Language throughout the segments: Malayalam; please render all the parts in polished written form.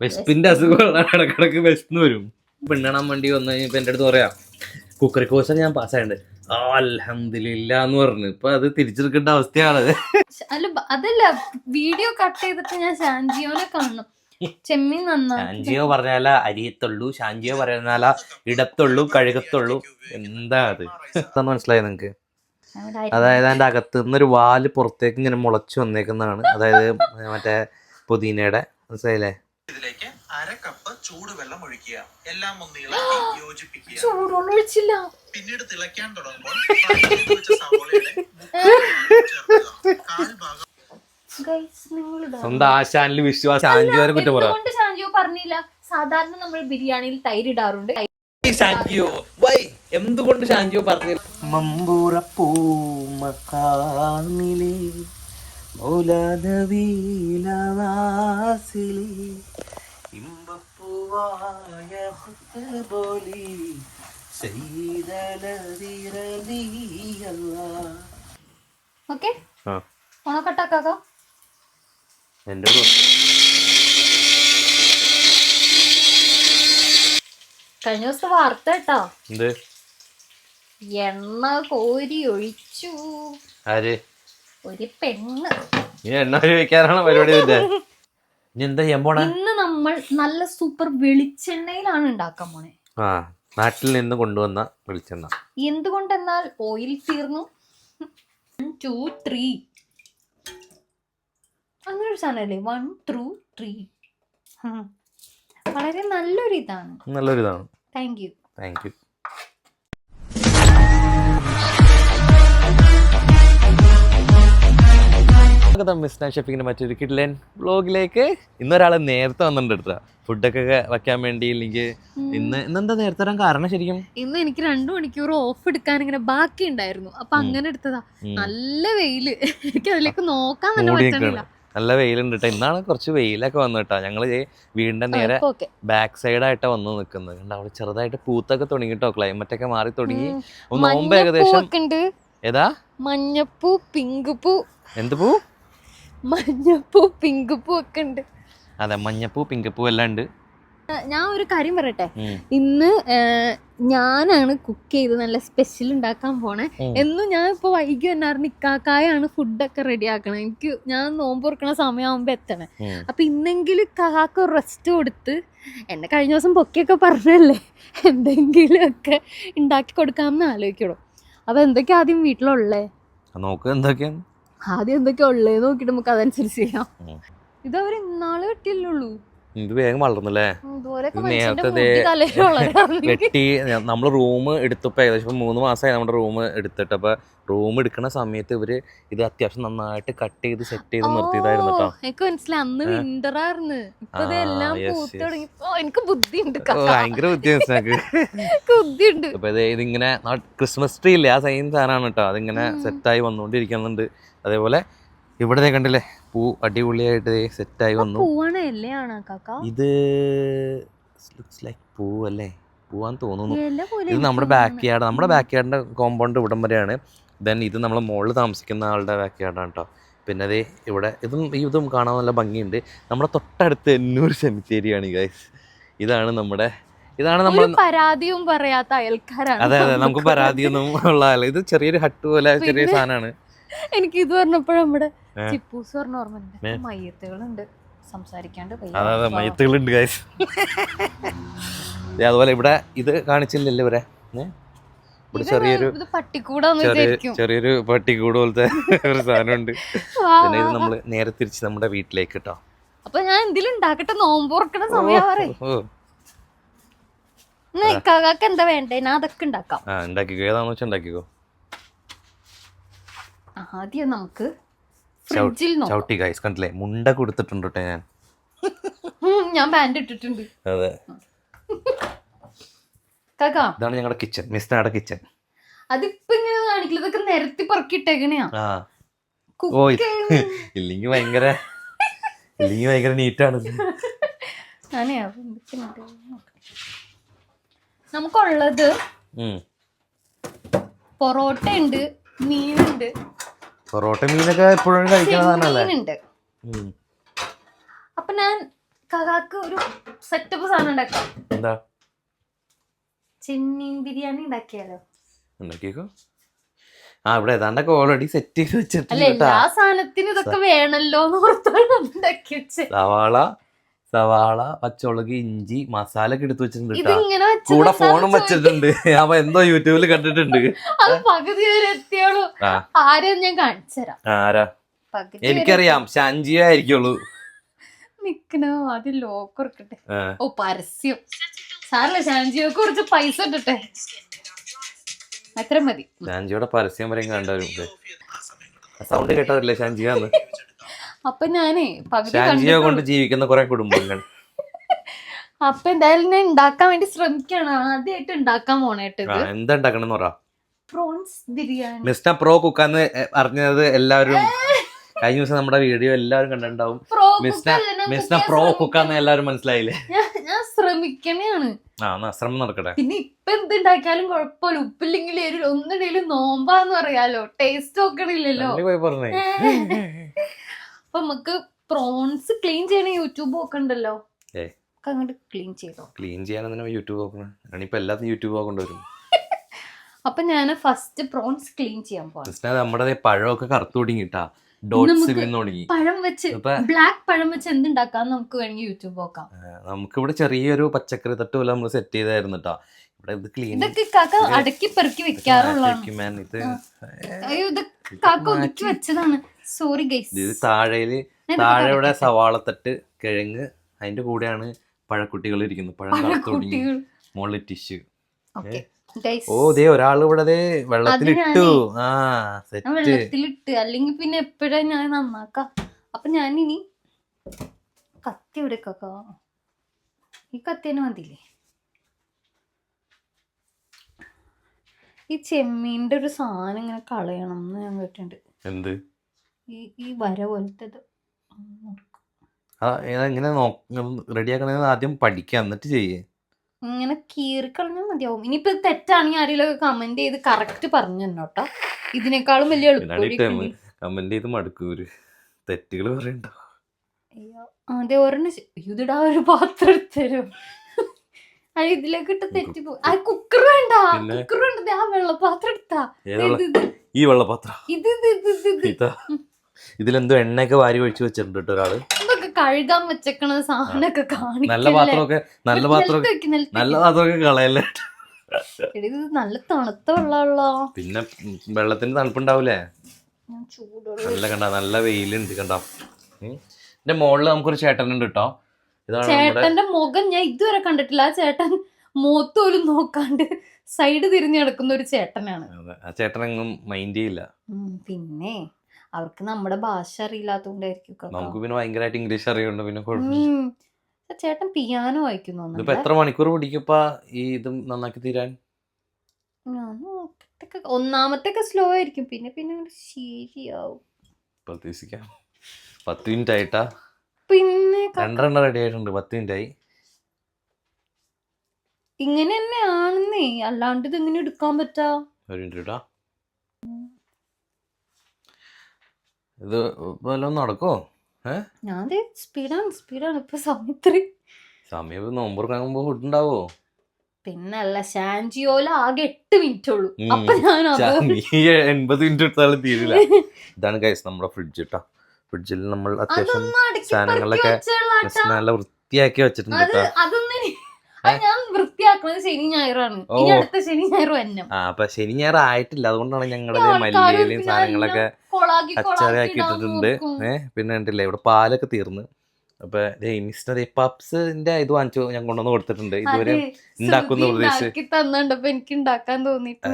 വിശപ്പിന്റെ അസുഖം ഇടക്കിടക്ക് വിശന്ന് വരും. പെണ്ണിടാൻ വേണ്ടി വന്നു കഴിഞ്ഞപ്പോ എന്റെ അടുത്ത് പറയാ കുക്കറി കോഴ്സ് ഞാൻ പാസ്സായിട്ടുണ്ട്. അൽഹംദുലില്ലാ എന്ന് പറഞ്ഞു. ഇപ്പൊ അത് തിരിച്ചെടുക്കേണ്ട അവസ്ഥയാണ്. അല്ല അതല്ല, വീഡിയോ കട്ട് ചെയ്തിട്ട് ഞാൻ ഷാൻജിയോനെ കാണും. ചെമ്മീൻ നന്നാ. ഷാൻജിയോ പറഞ്ഞാല അരിയത്തുള്ളൂ, ഷാൻജിയോ പറഞ്ഞാല ഇടത്തുള്ളൂ, കഴുകത്തുള്ളൂ. എന്താ അത് എന്താന്ന് മനസ്സിലായി നിങ്ങക്ക്? അതായത് അതിന്റെ അകത്ത് നിന്നൊരു വാല് പുറത്തേക്ക് ഇങ്ങനെ മുളച്ചു വന്നേക്കുന്നതാണ്. അതായത് മറ്റേ പുതിനയുടെ, മനസ്സിലായില്ലേ? ഇതിലേക്ക് 1/2 കപ്പ് ചൂടുവെള്ളം ഒഴിക്കുക. എല്ലാം ഒന്ന് ഇളക്കി യോജിപ്പിക്കുക. ചൂടുവെള്ളം ഒഴിച്ചില്ല. പിന്നീട് തിളയ്ക്കാൻ തുടങ്ങുമ്പോൾ സവോളയുടെ ചേർക്കുക. 1/4 ഭാഗം സ്വന്തം ആശാനിൽ വിശ്വാസം. ഷാൻജിയോ കുറ്റം പറയാം. ഷാൻജിയോ പറഞ്ഞില്ല. സാധാരണ നമ്മൾ ബിരിയാണിയിൽ തൈര് ഇടാറുണ്ട്. ഷാൻജിയോ വൈ എന്തുകൊണ്ട് ഷാൻജിയോ പറഞ്ഞു? മമ്പൂറപ്പൂ മക്കാനിലെ ഓക്കെ ഓണക്കട്ടാക്കാ എന്റെ കഴിഞ്ഞ ദിവസത്തെ വാർത്ത കേട്ടോ. എന്ത്? എണ്ണ കോരി ഒഴിച്ചു ആര്? ഒരു പെണ്ണ്. എണ്ണ ഒഴിക്കാനാണ് പരിപാടി. ഇനി എന്താ ചെയ്യാൻ പോണേ? ഇന്ന് നമ്മൾ നല്ല സൂപ്പർ വെളിച്ചെണ്ണയിലാണ് ഉണ്ടാക്കാൻ പോണേ. ആ, നാട്ടിൽ നിന്ന് കൊണ്ടുവന്ന വെളിച്ചെണ്ണ. എന്തുകൊണ്ടെന്നാൽ ഓയിൽ തീർന്നു. 1 2 3 അങ്ങനെ ഒരു സാധനല്ലേ? 1 2 3. വളരെ നല്ലൊരു ഇതാണ്. Thank U. മിസ്ന ഷെഫിങ്ങിന്റെ മറ്റൊരു കിഡ്ലൻ വ്ലോഗിലേക്ക് ഇന്നൊരാള് നേരത്തെ വന്നിട്ടുണ്ട് എടുത്ത ഫുഡൊക്കെ വെക്കാൻ വേണ്ടി. ഇല്ലെങ്കിൽ ഇന്നെന്താ നേരത്തെ വരാൻ കാരണം? ശരിക്കും ഇന്ന് എനിക്ക് 2 മണിക്കൂർ ഓഫ് എടുക്കാൻ ഇങ്ങനെ ബാക്കി ഉണ്ടായിരുന്നു. അപ്പൊ അങ്ങനെ എടുത്തതാ. നല്ല വെയില്, എനിക്ക് അതിലേക്ക് നോക്കാൻ തന്നെ പറ്റണില്ല. നല്ല വെയിലുണ്ട് കേട്ടോ. ഇന്നാണ് കുറച്ച് വെയിലൊക്കെ വന്നു കേട്ടോ. ഞങ്ങള് വീടിന്റെ നേരെ ബാക്ക് സൈഡായിട്ടാ വന്നു നിൽക്കുന്നത്. കണ്ടോ അവിടെ ചെറുതായിട്ട് പൂത്തൊക്കെ തുടങ്ങിട്ടോ. ക്ലൈമറ്റ് ഒക്കെ മാറി തുടങ്ങി. നോമ്പ് ഏകദേശം. ഏതാ? മഞ്ഞപ്പൂ, പിങ്ക് പൂ. എന്ത് പൂ? മഞ്ഞപ്പൂ, പിങ്ക് പൂ ഒക്കെ ഉണ്ട്. അതെ, മഞ്ഞപ്പൂ, പിങ്ക് പൂ എല്ലാം ഉണ്ട്. ഞാൻ ഒരു കാര്യം പറയട്ടെ, ഇന്ന് ഞാനാണ് കുക്ക് ചെയ്ത് നല്ല സ്പെഷ്യൽ ഉണ്ടാക്കാൻ പോണേ. എന്നും ഞാൻ ഇപ്പൊ വൈകി എന്നായിരുന്നു ഇക്കാക്കായാണ് ഫുഡൊക്കെ റെഡി ആക്കണം. ഞാൻ നോമ്പ് തുറക്കണ സമയമാകുമ്പോ എത്തണേ. അപ്പൊ ഇന്നെങ്കിലും കാക്ക റെസ്റ്റ് കൊടുത്ത്, എന്നെ കഴിഞ്ഞ ദിവസം പൊക്കിയൊക്കെ പറഞ്ഞല്ലേ, എന്തെങ്കിലുമൊക്കെ ഉണ്ടാക്കി കൊടുക്കാമെന്ന് ആലോചിക്കണം. അപ്പൊ എന്തൊക്കെയാ ആദ്യം വീട്ടിലുള്ളേ നോക്ക്, എന്തൊക്കെയാണ് ആദ്യം എന്തൊക്കെയാ ഉള്ളേ നോക്കിട്ട് നമുക്ക് അതനുസരിച്ച് ചെയ്യാം. ഇതവര് ഇന്നാള് വെട്ടിയല്ലുള്ളൂ. ഇത് വേഗം വളർന്നല്ലേ. വെട്ടി നമ്മള് റൂം എടുത്തപ്പോ ഏകദേശം 3 മാസമായി നമ്മുടെ റൂം എടുത്തിട്ട്. അപ്പൊ റൂം എടുക്കുന്ന സമയത്ത് ഇവര് ഇത് അത്യാവശ്യം നന്നായിട്ട് കട്ട് ചെയ്ത് സെറ്റ് ചെയ്ത് നിർത്തിയതായിരുന്നു കേട്ടോ. എനിക്ക് മനസ്സിലായി, അന്ന് വിന്റർ ആയിരുന്നു. എനിക്ക് ബുദ്ധിയുണ്ട്, ഭയങ്കര ബുദ്ധിയുണ്ട്. അപ്പൊ ഇതിങ്ങനെ ക്രിസ്മസ് ട്രീ ഇല്ലേ, ആ സെയിം സാധനമാണ് കേട്ടോ. അതിങ്ങനെ സെറ്റായി വന്നുകൊണ്ടിരിക്കുന്നുണ്ട്. അതേപോലെ ഇവിടെ കണ്ടില്ലേ, പൂ അടിപൊളിയായിട്ട് സെറ്റായി വന്നു. ഇത് പൂവല്ലേ, പൂവാന്ന് തോന്നുന്നു. ഇത് നമ്മുടെ ബാക്ക് യാർഡിന്റെ കോമ്പൗണ്ട് ഇവിടം വരെയാണ്. ദെൻ ഇത് നമ്മളെ മുകളിൽ താമസിക്കുന്ന ആളുടെ ബാക്ക് യാർഡാണ് കേട്ടോ. പിന്നെ അതേ ഇവിടെ ഇതും കാണാൻ നല്ല ഭംഗിയുണ്ട്. നമ്മുടെ തൊട്ടടുത്ത് എന്നൂർ സെമിത്തേരിയാണ് ഗൈസ്. ഇതാണ് നമ്മൾ പരാതിയും പറയാത്ത അയൽക്കാരാണ്. അതെ, നമുക്ക് പരാതിയൊന്നും ഉള്ള. ഇത് ചെറിയൊരു ഹട്ട് പോലെ ചെറിയ സാധനമാണ്. എനിക്ക് ഇത് പറഞ്ഞപ്പോഴും നമ്മുടെ ചിപ്പൂസ് പറഞ്ഞ ഓർമ്മ, മയ്യത്തുകളുണ്ട്, സംസാരിക്കാണ്ട് മയ്യത്തുകളുണ്ട് ഗൈസ്. അതുപോലെ ഇവിടെ ഇത് കാണിച്ചില്ലല്ലോ ഇവരെ. ഇവിടെ ചെറിയൊരു പട്ടിക്കൂട് പോലത്തെ ഒരു സാധനമുണ്ട്. പിന്നെ ഇത് നമ്മള് നേരെ തിരിച്ച് നമ്മുടെ വീട്ടിലേക്ക് കേട്ടോ. അപ്പൊ ഞാൻ എന്തെങ്കിലും ഉണ്ടാക്കട്ടെ, നോമ്പുറക്കണ സമയം എന്താ വേണ്ടേ, ഞാൻ അതൊക്കെ ഉണ്ടാക്കാം. ഉണ്ടാക്കിക്കോ, ഏതാണെന്ന് വെച്ചാൽ ഉണ്ടാക്കിക്കോ. ആദ്യം നമുക്ക് ഫ്രിഡ്ജിൽ ചവിട്ടി ഗൈസ്, കണ്ടില്ലേ മുണ്ട കൊടുത്തിട്ടുണ്ട് കേട്ടോ. ഞാൻ പാന്റ് ഇട്ടിട്ടുണ്ട്. അതെ, ഇതാണ് ഞങ്ങളുടെ കിച്ചൺ, മിസ്റ്റാടെ കിച്ചൺ. അതിപ്പോ ഇങ്ങനെ കാണിക്കില്ല, ഇതൊക്കെ നിരത്തി പറക്കിട്ടേക്കണെയാ. ഇല്ലെങ്കിൽ ഭയങ്കര നീറ്റാണ്. നമുക്കുള്ളത് പൊറോട്ട ഉണ്ട്, മീനുണ്ട്. പൊറോട്ട മീനൊക്കെ എപ്പോഴും കഴിക്കുന്നതാണല്ലേ. അപ്പൊ ഞാൻ കാക്കാക്ക് ഒരു സെറ്റപ്പ് സാധനം ഉണ്ടാക്കാം. എന്താ? ചെമ്മീൻ ബിരിയാണി ഉണ്ടാക്കിയാലോ? ഉണ്ടാക്കിയേക്കോ. ഇവിടെ ഏതാണ്ടൊക്കെ ഓൾറെഡി സെറ്റ് ചെയ്ത് അല്ല, വെച്ചിട്ടുണ്ട്. എല്ലാ സാധനത്തിനും ഇതൊക്കെ വേണല്ലോ എന്ന് ഓർത്താണ് ഉണ്ടാക്കി വെച്ചത്. സവാള, പച്ചമുളക്, ഇഞ്ചി, മസാല ഒക്കെ എടുത്ത് വെച്ചിട്ടുണ്ട്. ഇതിങ്ങനെ കൂടെ ഫോണും വെച്ചിട്ടുണ്ട്. അപ്പൊ എന്തോ യൂട്യൂബിൽ കണ്ടിട്ടുണ്ട്. അത് പകുതി വരെ എത്തിയോളൂ. ആരെയും ഞാൻ കാണിച്ചു തരാം. ആരാ? എനിക്കറിയാം, ഷാൻജിയെ ആയിരിക്കുള്ളൂ. നിക്കണോ ആദ്യം ലോക്ക് കൊടുക്കട്ടെ. ഓ, പരസ്യം സാറല്ലേ, ഷാൻജിയെ കുറച്ച് പൈസ ഇട്ടട്ടെ, അത്ര മതി. ഷാൻജിയുടെ പരസ്യം വരെയും കണ്ടവരും സൗണ്ട് കേട്ടതല്ലേ ഷാൻജിയാന്ന്. അപ്പൊ ഞാനേ ഷാൻജിയെ കൊണ്ട് ജീവിക്കുന്ന കുറെ കുടുംബങ്ങൾ. അപ്പൊ എന്തായാലും ഞാൻ ഉണ്ടാക്കാൻ വേണ്ടി ശ്രമിക്കാണ്. ആദ്യമായിട്ട് ഉണ്ടാക്കാൻ പോണേട്ട്. എന്താ ഉണ്ടാക്കണം പറ. പ്രോൺസ് ബിരിയാണി. മിസ്റ്റർ പ്രോ കുക്കാന്ന് അറിഞ്ഞത് എല്ലാവരും കഴിഞ്ഞ ദിവസം നമ്മുടെ വീഡിയോ എല്ലാവരും കണ്ടിട്ടുണ്ടാവും. മിസ്റ്റർ പ്രോ കുക്കാന്ന് എല്ലാവരും മനസ്സിലായില്ലേ? ഞാൻ ശ്രമിക്കണേണ്. ശ്രമം നടക്കട്ടെ. പിന്നെ ഇപ്പൊ എന്തുണ്ടാക്കിയാലും കുഴപ്പമില്ല, ഉപ്പില്ലെങ്കിൽ ഒന്നിടയിലും നോമ്പാന്ന് പറയാലോ, ടേസ്റ്റ് നോക്കണില്ലല്ലോ. അപ്പൊ നമുക്ക് പ്രോൺസ് ക്ലീൻ ചെയ്യണ യൂട്യൂബ് നോക്കണ്ടല്ലോ, അങ്ങോട്ട് ക്ലീൻ ചെയ്തോ. ക്ലീൻ ചെയ്യാൻ യൂട്യൂബ് നോക്കണം. ഇപ്പൊ എല്ലാത്തും യൂട്യൂബ് നോക്കണ്ടവരും. അപ്പൊ ഞാൻ ഫസ്റ്റ് പ്രോൺസ് ക്ലീൻ ചെയ്യാൻ പോവാം. നമ്മുടെ പഴമൊക്കെ കറുത്തു തുടങ്ങിട്ടാ, ഡോട്ട്സ് വീണ് തുടങ്ങി. പഴം വെച്ച്, ബ്ലാക്ക് പഴം വെച്ച് എന്തുണ്ടാക്കാം നമുക്ക് വേണമെങ്കിൽ യൂട്യൂബ് നോക്കാം. നമുക്ക് ഇവിടെ ചെറിയൊരു പച്ചക്കറി തട്ട് പോലെ നമ്മൾ സെറ്റ് ചെയ്തായിരുന്നു കേട്ടോ. ഇവിടെ ഇത് ക്ലീൻ, ഇതൊക്കെ കാക്ക അടക്കി പെറുക്കി വെക്കാറുള്ളതാണ്. ഇത് കാക്ക ഒതുക്കി വെച്ചതാണ്. Sorry guys. ഇത് താഴെ ഇവിടെ സവാളത്തട്ട്, കിഴങ്ങ്, അതിന്റെ കൂടെയാണ് പഴക്കുട്ടികൾ ഇരിക്കുന്നത്. പഴം കറുത്തു തുടങ്ങി, മുകളിൽ ടിഷ്യൂ. ഒരാൾ ഇവിടെ വെള്ളത്തിലിട്ടു. വെള്ളത്തിലിട്ട് അല്ലെങ്കിൽ പിന്നെ എപ്പോഴാ ഞാൻ നന്നാക്കാം. അപ്പൊ ഞാനിനി കത്തി ഇവിടെ കാക്ക, ഈ കത്തിനെ മതിയില്ലേ? ഈ ചെമ്മീന്റെ ഒരു സാധനം ഇങ്ങനെ കളയണം എന്ന് ഞാൻ കേട്ടിട്ടുണ്ട്. എന്ത്? ഈ വര പോലത്തെ എങ്ങനെ റെഡിയാക്കണ ആദ്യം പഠിക്കാം, എന്നിട്ട് ചെയ്യേ. ഇങ്ങനെ കീറിക്കളഞ്ഞാൽ മതിയാവും. ഇനിയിപ്പോ തെറ്റാണെങ്കിൽ ആരെങ്കിലും കമന്റ് ചെയ്ത് കറക്റ്റ് പറഞ്ഞു തന്നോട്ടോ. ഇതിനേക്കാളും വലിയ എളുപ്പം കമന്റ് ചെയ്ത് മടുക്കൂര്, തെറ്റുകൾ പറയണ്ടോ. അതെ, ഒരെണ്ണം ഇതിടാ ഒരു പാത്രം എടുത്തരും. അത് ഇതിലേക്ക് ഇട്ട് തെറ്റിപ്പോ. ആ കുക്കർ വേണ്ട, കുക്കർ വേണ്ടത് ആ വെള്ളപാത്രം എടുത്താ. ഈ വെള്ളപാത്രം ഇത് ഇതിലെന്തോ എണ്ണയൊക്കെ വാരി ഒഴിച്ചു വെച്ചിട്ടുണ്ട് കേട്ടോ ഒരാള്. ഇതൊക്കെ കഴുകാൻ വെച്ചേക്കണ സാധനമൊക്കെ കാണിക്കും. നല്ല പാത്രമൊക്കെ കളയല്ലേ. ഇത് നല്ല തണുത്ത വെള്ളമുള്ളോ. പിന്നെ വെള്ളത്തിന് തണുപ്പുണ്ടാവൂലേ? നല്ല കണ്ട, നല്ല വെയിലുണ്ട് കണ്ടോ. എന്റെ മോളില് നമുക്കൊരു ചേട്ടനുണ്ട് കേട്ടോ. ചേട്ടന്റെ മുഖം ഞാൻ ഇതുവരെ കണ്ടിട്ടില്ല. ആ ചേട്ടൻ മുഖത്ത് പോലും നോക്കാണ്ട് സൈഡ് തിരിഞ്ഞു കിടക്കുന്ന ഒരു ചേട്ടനാണ്. ആ ചേട്ടനെങ്ങും മൈൻഡ് ചെയ്യില്ല. പിന്നെ അവർക്ക് നമ്മുടെ ഭാഷ അറിയില്ലാത്തോണ്ടായിരിക്കും. നമുക്ക് പിന്നെ ഭയങ്കരമായിട്ട് ഇംഗ്ലീഷ് അറിയുന്നുണ്ട്. പിന്നെ ചേട്ടൻ പിയാനോ വായിക്കുന്നു. ഇപ്പൊ എത്ര മണിക്കൂർ പിടിക്കുപ്പാ ഈ ഇത് നന്നാക്കി തീരാൻ? ഒന്നാമത്തെ സ്ലോ ആയിരിക്കും, പിന്നെ പിന്നെ ശരിയാവും. പ്രതീക്ഷിക്കാം. 10 മിനിറ്റ് ആയിട്ടാ. പിന്നെ 2 റെഡി ആയിട്ടുണ്ട്. 10 മിനിറ്റ് ആയി. ഇങ്ങനെ തന്നെയാണെന്നേ, അല്ലാണ്ട് ഇത് എങ്ങനെ എടുക്കാൻ പറ്റാ? ഒരു മിനിറ്റ് ഇട്ടാ. ഇത് വല്ലതും നടക്കോ? ഞാൻ സ്പീഡാണ് ഇപ്പൊ. സമയം നോമ്പുറക്കാകുമ്പോ ഫുഡ് ഉണ്ടാവോ? പിന്നല്ല, ഷാൻജിയോല ആകെ 8 മിനിറ്റ് ഉള്ളൂ. അപ്പൊ ഞാൻ 80 മിനിറ്റ് എടുത്താലും തീരില്ല. ഇതാണ് ഗൈസ് നമ്മുടെ ഫ്രിഡ്ജ് കേട്ടോ. ഫ്രിഡ്ജിൽ നമ്മൾ അത്യാവശ്യം സാധനങ്ങളൊക്കെ നല്ല വൃത്തിയാക്കി വെച്ചിട്ടുണ്ട് കേട്ടോ. ഞാൻ വൃത്തിയാക്കുന്നത് ശനി ഞായറാണ്. ഇനി അടുത്ത ശനി ഞായറും തന്നെ. അപ്പൊ ശനി ഞായർ ആയിട്ടില്ല, അതുകൊണ്ടാണ് ഞങ്ങള് മല്ലിയിലും സാധനങ്ങളൊക്കെ അച്ചാറാക്കി ഇട്ടിട്ടുണ്ട്. പിന്നെ കണ്ടില്ലേ ഇവിടെ പാലൊക്കെ തീർന്ന്. അപ്പൊ മിസ്റ്റർ പപ്സിന്റെ ഇത് വാങ്ങിച്ചു ഞാൻ കൊണ്ടുവന്ന് കൊടുത്തിട്ടുണ്ട്. ഇതുവരെ ഉണ്ടാക്കുന്ന പ്രതീക്ഷിച്ച് എനിക്ക് ഉണ്ടാക്കാൻ തോന്നിട്ട്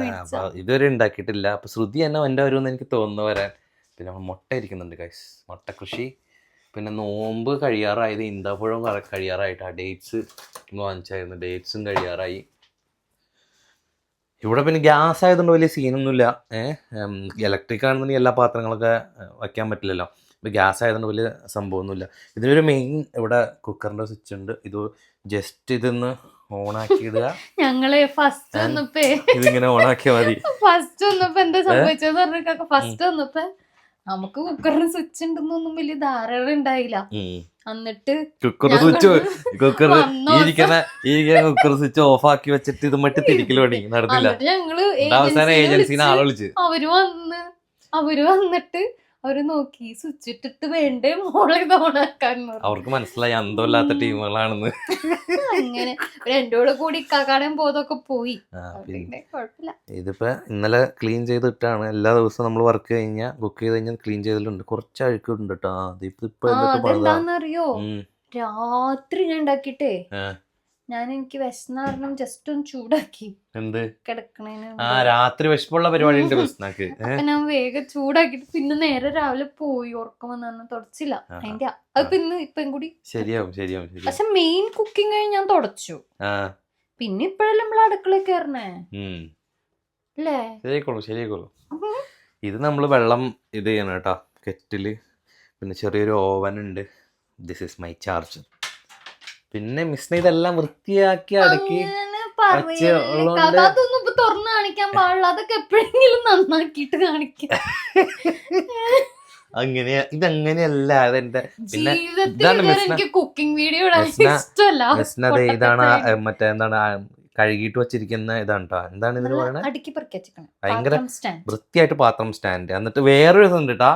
ഇതുവരെ ഉണ്ടാക്കിയിട്ടില്ല. അപ്പൊ ശ്രുതി തന്നെ എന്റെ വരുമെന്ന് എനിക്ക് തോന്നുന്നു വരാൻ. പിന്നെ മുട്ട ഇരിക്കുന്നുണ്ട് ഗൈസ്, മുട്ട കൃഷി. പിന്നെ നോമ്പ് കഴിയാറായത്, ഈന്തപ്പഴവും കഴിയാറായിട്ടാ. ഡേറ്റ്സ് വാങ്ങിച്ചായിരുന്നു, ഡേറ്റ്സും കഴിയാറായി. ഇവിടെ പിന്നെ ഗ്യാസ് ആയതുകൊണ്ട് വലിയ സീനൊന്നുമില്ല. ഇലക്ട്രിക് ആണെന്നുണ്ടെങ്കിൽ എല്ലാ പാത്രങ്ങളൊക്കെ വയ്ക്കാൻ പറ്റില്ലല്ലോ. ഇപ്പോൾ ഗ്യാസ് ആയതുകൊണ്ട് വലിയ സംഭവമൊന്നുമില്ല. ഇതിനൊരു മെയിൻ ഇവിടെ കുക്കറിൻ്റെ സ്വിച്ച് ഉണ്ട്. ഇത് ജസ്റ്റ് ഇതൊന്ന് ഓണാക്കി ഇടുക. ഞങ്ങള് ഫസ്റ്റ് വന്നപ്പോ ഇതിങ്ങനെ ഓണാക്കിയാൽ മതി. ഫസ്റ്റ് വന്നപ്പോ എന്താ സംഭവിച്ചെന്ന് പറഞ്ഞ ഫസ്റ്റ് വന്നപ്പോ നമുക്ക് കുക്കറിന് സ്വിച്ച് ഉണ്ടെന്നൊന്നും വലിയ ധാരണ ഉണ്ടായില്ല. എന്നിട്ട് കുക്കർ സ്വിച്ച് കുക്കർ ഇരിക്കുന്ന കുക്കർ സ്വിച്ച് ഓഫ് ആക്കി വെച്ചിട്ട് ഇത് മറ്റ് തിരിക്കൽ തുടങ്ങി നടന്നില്ല. ഞങ്ങള് അവസാനം ഏജൻസിനെ ആളെ വിളിച്ച് അവര് വന്നിട്ട് അവര് നോക്കി സ്വിച്ച് ഇട്ടിട്ട് വേണ്ടേ മോളെ ഇത് ഓണാക്കാൻ. അവർക്ക് മനസ്സിലായി അന്തമില്ലാത്ത ടീമുകളാണെന്ന്. അങ്ങനെ രണ്ടോടെ കൂടി ഇക്കാക്കാടേം പോയതൊക്കെ പോയി. കുഴപ്പമില്ല. ഇതിപ്പോ ഇന്നലെ ക്ലീൻ ചെയ്തിട്ടാണ്. എല്ലാ ദിവസവും നമ്മൾ വർക്ക് കഴിഞ്ഞാൽ കുക്ക് ചെയ്ത് കഴിഞ്ഞാൽ ക്ലീൻ ചെയ്തിട്ടുണ്ട്. കുറച്ച് അഴുക്കുണ്ട് കേട്ടോ. അതെന്താന്നറിയോ, രാത്രി ഞാൻ ഉണ്ടാക്കിട്ടേ എനിക്ക് വിശന്ന കാരണം ജസ്റ്റ് ഒന്ന് ചൂടാക്കി എന്ത് കിടക്കണേന്. രാത്രി വിശപ്പുള്ള പരിപാടി ഉണ്ട് വിശന്നാക്ക്. ഞാൻ വേഗം ചൂടാക്കിട്ട് പിന്നെ നേരെ രാവിലെ പോയി ഉറക്കം വന്നു തുടച്ചില്ല. അതിന്റെ അത് പിന്നെ ഇപ്പം കൂടി ശരിയാവും. പക്ഷെ മെയിൻ കുക്കിംഗ് കഴിഞ്ഞ് ഞാൻ തുടച്ചു. പിന്നെ ഇപ്പഴല്ലേ നമ്മൾ അടുക്കളയിൽ കയറണേ അല്ലേ? ശരിയായിക്കോളൂ. ഇത് നമ്മള് വെള്ളം ഇത് ചെയ്യണം കേട്ടോ, കെറ്റില്. പിന്നെ ചെറിയൊരു ഓവൻ ഉണ്ട്. This is my charger. പിന്നെ മിസ്സിനെ ഇതെല്ലാം വൃത്തിയാക്കി അടക്കി അതൊന്നും ഇപ്പൊ തുറന്നു കാണിക്കാൻ പാടില്ല. അതൊക്കെ എപ്പോഴെങ്കിലും നന്നാക്കിട്ട് കാണിക്കാം. അങ്ങനെ ഇതങ്ങനെയല്ല. അതെന്റെ പിന്നെ എനിക്ക് കുക്കിംഗ് വീഡിയോ ഇഷ്ടമല്ല. ഇതാണ് മറ്റേ എന്താണ് കഴുകിയിട്ട് വെച്ചിരിക്കുന്ന ഇതാണ് കേട്ടോ. എന്താണ് ഇതിന് പറയുന്നത്? ഭയങ്കര വൃത്തിയായിട്ട് പാത്രം സ്റ്റാൻഡ്. എന്നിട്ട് വേറൊരു ഇതുണ്ട് കേട്ടോ.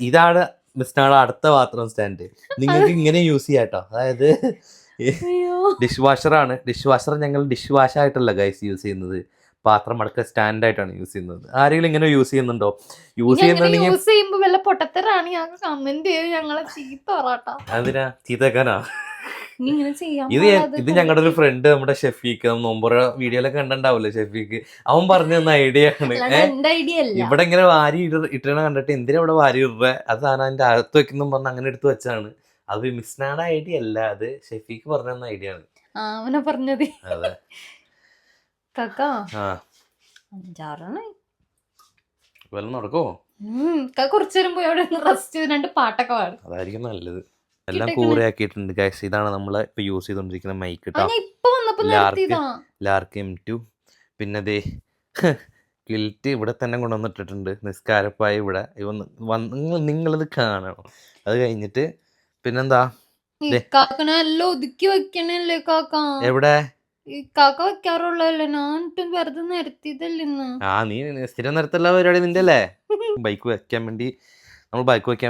ഇതാണ് മിസ്റ്റാണ് അടുത്ത പാത്രം സ്റ്റാൻഡ്. നിങ്ങൾക്ക് ഇങ്ങനെ യൂസ് ചെയ്യാം കേട്ടോ. അതായത് ഡിഷ് വാഷറാണ്. ഡിഷ് വാഷർ ഞങ്ങൾ ഡിഷ് വാഷ് ആയിട്ടല്ല ഗൈസ് യൂസ് ചെയ്യുന്നത്, പാത്രം അടക്ക സ്റ്റാൻഡ് ആയിട്ടാണ് യൂസ് ചെയ്യുന്നത്. ആരെങ്കിലും ഇങ്ങനെ യൂസ് ചെയ്യുന്നുണ്ടോ? യൂസ് ചെയ്യുന്നുണ്ടെങ്കിൽ വല്ല പൊട്ടത്തരാണ് ഞങ്ങൾ കമന്റ് ചെയ്ത് ഞങ്ങളെ ചീത്ത പറട്ടാ. അതിനാ ചീത്തക്കാനാ? ഇത് ഞങ്ങളുടെ ഒരു ഫ്രണ്ട് നമ്മുടെ ഷെഫീക്ക് നോമ്പുറ വീഡിയോയിലൊക്കെ കണ്ടിട്ടുണ്ടാവില്ലേ, ഷെഫീക്ക് അവൻ പറഞ്ഞു തന്ന ഐഡിയ ആണ്. ഇവിടെ ഇങ്ങനെ വാരി ഇട്ടണ കണ്ടിട്ട് എന്തിനാ ഇവിടെ വാരി ഇടുക, അത് സാധനം അതിന്റെ അകത്ത് വെക്കുന്നു പറഞ്ഞ് അങ്ങനെ എടുത്ത് വെച്ചാണ്. അത് മിസ്നാടെ ഐഡിയ അല്ല, അത് ഷെഫീക്ക് പറഞ്ഞു തന്ന ഐഡിയ ആണ്. അവനെ പറഞ്ഞത്. അതെ നടക്കോ? കുറച്ചേരം പോയി അവിടെ റെസ്റ്റ് ചെയ്ത് 2 പാട്ടൊക്കെ പാടും. അതായിരിക്കും നല്ലത്. എല്ലാം കൂറയാക്കിയിട്ടുണ്ട് ഗൈസ്. ഇതാണ് നമ്മൾ ഇപ്പൊ യൂസ് ചെയ്തോണ്ടിരിക്കുന്ന മൈക്ക് കേട്ടോ, ലാർക്ക് M2. പിന്നെ ദേ കിൽറ്റ് ഇവിടെ തന്നെ കൊണ്ടുവന്നിട്ടിട്ടുണ്ട്. നിസ്കാരപ്പായ ഇവിടെ നിങ്ങളിത് കാണണം. അത് കഴിഞ്ഞിട്ട് പിന്നെന്താ ഒതുക്കി വെക്കണല്ലേ കാക്ക? എവിടെ കാക്ക വെക്കാറുള്ളല്ലേ? ഞാൻ വെറുതെ നിരത്തിയതല്ലേ. നീ സ്ഥിരം നിരത്തുള്ള പരിപാടി നിന്റെ അല്ലേ? ബൈക്ക് വെക്കാൻ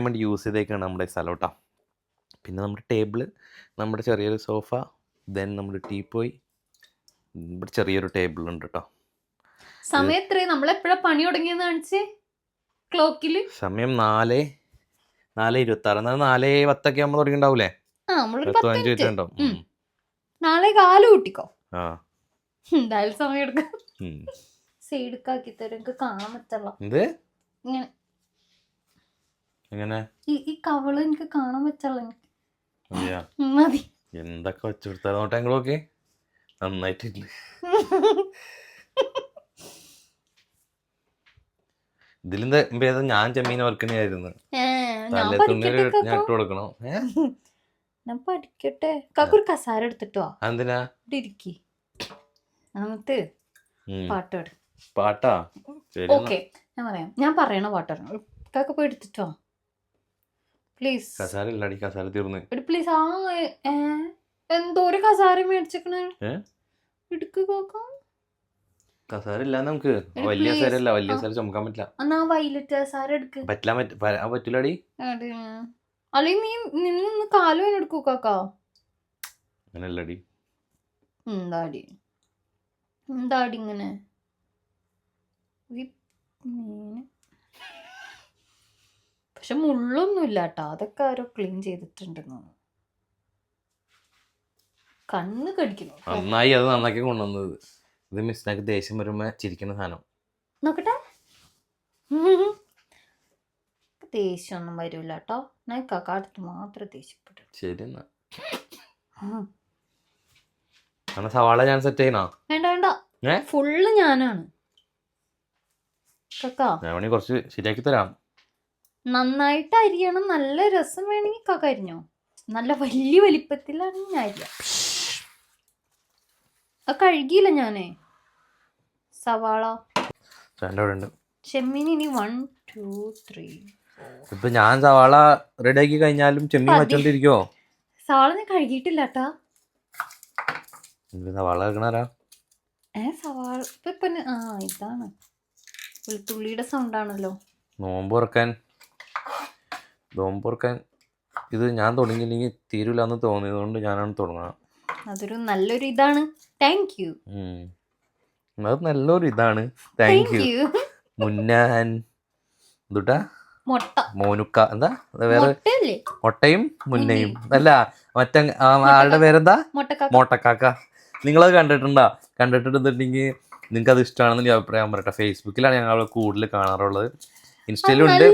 വേണ്ടി യൂസ് ചെയ്തേക്കാണ് നമ്മുടെ സ്ഥലം കേട്ടോ. പിന്നെ നമ്മുടെ ടേബിള്, നമ്മുടെ ചെറിയൊരു സോഫ, ദെൻ നമ്മുടെ ടീപ്പോയ്, ഇവിടെ ചെറിയൊരു ടേബിൾ ഉണ്ട് കേട്ടോ. സമയം നമ്മളെപ്പോഴാ പണി തുടങ്ങിയെന്ന് കാണിച്ചേ ക്ലോക്കില്? സമയം 4:26. 4:10 ആകുമ്പോൾ തുടങ്ങിണ്ടാവൂലേ? 25 4:15 കൂട്ടിക്കോ. എന്തായാലും സമയം എടുക്കാം. സൈഡാക്കി തരും, എനിക്ക് കാണാൻ പറ്റുള്ള. ഈ കവള് എനിക്ക് കാണാൻ പറ്റുള്ള. മതി എന്തൊക്കെ വെച്ചെടുത്തോട്ടെ. നന്നായിട്ടില്ല. ഇതിലെന്താ ഭേദം ഞാൻ ചെമ്മീൻ വർക്കണായിരുന്നു. ഞാൻ ഇട്ട് കൊടുക്കണോ? ഞാൻ പഠിക്കട്ടെ. കാക്കൊരു കസാര എടുത്തിട്ടോ. എന്തിനാ? ഇരിക്കി എന്നിട്ട് പാട്ട് പാട്ടാ? ഓക്കെ ഞാൻ പറയാം. ഞാൻ പറയണ പാട്ടാണ്. കാക്ക പോയി എടുത്തിട്ടോ പ്ലീസ്. കസാര ഇല്ലാടി, കസാര തീർന്ന് പ്ലീസ്. എന്തോ ഒരു കസാര മേടിച്ചേക്കണേ എടുക്ക് കാക്ക. കസാര ഇല്ല നമുക്ക്. വലിയ സാരല്ല, വലിയ സാര ചുമക്കാൻ പറ്റില്ല. എന്നാ വൈലറ്റ് കസാര എടുക്ക്. പറ്റില്ലടി. അല്ലെങ്കിൽ നീ നിന്ന് കാലും എടുക്കൂ കാക്ക. അങ്ങനല്ലടി. എന്താടി ഇങ്ങനെ? പക്ഷെ മുള്ളൊന്നും ഇല്ല കേട്ടോ, അതൊക്കെ ആരോ ക്ലീൻ ചെയ്തിട്ടുണ്ടെന്ന്. കണ്ണ് കടിക്കുന്നു. നന്നായി, അത് നന്നാക്കി കൊണ്ടുവന്നത്. ഇത് മിസ്നാക്ക് ദേഷ്യം വരുമ്പോ ചിരിക്കുന്ന സാധനം. നോക്കട്ടെ. ദേഷ്യമൊന്നും വരൂല കേട്ടോ. ഞാൻ കാക്കാടുത്ത് മാത്രം ദേഷ്യപ്പെട്ടു. ശരി എന്നാ സവാള ഞാൻ സെറ്റ് ചെയ്യണോ? വേണ്ട ഫുള്ള് ഞാനാണ് കാക്ക. ഞാൻ കുറച്ച് ശരിയാക്കി തരാം. നന്നായിട്ട് അരിയണം. നല്ല രസം വേണമെങ്കിൽ കാക്ക അരിഞ്ഞോ. നല്ല വലിയ വലിപ്പത്തിലാണ് ഞാൻ അരിയാം. അത് കഴുകിയില്ല ഞാനേ. സവാള ചെമ്മീൻ ഇനി 1 2 3 4. ഇപ്പൊ ഞാൻ സവാള റെഡിയാക്കി കഴിഞ്ഞാലും ചെമ്മീൻ വെച്ചോണ്ടിരിക്കോ? സവാള ഞാൻ കഴുകിയിട്ടില്ല കേട്ടാ. സവാള വെക്കണാരാ? സവാള ഇപ്പൊ ഇതാണ് വെളുത്തുള്ളിയുടെ സൗണ്ട് ആണല്ലോ. നോമ്പ് തുറക്കാൻ ഇത് ഞാൻ തുടങ്ങിയില്ലെങ്കിൽ തീരൂല എന്ന് തോന്നിയതുകൊണ്ട് ഞാനാണ് തുടങ്ങുന്നത്. അതൊരു നല്ലൊരു ഇതാണ്. Thank U. അത് നല്ലൊരു ഇതാണ്. Thank U. മുന്നാൻ എന്തുട്ടാ മുട്ട മോനുക്ക എന്താ വേറെ മുട്ടയല്ലേ? മുട്ടയും മുന്നയും അല്ല മറ്റേ ആളുടെ പേരെന്താ? മോട്ടക്കാക്ക. നിങ്ങളത് കണ്ടിട്ടുണ്ടെങ്കിൽ നിങ്ങൾക്ക് അത് ഇഷ്ടമാണെന്ന് അഭിപ്രായം പറയട്ടെ. ഫേസ്ബുക്കിലാണ് ഞങ്ങൾ കൂടുതൽ കാണാറുള്ളത്. ഇൻസ്റ്റയിലുണ്ട്.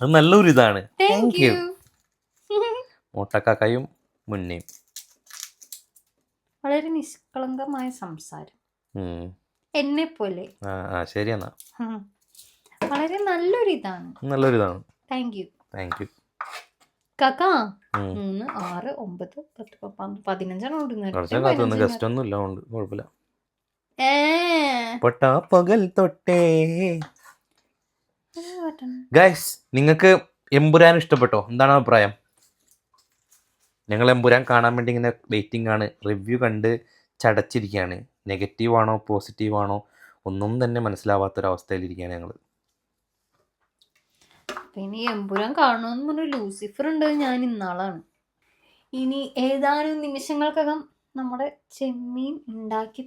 അത് നല്ലൊരു ഇതാണ്. Thank you. മോട്ടക്കാക്കയും മുന്നയും. വളരെ നിഷ്കളങ്കമായ സംസാരം എന്നെ പോലെ. ശരിയെന്നാ. വളരെ നല്ലൊരിതാണ്. Thank you. കാക്ക 3 6 9 10 15 ഗസ്റ്റ് ഒന്നും ഇല്ല, കുഴപ്പമില്ല. പകൽ തൊട്ടേ ഗൈസ്, നിങ്ങൾക്ക് എമ്പുരാൻ ഇഷ്ടപ്പെട്ടോ? എന്താണ് അഭിപ്രായം? ഞങ്ങൾ എമ്പുരാൻ കാണാൻ വേണ്ടി ഇങ്ങനെ വെയിറ്റിംഗ് ആണ്. റിവ്യൂ കണ്ട് ചടച്ചിരിക്കുകയാണ്. നെഗറ്റീവ് ആണോ പോസിറ്റീവ് ആണോ ഒന്നും തന്നെ മനസ്സിലാവാത്തൊരവസ്ഥയിലിരിക്കുകയാണ് ഞങ്ങൾ. പിന്നെ എമ്പുരാൻ കാണണമെന്ന് പറഞ്ഞ ലൂസിഫർ ഉണ്ട് ഞാൻ ഇന്നാളാണ്. ഇനി ഏതാനും നിമിഷങ്ങൾക്കകം നമ്മുടെ ചെമ്മീൻ ഉണ്ടാക്കി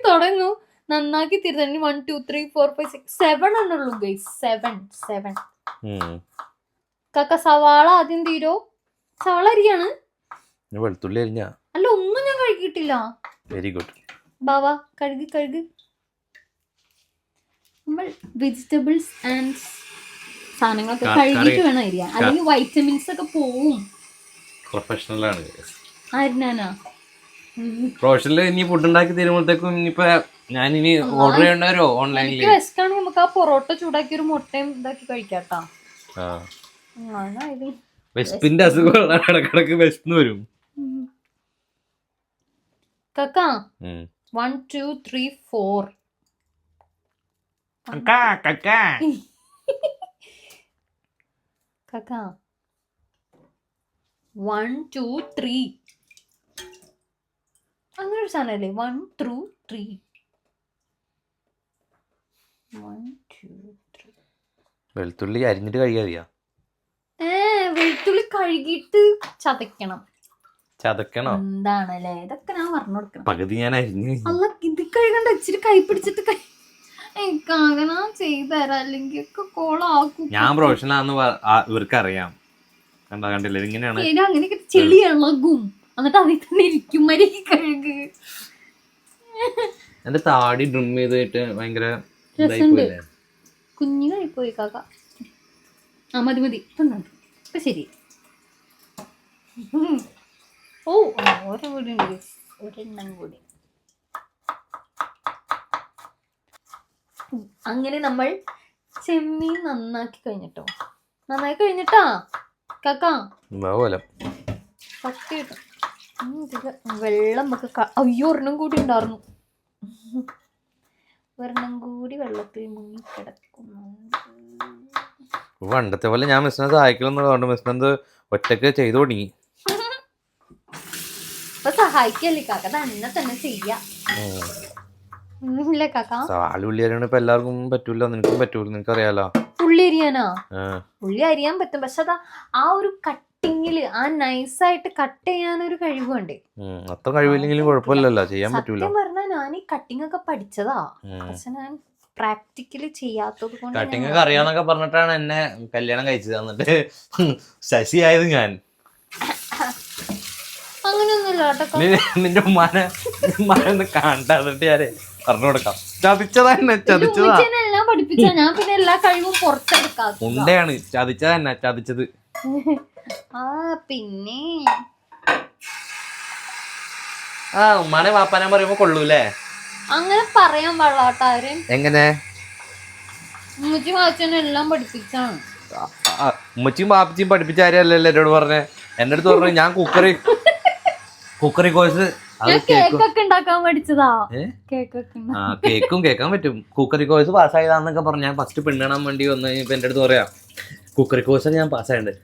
തുടങ്ങും. നന്നാക്കി തീരുന്ന 1 2 3 4 5 6 7 എണ്ണുള്ളൂ ഗൈസ്. 7. കാക്ക സവാള ആദ്യം തീരോ? സവാള അരിയാണ്. വെളുത്തുള്ളി അരിഞ്ഞ അല്ല, ഒന്നും ഞാൻ കഴുകിയിട്ടില്ല. Very good. ബാവാ കഴുകി. നമ്മൾ വെജിറ്റബിൾസ് ആൻഡ് സാധനങ്ങളൊക്കെ കഴുകിയിട്ട് വേണം അരിയാൻ, അല്ലെങ്കിൽ വൈറ്റമിൻസ് ഒക്കെ പോവും. പ്രൊഫഷണൽ ആണ്. പ്രൊഫഷണൽ. ഇനി ഫുഡ് ഉണ്ടാക്കി തരുമ്പോഴത്തേക്കും ഇനിയിപ്പോ ഞാനിനി ഓർഡർ ചെയ്യണ്ടോ ഓൺലൈനിൽ? വെസ്റ്റാണെങ്കിൽ നമുക്ക് ആ പൊറോട്ട ചൂടാക്കി ഒരു മുട്ടയും ഇതാക്കി കഴിക്കാട്ടാ. വെസ്പിന്റെ അസുഖം ഇടക്കിടക്ക് വെസ്റ്റിന് വരും. കാക്ക 1 2 3 4. കാക്ക 1 2 3 അങ്ങനെ ഒരു സാധനല്ലേ? 1 2 3 1 2 3. വെളുത്തുള്ളി അരിഞ്ഞിട്ട് കഴിയാതിയാ? വെളുത്തുള്ളി കഴുകിയിട്ട് ചതക്കണം. എന്താണല്ലേ ഇതൊക്കെ ഞാൻ പറഞ്ഞു കൊടുക്കണം. പകുതി ഞാൻ അരിഞ്ഞു. അല്ല, ഇത് കഴുകണ്ട. ഇച്ചിരി കൈ പിടിച്ചിട്ട് ചെയ്തരാ, അല്ലെങ്കിൽ ഒക്കെ കോളാക്കും. ഞാൻ പ്രൊഫഷണൽ ആണെന്ന് ഇവർക്ക് അറിയാം. കണ്ടില്ല ഇങ്ങനെയാണ്. അങ്ങനെയൊക്കെ ചെളി ഇളകും, എന്നിട്ട് അതിൽ തന്നെ ഇരിക്കും. മരിക്ക് കഴുകു. എന്റെ താടി ഡ്രിം ചെയ്തിട്ട് ഭയങ്കര കുഞ്ഞു കഴിപ്പോയി കാക്ക. മതി ഇപ്പൊ ശരി. ഒരെണ്ണം കൂടി. അങ്ങനെ നമ്മൾ ചെമ്മീൻ നന്നാക്കി കഴിഞ്ഞിട്ടാ കാക്ക. സത്യം വെള്ളം നമുക്ക് അയ്യോ ഒരെണ്ണം കൂടി ഉണ്ടായിരുന്നു. ഒരെണ്ണം കൂടി വെള്ളത്തിൽ മുങ്ങി കിടക്കുന്നുണ്ട്. പണ്ടത്തെ പോലെ ഞാൻ മിസ്സിനെ സഹായിക്കലൊന്നും മിസ്സിനെന്ത് ഒറ്റക്ക് ചെയ്തു തുടങ്ങി. ഇപ്പൊ സഹായിക്കല്ലേ കാക്ക, തന്നെ ചെയ്യാം. സവാള ഉള്ളി അരിയണ ഇപ്പൊ എല്ലാവർക്കും പറ്റൂല. നിനക്കും പറ്റൂല, നിനക്കറിയാലോ. ഉള്ളി അരിയാനാ? ഉള്ളി അരിയാൻ പറ്റും, പക്ഷെ അതാ ആ ഒരു കട്ടിങ്ങില് ആ നൈസായിട്ട് കട്ട് ചെയ്യാനൊരു കഴിവ് വേണ്ടേ? അത്ര കഴിവില്ലെങ്കിലും കുഴപ്പമില്ലല്ലോ, ചെയ്യാൻ പറ്റൂല. സത്യം പറഞ്ഞാൽ ഞാൻ ഈ കട്ടിങ് ഒക്കെ പഠിച്ചതാ, പക്ഷെ ഞാൻ പ്രാക്ടിക്കലി ചെയ്യാത്തത് കൊണ്ട്. കട്ടിങ് ഒക്കെ അറിയാന്നൊക്കെ പറഞ്ഞിട്ടാണ് എന്നെ കല്യാണം കഴിച്ചത്. എന്നിട്ട് ശശിയായത് ഞാൻ. അങ്ങനെയൊന്നുമില്ല കേട്ടോ. നിന്റെ ഉമ്മാനെ കണ്ടിട്ട് ഞാന് പറഞ്ഞു കൊടുക്കാം. ചതിച്ചതാ. എല്ലാം പഠിപ്പിച്ച ഞാൻ പിന്നെ എല്ലാ കഴിവും പുറത്തെടുക്കാം. ഉണ്ടയാണ് ചതിച്ചതന്നെ ചതിച്ചത്. പിന്നെ ഉമ്മാനെ വാപ്പാനെ പറയുമ്പോ കൊള്ളൂലേ? അങ്ങനെ പറയാൻ പാടില്ലാട്ടാരും. എങ്ങനെ? ഉമ്മച്ചി വാച്ചനെ എല്ലാം പഠിപ്പിച്ചാണ്. ഉമ്മച്ചിയും വാപ്പച്ചിയും പഠിപ്പിച്ച കാര്യമല്ലല്ലോ എന്നോട് പറഞ്ഞേ. എന്റെ അടുത്ത് പറഞ്ഞു ഞാൻ കുക്കറി കോഴ്സ് അത് ഞാൻ കേക്കൊക്കെ ഉണ്ടാക്കാൻ പഠിച്ചതാ. കേക്കും കേൾക്കാൻ പറ്റും. കുക്കറി കോഴ്സ് പാസ്സായതാന്നൊക്കെ പറഞ്ഞു. ഞാൻ ഫസ്റ്റ് പെണ്ണിടാൻ വേണ്ടി വന്നു കഴിഞ്ഞപ്പോ എന്റെ അടുത്ത് പറയാം കുക്കറി കോഴ്സ് ഞാൻ പാസ്സായിട്ടുണ്ട്.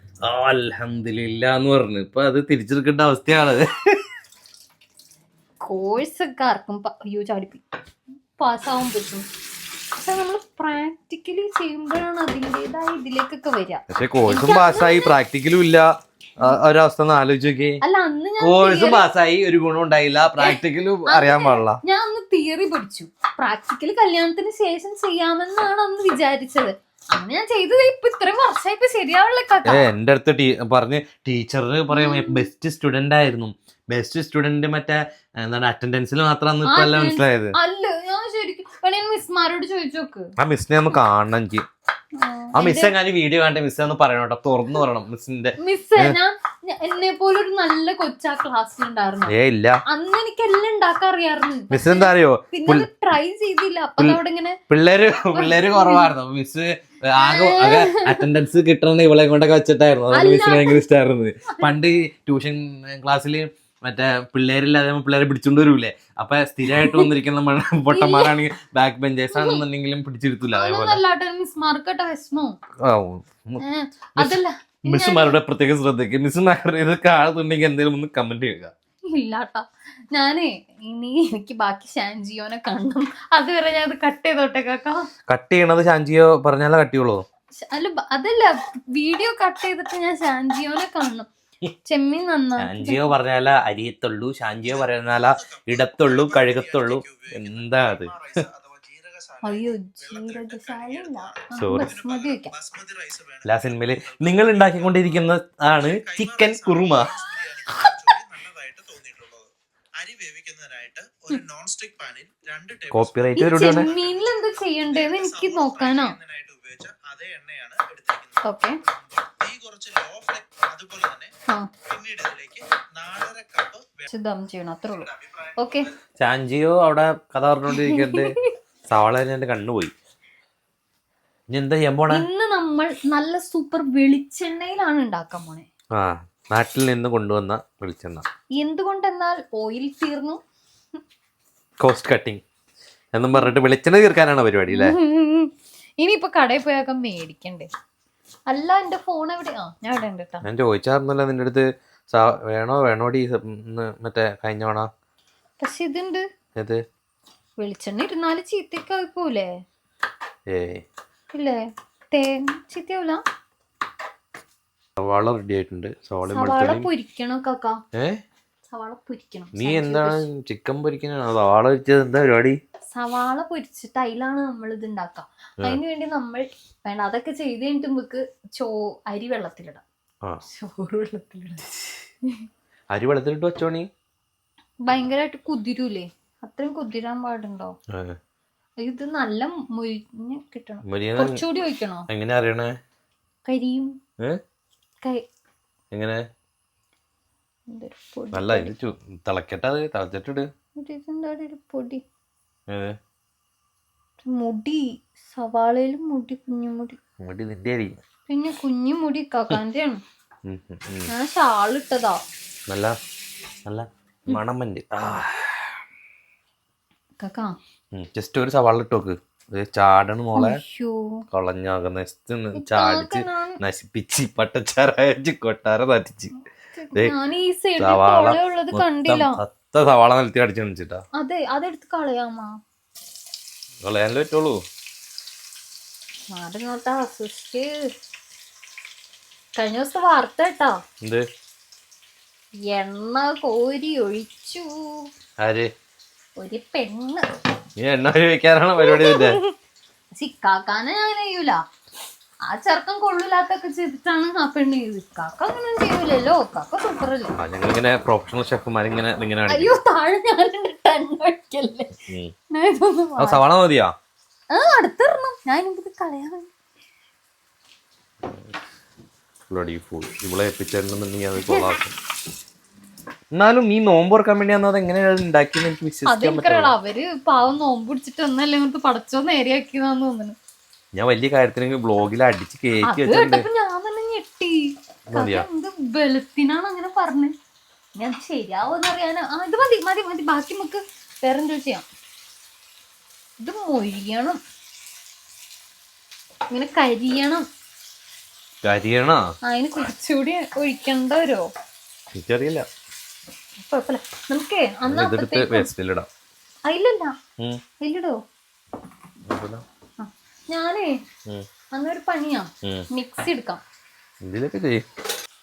അൽഹംദുലില്ലാ എന്ന് പറഞ്ഞു. ഇപ്പൊ അത് തിരിച്ചെടുക്കേണ്ട അവസ്ഥയാണ്. കോഴ്സ് ഒക്കെ ആർക്കും ചാടിപ്പി പാസ്സാവാൻ പറ്റും. പക്ഷെ നമ്മൾ പ്രാക്ടിക്കലി ചെയ്യുമ്പോഴാണ് അതിൻ്റെതായ ഇതിലേക്കൊക്കെ വരിക. പക്ഷെ കോഴ്സും പാസ്സായി പ്രാക്ടിക്കലും ഇല്ല. ഒരവസ്ഥ ഒന്ന് ആലോചിച്ച് നോക്കി. അല്ല അന്ന് ഞാൻ കോഴ്സും പാസ്സായി ഒരു ഗുണം ഉണ്ടായില്ല, പ്രാക്ടിക്കലും അറിയാൻ പാടില്ല. ഞാൻ അന്ന് തിയറി പഠിച്ചു. പ്രാക്ടിക്കല് കല്യാണത്തിന് ശേഷം ചെയ്യാമെന്നാണ് അന്ന് വിചാരിച്ചത്. അന്ന് ഞാൻ ചെയ്തത് ഇപ്പൊ ഇത്രയും വർഷമായി ഇപ്പൊ ശരിയാവുള്ള. എന്റെ അടുത്ത് പറഞ്ഞ് ടീച്ചറിന് പറയാം ബെസ്റ്റ് സ്റ്റുഡന്റ് ആയിരുന്നു. ബെസ്റ്റ് സ്റ്റുഡന്റ് മറ്റേ എന്താണ് അറ്റൻഡൻസിൽ മാത്രമാണ് ഇപ്പൊ എല്ലാം മനസ്സിലായത്. അല്ല ഞാൻ ശരിക്കും മിസ്മാരോട് ചോദിച്ചു നോക്ക്. ആ മിസ്സിനെ ഒന്ന് കാണണം എനിക്ക്. ആ മിസ് എങ്ങനെ വീഡിയോ കണ്ട മിസ് എന്ന് പറയണോട്ടോ, തുറന്നു പറയണം മിസ്സിന്റെ. മിസ് എന്നെ പോലെ ഒരു നല്ല കൊച്ചാ ക്ലാസ്സിലുണ്ടായിരുന്നു. ഇല്ല അന്ന് എനിക്ക് എല്ലാം ഉണ്ടാക്കാൻ അറിയായിരുന്നു. മിസ് എന്താ അറിയോ, പിന്നെ ട്രൈ ചെയ്തില്ല. അപ്പൊ അവിടെ ഇങ്ങനെ പിള്ളേര് കുറവായിരുന്നു. മിസ് ആകെ അറ്റൻഡൻസ് കിട്ടണ ഇവളെ കൊണ്ടൊക്കെ വെച്ചിട്ടായിരുന്നു. അതൊക്കെ മിസ്സിന് ഭയങ്കര ഇഷ്ടമായിരുന്നു. പണ്ട് ട്യൂഷൻ ക്ലാസ്സിൽ മറ്റേ പിള്ളേരില്ലാതെ പിള്ളേരെ പിടിച്ചോണ്ട് വരൂലേ, അപ്പൊ സ്ഥിരമായിട്ട് വന്നിരിക്കുന്ന പൊട്ടന്മാരാണെങ്കിൽ ബാക്ക് ബെഞ്ചേഴ്സ് ആണെന്നുണ്ടെങ്കിലും പിടിച്ചിരുത്തില്ല. മിസ്സുമാരുടെ പ്രത്യേക ശ്രദ്ധയ്ക്ക്. മിസ്സുമാരുടെ ഇത് കാണുന്നുണ്ടെങ്കിൽ എന്തെങ്കിലും ഒന്ന് കമന്റ് ചെയ്യുക. ഇല്ലാട്ടാ ഞാനേ ഇനി എനിക്ക് ബാക്കി ഷാൻജിയോനെ കാണണം. അതുവരെ ഞാൻ അത് കട്ട് ചെയ്തോട്ടെ കാക്ക. കട്ട് ചെയ്യണത് ഷാൻജിയോ പറഞ്ഞാലേ കട്ട് ചെയ്യുള്ളൂ. അല്ല അതല്ല, വീഡിയോ കട്ട് ചെയ്തിട്ട് ഞാൻ ഷാൻജിയോനെ കാണണം. ചെമ്മീൻ നന്നാ. ഷാൻജിയോ പറഞ്ഞാല അരിയത്തുള്ളൂ, ഷാൻജിയോ പറഞ്ഞാല ഇടത്തുള്ളൂ, കഴുകത്തുള്ളൂ. എന്താ അത്? അയ്യോ ജീരകശാല ബസ്മതി വെക്കാം. എല്ലാ സിനിമയില് നിങ്ങൾ ഉണ്ടാക്കിക്കൊണ്ടിരിക്കുന്ന ആണ് ചിക്കൻ കുറുമ. കോപ്പിറൈറ്റ് ചെമ്മീനിൽ എന്താ ചെയ്യണ്ടേന്ന് എനിക്ക് നോക്കാനോ. ഓക്കെ ദം ചെയ്യണം, അത്രേ ഉള്ളൂ. ഓക്കെ ചാഞ്ചിയോ അവിടെ കഥ പറഞ്ഞോണ്ടിരിക്കണ്ട്. സവാള എന്റെ കണ്ണുപോയി. ഇനി എന്താ ചെയ്യാൻ പോണേ? ഇന്ന് നമ്മൾ നല്ല സൂപ്പർ വെളിച്ചെണ്ണയിലാണ് ഉണ്ടാക്കാൻ പോണേ. ആ നാട്ടിൽ നിന്ന് കൊണ്ടുവന്ന വെളിച്ചെണ്ണ. എന്തുകൊണ്ടെന്നാൽ ഓയിൽ തീർന്നു. കോസ്റ്റ് കട്ടിങ് എന്നും പറഞ്ഞിട്ട് വെളിച്ചെണ്ണ തീർക്കാനാണ് പരിപാടി അല്ലേ? ഇനിയിപ്പൊ കടയിൽ പോയൊക്കെ മേടിക്കണ്ടേ. അല്ല എന്റെ ഫോൺ എവിടെ? ഞാൻ ഇവിടെ ഉണ്ട് കേട്ടോ. ഞാൻ ചോദിച്ചായിരുന്നല്ലോ നിന്റെ അടുത്ത് വേണോടി മറ്റേ കഴിഞ്ഞോണ. പക്ഷെ ഇതുണ്ട്. ഏത്? വെളിച്ചെണ്ണ ഇരുന്നാല് ചീത്തക്കായി പോലെ. ഇല്ലേ ചീത്തയാവൂല. സവാള റെഡി ആയിട്ടുണ്ട്. സവാള പൊരിക്കണം കാക്ക. സവാള പൊരിക്കണം. നീ എന്താണ് ചിക്കൻ പൊരിക്കണോ സവാള പൊരിച്ചത്? എന്താ പരിപാടി? സവാള പൊരിച്ചിട്ട് അതിലാണ് നമ്മൾ ഇത് ഉണ്ടാക്കാം. അതിന് വേണ്ടി നമ്മൾ വേണ്ട അതൊക്കെ ചെയ്ത് കഴിഞ്ഞിട്ട് നമുക്ക് അരി വെള്ളത്തിലിടാം. ചോറ് വെള്ളത്തിലിടാം. അരി വെള്ളത്തിലിട്ട് വെച്ചോണി. ഭയങ്കരമായിട്ട് കുതിരൂലേ? അത്രയും കുതിരാൻ പാടുണ്ടോ? ഇത് നല്ല മുരിഞ്ഞ് കിട്ടണം. കുറച്ചുകൂടി ഒഴിക്കണോ? എങ്ങനെ അറിയണേ? കരിയും. എങ്ങനെ? നല്ല ഇത് തിളക്കട്ടെ. അത് തിളച്ചിട്ടിട്. പൊടി മുടി. സവാളയിലും മുടി, കുഞ്ഞുമുടി. മുടി നിന്റെ അരി. പിന്നെ കുഞ്ഞുമുടി കാക്കാന്റെ ആണ്. ഞാൻ ഷാളിട്ടതാ. നല്ല നല്ല മണമന്റ്. കാക്കാ ജസ്റ്റ് ഒരു സവാള ഇട്ട് നോക്ക്. ചാടണ് മോളെ. കളഞ്ഞാകുന്ന ചാടിച്ച് നശിപ്പിച്ച് പട്ടച്ചാറച്ച് കൊട്ടാര തട്ടിച്ച് സവാള സവാള നിലത്തി അടിച്ചു കാണിച്ചിട്ടാ. അതെ അതെടുത്ത് കളയാമാ. കളയാനല്ലേ പറ്റുള്ളൂ. കഴിഞ്ഞ ദിവസം വാർത്ത കേട്ടാ. എന്ത്? എണ്ണ കോരി ഒഴിച്ചു. ആര്? ഒരു പെണ്ണ്. നീ എണ്ണ വെക്കാനാണോ പരിപാടി? സിക്കാക്കാനെ ഞാൻ ചെയ്യൂല. ആ ചെറുക്കം കൊള്ളില്ലാത്തൊക്കെ ചെയ്തിട്ടാണ് ആ പെണ്ണ് ചെയ്ത്. കാക്ക അങ്ങനെ ചെയ്യൂലല്ലോ. കാക്ക സൂപ്പറല്ലേ. ഞങ്ങളിങ്ങനെ പ്രൊഫഷണൽ ഷെഫ്മാരിങ്ങനെ. അയ്യോ താഴെ ഞാനുണ്ട്. സവാള മതിയാ? അടുത്തിടണം. ഞാൻ എനിക്ക് കളയാൻ ഇവിടെ എപ്പിച്ചിട്ടുണ്ടെന്നുണ്ടെങ്കിൽ അത് കൊള്ളാക്കും. എന്നാലും നീ നോമ്പ് തുറക്കാൻ വേണ്ടി അത് എങ്ങനെയാണ് ഉണ്ടാക്കിയെന്ന് എനിക്ക് വിശ്വസിക്കാൻ പറ്റില്ല. അവര് പാവം നോമ്പ് പിടിച്ചിട്ട് ഒന്നല്ലേ ഇങ്ങനത്തെ പടച്ചോ നേരെയാക്കിയതാന്ന് തോന്നുന്നു. ഞാൻ വലിയ കാര്യത്തിന് ബ്ലോഗിൽ അടിച്ച് കേറ്റി വെച്ചിട്ടുണ്ട്. ഞാൻ തന്നെ ഞെട്ടി. എന്ത് ബലത്തിനാണ് അങ്ങനെ പറഞ്ഞത്. ഞാൻ ശരിയാവോന്ന് അറിയാനോ. ഇത് മതി മതി മതി, ബാക്കി നമുക്ക് വേറെന്തോ ചെയ്യാം. ഇത് മൊഴിയണം, ഇങ്ങനെ കരിയണം. അതിന് കുറച്ചുകൂടി ഒഴിക്കണ്ട വരോ? എനിക്കറിയില്ല. കുഴപ്പമില്ല, നമുക്ക് അന്ന് അതിലല്ല അതിലിടോ. ഞാനേ അന്നൊരു പണിയാ, മിക്സി എടുക്കാം.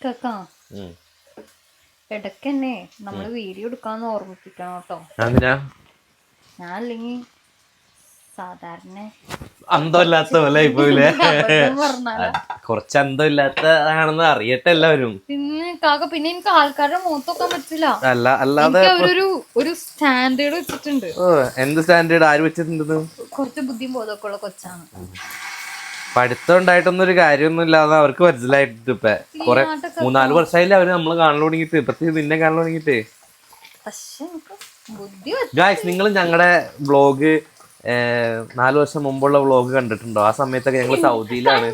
കേക്കാ ഇടയ്ക്കെന്നെ നമ്മള് വീഡിയോ എടുക്കാന്ന് ഓർമ്മിപ്പിക്കണം കേട്ടോ. ഞാൻ അല്ലെങ്കിൽ സാധാരണ അന്തമില്ലാത്ത പോലെ ഇപ്പോലെ കുറച്ച് അന്തമില്ലാത്തതാണെന്ന് അറിയട്ടെ എല്ലാവരും. പിന്നെ കാക്ക, പിന്നെ എനിക്ക് ആൾക്കാരുടെ മുഖത്തൊക്കാൻ പറ്റില്ല. അല്ലാതെ ഒരു സ്റ്റാൻഡേർഡ് വെച്ചിട്ടുണ്ട്. എന്ത് സ്റ്റാൻഡേർഡ്? ആര് വെച്ചിട്ടുണ്ട്? കുറച്ച് ബുദ്ധിയും ബോധമൊക്കെ ഉള്ള കൊച്ചാണ്. പഠിത്തം ഉണ്ടായിട്ടൊന്നും ഒരു കാര്യമൊന്നും ഇല്ലാതെ അവർക്ക് മനസ്സിലായിട്ട് ഇപ്പൊ കൊറേ 3-4 വർഷമായില്ലേ അവര് നമ്മള് കാണാൻ തുടങ്ങിട്ട്. ഇപ്പത്തെ നിന്നെ കാണാൻ തുടങ്ങിട്ട്. ഗായ്സ്, നിങ്ങൾ ഞങ്ങളുടെ വ്ളോഗ് 4 വർഷം മുമ്പുള്ള വ്ളോഗ് കണ്ടിട്ടുണ്ടോ? ആ സമയത്തൊക്കെ ഞങ്ങള് സൗദിയിലാണ്.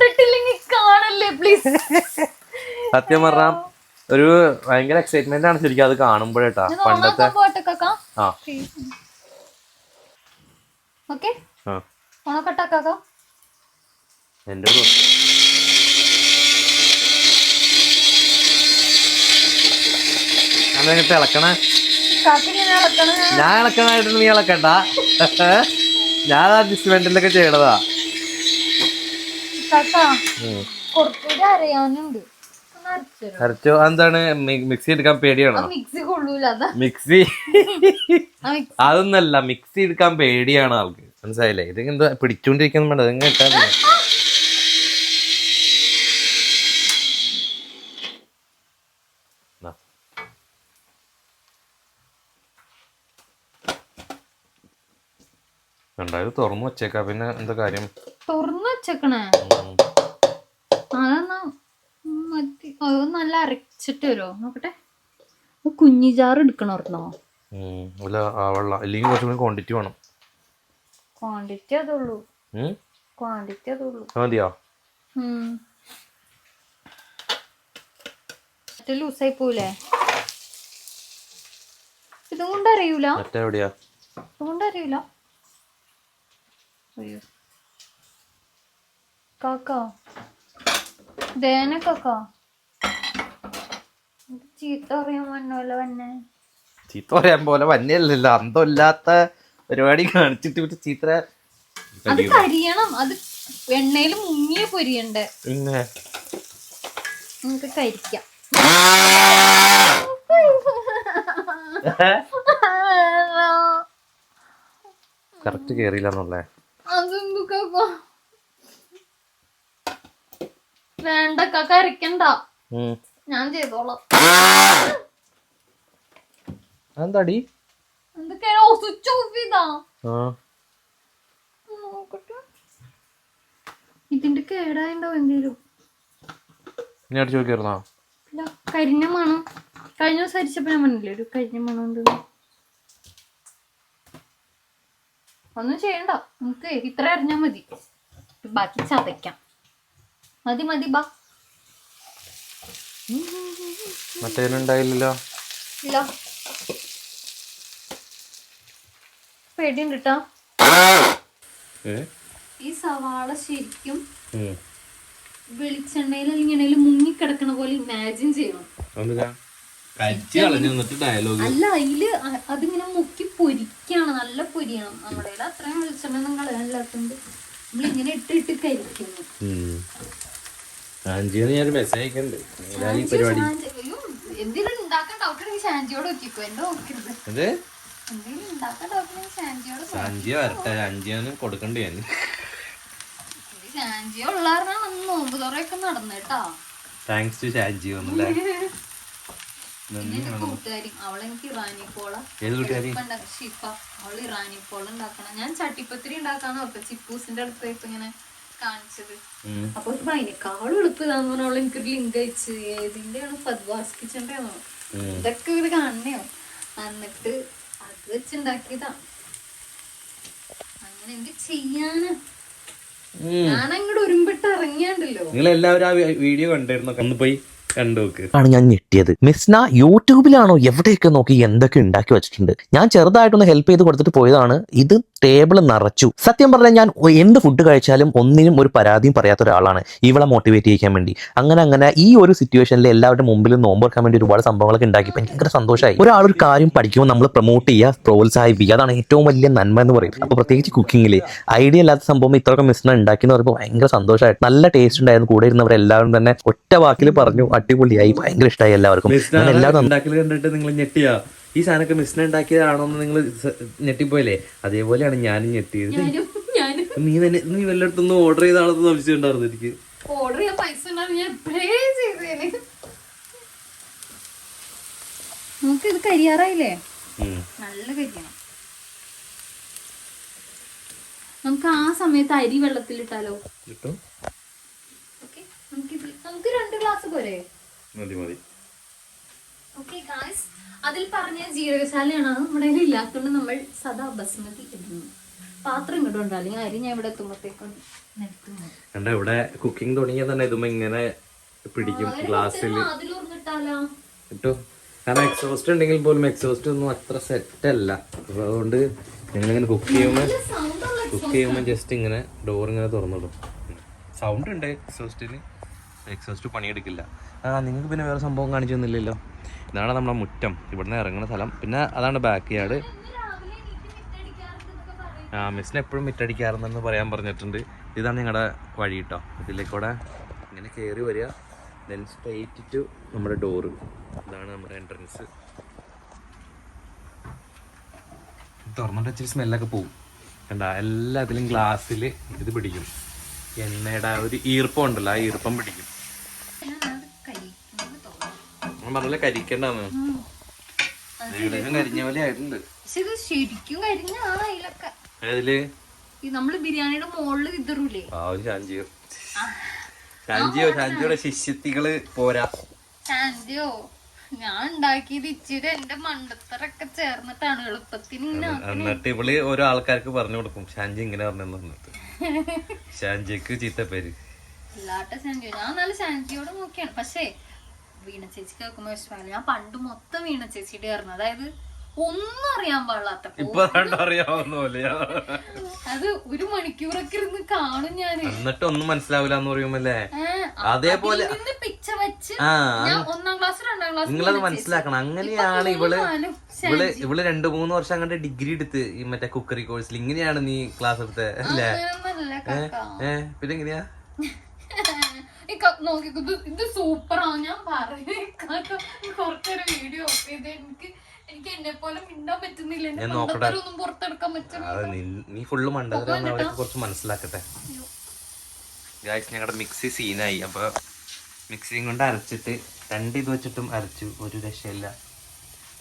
സത്യം പറഞ്ഞാൽ ഒരു ഭയങ്കര എക്സൈറ്റ്മെന്റ് ആണ് ശരിക്കും അത് കാണുമ്പോഴേട്ടാ. പണ്ടത്തെ എന്റെ ഒരു ഞാനെങ്ങനെ ഇളക്കണേ? ഞാൻ ഇളക്കണായിട്ട് നീ ഇളക്കണ്ട. ഞാൻ അഡ്ജസ്റ്റ്മെന്റിലൊക്കെ ചെയ്യണതാ. അരച്ചോ? എന്താണ് മിക്സി എടുക്കാൻ പേടിയാണോ? മിക്സി അതൊന്നല്ല, മിക്സി എടുക്കാൻ പേടിയാണ് ആൾക്ക്. മനസ്സിലായില്ലേ? ഇത് എന്താ പിടിച്ചോണ്ടിരിക്കുന്ന വേണ്ട, ഇങ്ങനെ ഇട്ടാ രണ്ടായിരം തുറന്നു വെച്ചേക്കാ. പിന്നെ എന്താ കാര്യം? തുറന്നു വെച്ചേക്കണേ? നല്ല അരച്ചിട്ട് വരുമോ നോക്കട്ടെ. കുഞ്ഞിജാറ് എടുക്കണോ? അല്ലെങ്കിൽ കുറച്ചുകൂടി ക്വാണ്ടിറ്റി വേണം. ക്വാണ്ടിറ്റി അതുള്ളൂ. മതിയോ? ലൂസായി പോലേ? ഇതും കൊണ്ട് അറിയൂല. എവിടെയാ ഇതുകൊണ്ട് അറിയൂല. അയ്യോ കാക്ക, ദേന കാക്ക, ചീത്ത പറയാൻ വന്നോല്ലോ വന്നെ. ചീത്ത പറയാൻ പോലെ വന്നെയല്ലല്ലോ, അന്തമില്ലാത്ത പരിപാടി കാണിച്ചിട്ട് ചീത്ത. അത് കരിയണം, അത് എണ്ണയിൽ മുങ്ങിയ പൊരിയണ്ടേ. പിന്നെ നമുക്ക് കരിക്കാം. കറക്റ്റ് കേറിയില്ലെന്നുള്ളേ. അതെന്തു കാക്ക? വേണ്ട കാക്ക, അരക്കണ്ട, ഞാൻ ചെയ്തോളാം. എന്താടി എന്തൊക്കെയാ സ്വിച്ച് ഓഫ് ചെയ്താ? നോക്കട്ടെ, ഇതിന്റെ കേടായിണ്ടാവും എന്തേലും. നീ അടിച്ചു നോക്കിയിരുന്നോ? ഇല്ല, കരിഞ്ഞ മണം. കഴിഞ്ഞ ദിവസം അരിച്ചപ്പോ ഞാൻ പറഞ്ഞില്ലേ ഒരു കരിഞ്ഞ മണം ഉണ്ട്. ഒന്നും ചെയ്യണ്ട, നമുക്ക് ഇത്ര അറിഞ്ഞാ മതി. ബാക്കി ചതയ്ക്കാം. മതി മതി, ബാ. മറ്റേതിനുണ്ടായില്ലല്ലോ. ഇല്ല, പേടിയുണ്ട് ട്ടാ. ഈ സവാള ശരിക്കും വെളിച്ചെണ്ണയിൽ ഇങ്ങനെ മുങ്ങിക്കിടക്കണ പോലെ ഇമാജിൻ ചെയ്യണം. അല്ല, അതില് അതിങ്ങനെ മുക്കി പൊരിക്കാണ്, നല്ല പൊരിയണം. നമ്മുടെ അത്രയും വെളിച്ചെണ്ണ ഒന്നും കളയാനില്ലാത്തതുകൊണ്ട് നമ്മളിങ്ങനെ ഇട്ട് കരിക്കുന്നു. എന്തെങ്കിലും ഉണ്ടാക്കാൻ ഡൗട്ട് ഉണ്ടെങ്കിൽ ഷാൻജിയോട് നോക്കിക്കോ, എന്നെ നോക്കരുത്. എന്തെങ്കിലും ഉണ്ടാക്കാൻ ഡൗട്ട് ഉണ്ടെങ്കിൽ ഷാൻജിയോട് കൊടുക്കണ്ടേ? ഷാൻജിയോ ഉള്ള കാരണം അന്ന് നോമ്പ് തുറയൊക്കെ നടന്നേട്ടാ. Thanks to ഷാൻജിയോ. കൂട്ടുകാരി അവളെനിക്ക് ഇറാനിപ്പോള ഷിഫ, അവള് ഇറാനിപ്പോള ഉണ്ടാക്കണം. ഞാൻ ചട്ടിപ്പത്തിരി ഉണ്ടാക്കാന്ന് ഓർത്ത ചിപ്പൂസിന്റെ അടുത്ത് ഇപ്പൊ ഇങ്ങനെ കാണിച്ചത്. അപ്പൊ അതിനേക്കാളും എളുപ്പം ഇതാന്ന് പറഞ്ഞ അവള് എനിക്കൊരു ലിങ്ക് അയച്ച്. ഏതിന്റെയാണ്? ഫദ്വാസ് കിച്ചന്റെയാണോ? ഇതൊക്കെ ഇവര് കാണണയോ? എന്നിട്ട് അത് വെച്ചുണ്ടാക്കിയതാ. അങ്ങനെ എന്ത് ചെയ്യാനാ, ഞാൻ അങ്ങോട്ട് ഒരുമ്പിട്ട് ഇറങ്ങിയാണ്ടല്ലോ. നിങ്ങൾ എല്ലാവരും ആ വീഡിയോ കണ്ടിരുന്നോ? ഒന്ന് പോയി ആണ് ഞാൻ ഞെട്ടിയത്. മിസ്ന യൂട്യൂബിലാണോ എവിടെയൊക്കെ നോക്കി എന്തൊക്കെ ഉണ്ടാക്കി വെച്ചിട്ടുണ്ട്. ഞാൻ ചെറുതായിട്ടൊന്ന് ഹെൽപ്പ് ചെയ്ത് കൊടുത്തിട്ട് പോയതാണ്. ഇത് ടേബിൾ നിറച്ചു. സത്യം പറഞ്ഞാൽ ഞാൻ എന്ത് ഫുഡ് കഴിച്ചാലും ഒന്നിനും ഒരു പരാതിയും പറയാത്ത ഒരാളാണ്, ഇവളെ മോട്ടിവേറ്റ് ചെയ്യിക്കാൻ വേണ്ടി. അങ്ങനെ ഈ ഒരു സിറ്റുവേഷനിൽ എല്ലാവരുടെ മുമ്പിലും നോമ്പെടുക്കാൻ വേണ്ടി ഒരുപാട് സംഭവങ്ങളൊക്കെ ഉണ്ടാക്കിയപ്പോൾ എനിക്ക് ഭയങ്കര സന്തോഷമായി. ഒരാളൊരു കാര്യം പഠിക്കുമ്പോൾ നമ്മൾ പ്രൊമോട്ട് ചെയ്യുക, പ്രോത്സാഹിപ്പിക്കുക, അതാണ് ഏറ്റവും വലിയ നന്മ എന്ന് പറയും. അപ്പോൾ പ്രത്യേകിച്ച് കുക്കിങ്ങിൽ ഐഡിയ ഇല്ലാത്ത സംഭവം ഇത്രയൊക്കെ മിസ്ന ഉണ്ടാക്കിയെന്ന് പറയുമ്പോൾ ഭയങ്കര സന്തോഷമായിട്ട്, നല്ല ടേസ്റ്റ് ഉണ്ടായിരുന്നു. കൂടെ ഇരുന്നവരെല്ലാവരും തന്നെ ഒറ്റ വാക്കിൽ പറഞ്ഞു അടിപൊളിയായി, ഭയങ്കര ഇഷ്ടമായി എല്ലാവർക്കും. എല്ലാവരും ഉണ്ടാക്കൽ കണ്ടിട്ട് നിങ്ങൾ ഞെട്ടിയാ? ഈ സാധനമൊക്കെ മിസ്ന ഉണ്ടാക്കിയതാണോ എന്ന് നിങ്ങൾ ഞെട്ടിപ്പോയല്ലേ? അതേപോലെയാണ് ഞാനും ഞെട്ടിയത്. നീ വല്ലയിടത്തൊന്നും ഓർഡർ ചെയ്താണെന്ന് സംശയമുണ്ടായിരുന്നു എനിക്ക്. ഓർഡർ ചെയ്യാൻ പൈസ നമുക്ക് ഇത് കരിയാറായില്ലേ? നല്ല കരിയണം. നമുക്ക് ആ സമയത്ത് അരി വെള്ളത്തിലിട്ടാലോ? നമുക്ക് 2 ഗ്ലാസ് പോരെ? ഓക്കെ ഗായ്സ്, അതിൽ പറഞ്ഞ ജീരകശാലയാണ് നമ്മുടെ കയ്യിൽ ഇല്ലാത്തതുകൊണ്ട് നമ്മൾ സദാ ബസ്മതി ഇടുന്നു. പാത്രം ഇങ്ങോട്ട് ഉണ്ടോ, അല്ലെങ്കിൽ അരി ഞാൻ ഇവിടെ എത്തുമ്പോഴത്തേക്കും എന്റെ ഇവിടെ കുക്കിംഗ് തുടങ്ങിയാൽ തന്നെ ഇതുമ്പോ ഇങ്ങനെ പിടിക്കും ഗ്ലാസ്സിൽ കിട്ടും. കാരണം എക്സോസ്റ്റ് ഉണ്ടെങ്കിൽ പോലും എക്സോസ്റ്റ് ഒന്നും അത്ര സെറ്റ് അല്ല. അതുകൊണ്ട് ഞങ്ങളിങ്ങനെ കുക്ക് ചെയ്യുമ്പോൾ ജസ്റ്റ് ഇങ്ങനെ ഡോർ ഇങ്ങനെ തുറന്നിടും. സൗണ്ട് ഉണ്ട് എക്സോസ്റ്റിന്, എക്സോസ്റ്റ് പണിയെടുക്കില്ല. നിങ്ങൾക്ക് പിന്നെ വേറെ സംഭവം കാണിച്ചു തന്നില്ലല്ലോ. ഇതാണ് നമ്മുടെ മുറ്റം, ഇവിടുന്ന് ഇറങ്ങുന്ന സ്ഥലം. പിന്നെ അതാണ് ബാക്ക് യാർഡ്. മിസ്സിന് എപ്പോഴും മിറ്റടിക്കാറെന്ന് പറയാൻ പറഞ്ഞിട്ടുണ്ട്. ഇതാണ് ഞങ്ങളുടെ വഴി കേട്ടോ. ഇതിലേക്കൂടെ ഇങ്ങനെ കയറി വരിക, ദെൻ സ്ട്രെയിറ്റ് ടു നമ്മുടെ ഡോറ്. ഇതാണ് നമ്മുടെ എൻട്രൻസ്. തുറന്നിട്ട് ഇച്ചിരി സ്മെല്ലൊക്കെ പോവും. കണ്ട എല്ലാത്തിലും ഗ്ലാസ്സിൽ ഇത് പിടിക്കും. എണ്ണയുടെ ഒരു ഈർപ്പം ഉണ്ടല്ലോ, ആ ഈർപ്പം പിടിക്കും. ഞാൻ പറഞ്ഞ കരിക്കണ്ടെന്ന്, ഏകദേശം കരിഞ്ഞ പോലെ ആയിട്ടുണ്ട്. ശരിക്കും കരിഞ്ഞ ഏതില് നമ്മള് ബിരിയാണിയുടെ മുകളിൽ വിതറൂലേ? ഷാൻജിയുടെ ശിഷ്യത്തികള് പോരാ. ഷാൻജിയോ, ഞാൻ ഉണ്ടാക്കിയത് ഇച്ചിരി എന്റെ മണ്ടത്തരൊക്കെ ചേർന്നിട്ടാണ് എളുപ്പത്തിന്. എന്നിട്ട് ഇവള് ഓരോ ആൾക്കാർക്ക് പറഞ്ഞു കൊടുക്കും, ഷാൻജി ഇങ്ങനെ പറഞ്ഞു തന്നിട്ട്. ഷാൻജിക്ക് ചീത്തപ്പേര് ഇല്ലാട്ട ഷാൻജിയോ. ഞാൻ നല്ല ഷാൻജിയോട് നോക്കിയാണ്. പക്ഷേ വീണ ചേച്ചിക്ക് കേൾക്കുമ്പോ ഇഷ്ടമല്ല. ഞാൻ പണ്ട് മൊത്തം വീണ ചേച്ചിയുടെ ആയിരുന്നു. അതായത് ഒന്നും അറിയാൻ പാടില്ലാത്ത, അത് 1 മണിക്കൂറൊക്കെ ഇരുന്ന് കാണും ഞാൻ. എന്നിട്ട് ഒന്നും മനസ്സിലാവില്ല എന്ന് പറയുമ്പല്ലേ? അതേപോലെ പിക്ചർ വെച്ച് ഞാൻ 1ാം ക്ലാസ് 2ാം ക്ലാസ് നിങ്ങളത് മനസ്സിലാക്കണം. അങ്ങനെയാണ് ഇവള് 2-3 വർഷം അങ്ങോട്ട് ഡിഗ്രി എടുത്ത് ഈ മറ്റേ കുക്കറി കോഴ്സിൽ. ഇങ്ങനെയാണ് നീ ക്ലാസ് എടുത്തത് അല്ലേ? പിന്നെ എങ്ങനെയാ നോക്കിക്കോ, ഇത് സൂപ്പറാണ്. ഞാൻ കുറച്ചൊരു വീഡിയോ എനിക്ക് എന്നെ പോലെ മിണ്ടാൻ പറ്റുന്നില്ല. ഒന്നും പുറത്തെടുക്കാൻ പറ്റുന്നില്ല. നീ ഫുള്ള് മണ്ടത്തരം കുറച്ച് മനസ്സിലാക്കട്ടെ ഗായ്സ്. ഞങ്ങളുടെ മിക്സി സീനായി. അപ്പൊ മിക്സിയും കൊണ്ട് അരച്ചിട്ട് 2 ഇത് വെച്ചിട്ടും അരച്ചു, ഒരു രക്ഷയില്ല.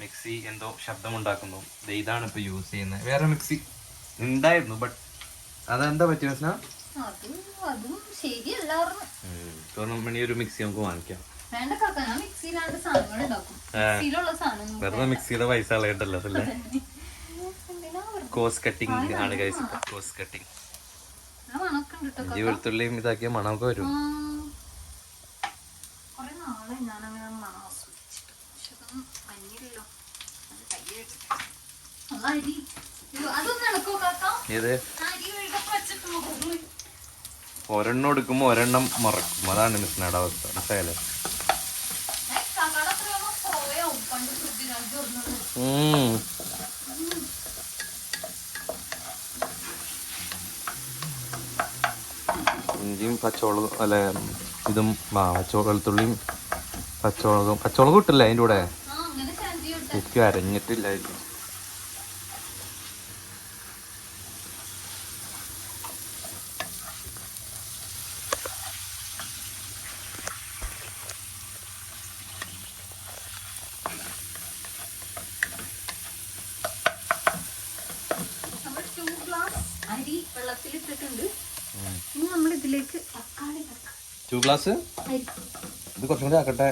മിക്സി എന്തോ ശബ്ദമുണ്ടാക്കുന്നു. ഇതാണ് ഇപ്പൊ യൂസ് ചെയ്യുന്നത്. വേറെ മിക്സി ഉണ്ടായിരുന്നു, ബട്ട് അതെന്താ പറ്റിയ പ്രശ്നം? ഒരു മിക്സി നമുക്ക് വാങ്ങിക്കാം. വെറുതെ മിക്സിയുടെ പൈസ കളയണ്ടല്ലോ അല്ലേ? കോസ്റ്റ് കട്ടിങ് ആണ് ഗൈസ്. Cost cutting. ഇഞ്ചി വെളുത്തുള്ളിയും ഇതാക്കിയ മണമൊക്കെ വരും. ഇത് ഒരെണ്ണം എടുക്കുമ്പോ ഒരെണ്ണം മറക്കും. അതാണ് മിസ്സിനയുടെ അവസ്ഥ. മനസ്സിലായല്ലേ? ഇഞ്ചിയും പച്ചമുളകും അല്ലെ, ഇതും വെളുത്തുള്ളിയും പച്ചമുളകും ഇട്ടില്ല അതിൻ്റെ കൂടെ. എനിക്ക് അരഞ്ഞിട്ടില്ലായിരിക്കും. അരി വെള്ളത്തിലിട്ടിട്ടുണ്ട്. ഇനി നമ്മൾ ഇതിലേക്ക് തക്കാളി 2 ഗ്ലാസ്. ഇത് കുറച്ചും കൂടി ആക്കട്ടെ.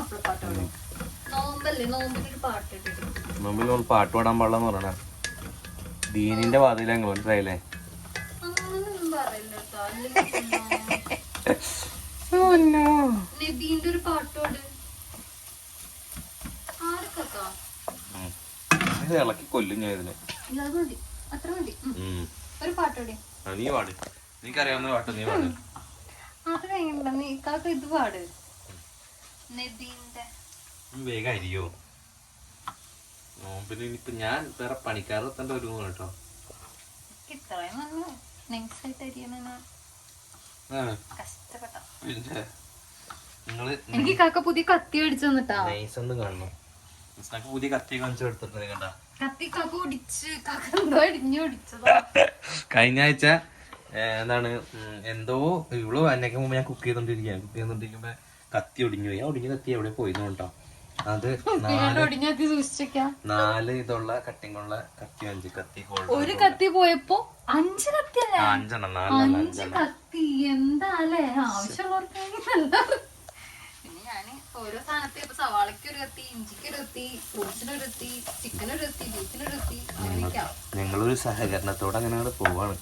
മാപ്പിളപ്പാട്ട് പാടും. നോമ്പല്ലേ, നോമ്പിനൊരു പാട്ട് ഇട്ടിട്ട്. മുമ്പിൽ നമ്മൾ പാട്ട് പാടാൻ പാടില്ലെന്ന് പറയണ ദീനിന്റെ വാതില ഞങ്ങൾ മനസ്സിലായില്ലേ? അങ്ങനൊന്നും പറയില്ല കേട്ടോ. നബീന്റെ ഒരു പാട്ട് പാട്. ആർക്കാ? ഇത് ഇളക്കി കൊല്ലും ഞാൻ ഇതിന്. ഇല്ല, അത് മതി, അത്ര മതി. ഒരു പാട്ട് പാടി. നീ പാട്, നീക്കറിയാവുന്ന പാട്ട് നീ പാട്. അത് കഴിഞ്ഞ നീ കാക്ക ഇത് പാട്. നബീന്റെ വേഗം അരിയോ നോമ്പിന്. ഇനിയിപ്പൊ ഞാൻ വേറെ പണിക്കാരെത്തേണ്ട ഒരു കേട്ടോ. ഇത്രയും നല്ല നൈസായിട്ട് അരിയണ കഷ്ടപ്പെട്ട. പിന്നെ നിങ്ങള് എനിക്ക് കാക്ക പുതിയ കത്തി മേടിച്ചു തന്നിട്ടാ. നൈസ് ഒന്നും കാണണം. പുതിയ കത്തി കാണിച്ചു എടുത്തിട്ടുണ്ട് കണ്ട. കത്തി കാക്ക ഒടിച്ച്, കാക്ക എന്തോ അടിഞ്ഞു ഒടിച്ചതാ. കഴിഞ്ഞ ആഴ്ച എന്താണ് എന്തോ ഇവള് എന്നൊക്കെ മുമ്പ് ഞാൻ കുക്ക് ചെയ്തോണ്ടിരിക്കുമ്പോ കത്തി ഒടിഞ്ഞു പോയി. ആ ഒടിഞ്ഞ കത്തി എവിടെ പോയിന്ന് കേട്ടോ. അത് 4 ഇതുള്ള കട്ടിങ്ങുള്ള കത്തി, 5 കത്തി. ഒരു കത്തി പോയപ്പോ 5 കത്തി അല്ലേ? 5 കത്തി. എന്താ അല്ലേ ആവശ്യമുള്ളവർക്ക്. പിന്നെ ഞാന് ഓരോ സാധനത്തെ ഇപ്പൊ സവാളയ്ക്ക് ഒരു കത്തി, ഇഞ്ചിക്ക് ഒരു കത്തി, ഫ്രൂട്ട്സിനൊരു കത്തി, ചിക്കനൊരു കത്തി, ബീഫിനൊരു കത്തി, അങ്ങനെയൊക്കെയാ. ഞങ്ങളൊരു സഹകരണത്തോടെ അങ്ങനെ പോവാണ്.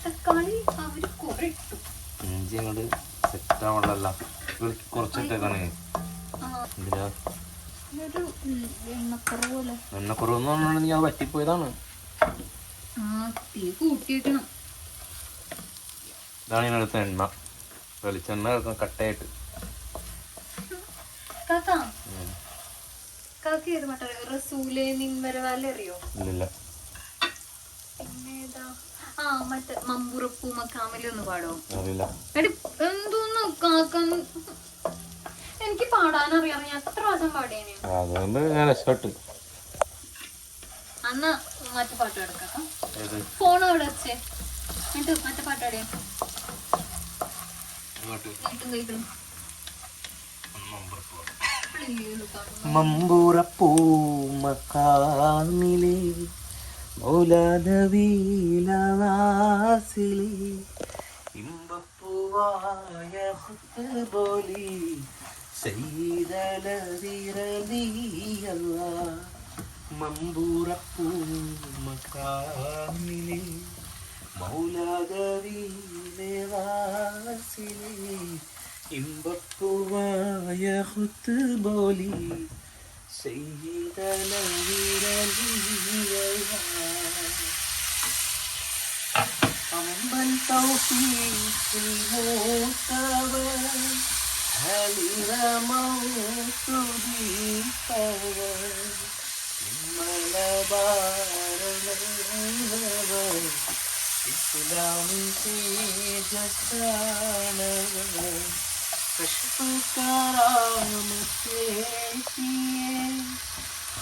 തക്കാളി അവര് കുറെ ഇട്ടു. ഇഞ്ചി അങ്ങോട്ട് സെറ്റ് ആവണല്ല. കുറച്ചിട്ടേക്കാണ്. എന്തിനാ എണ്ണക്കുറവെന്ന് പറഞ്ഞിട്ടുണ്ടെങ്കിൽ അത് പറ്റിപ്പോയതാണ്. തീ കൂട്ടിയിട്ടണം. ഇതാണ് ഇതിനടുത്ത എണ്ണ. വെളിച്ചെണ്ണ കട്ടയായിട്ട്. കാക്ക ഏത് മട്ട റസൂലേ നിൻവരവാല അറിയോ? ഇല്ല. പിന്നേതാ? ആ മറ്റേ മമ്പുറപ്പൂ മക്കാമലി ഒന്ന് പാടോ? അറിയില്ല. എടി എന്തോന്ന് കാക്ക, എനിക്ക് പാടാനറിയാം. ഞാൻ എത്ര പ്രാവശ്യം പാടിയേനെ. അതുകൊണ്ട് ഞാൻ രക്ഷപ്പെട്ടു. അന്ന് മറ്റേ പാട്ട് കിടക്കാം. ഫോൺ അവിടെ വെച്ചേ എന്നിട്ട് മറ്റേ പാട്ട് പാടിയാ. മമ്പുറപ്പൂ മക്കാമിലെ മൗലാനബീലവാസിലെ ഇമ്പപ്പൂവായ ഖുത്ബോലി സയ്യിദലവിരലിയല്ലാ. മമ്പുറപ്പൂ മക്കാമിലെ മൗലാനബീലവാസിലെ ഇമ്പപ്പൂവായ ഖുത്ബോലി സയ്യിദലവിരലിയല്ലാ. അമ്പൻ തൗഫീഖിൽ മൂത്തവൻ ഹലിറമൗതുദീപവൻ മലബാരണവൻ ഇസ്ലാമിൻ തേജസ്സാണവൻ കശ്ഫ് കറാമത്തേറ്റിയ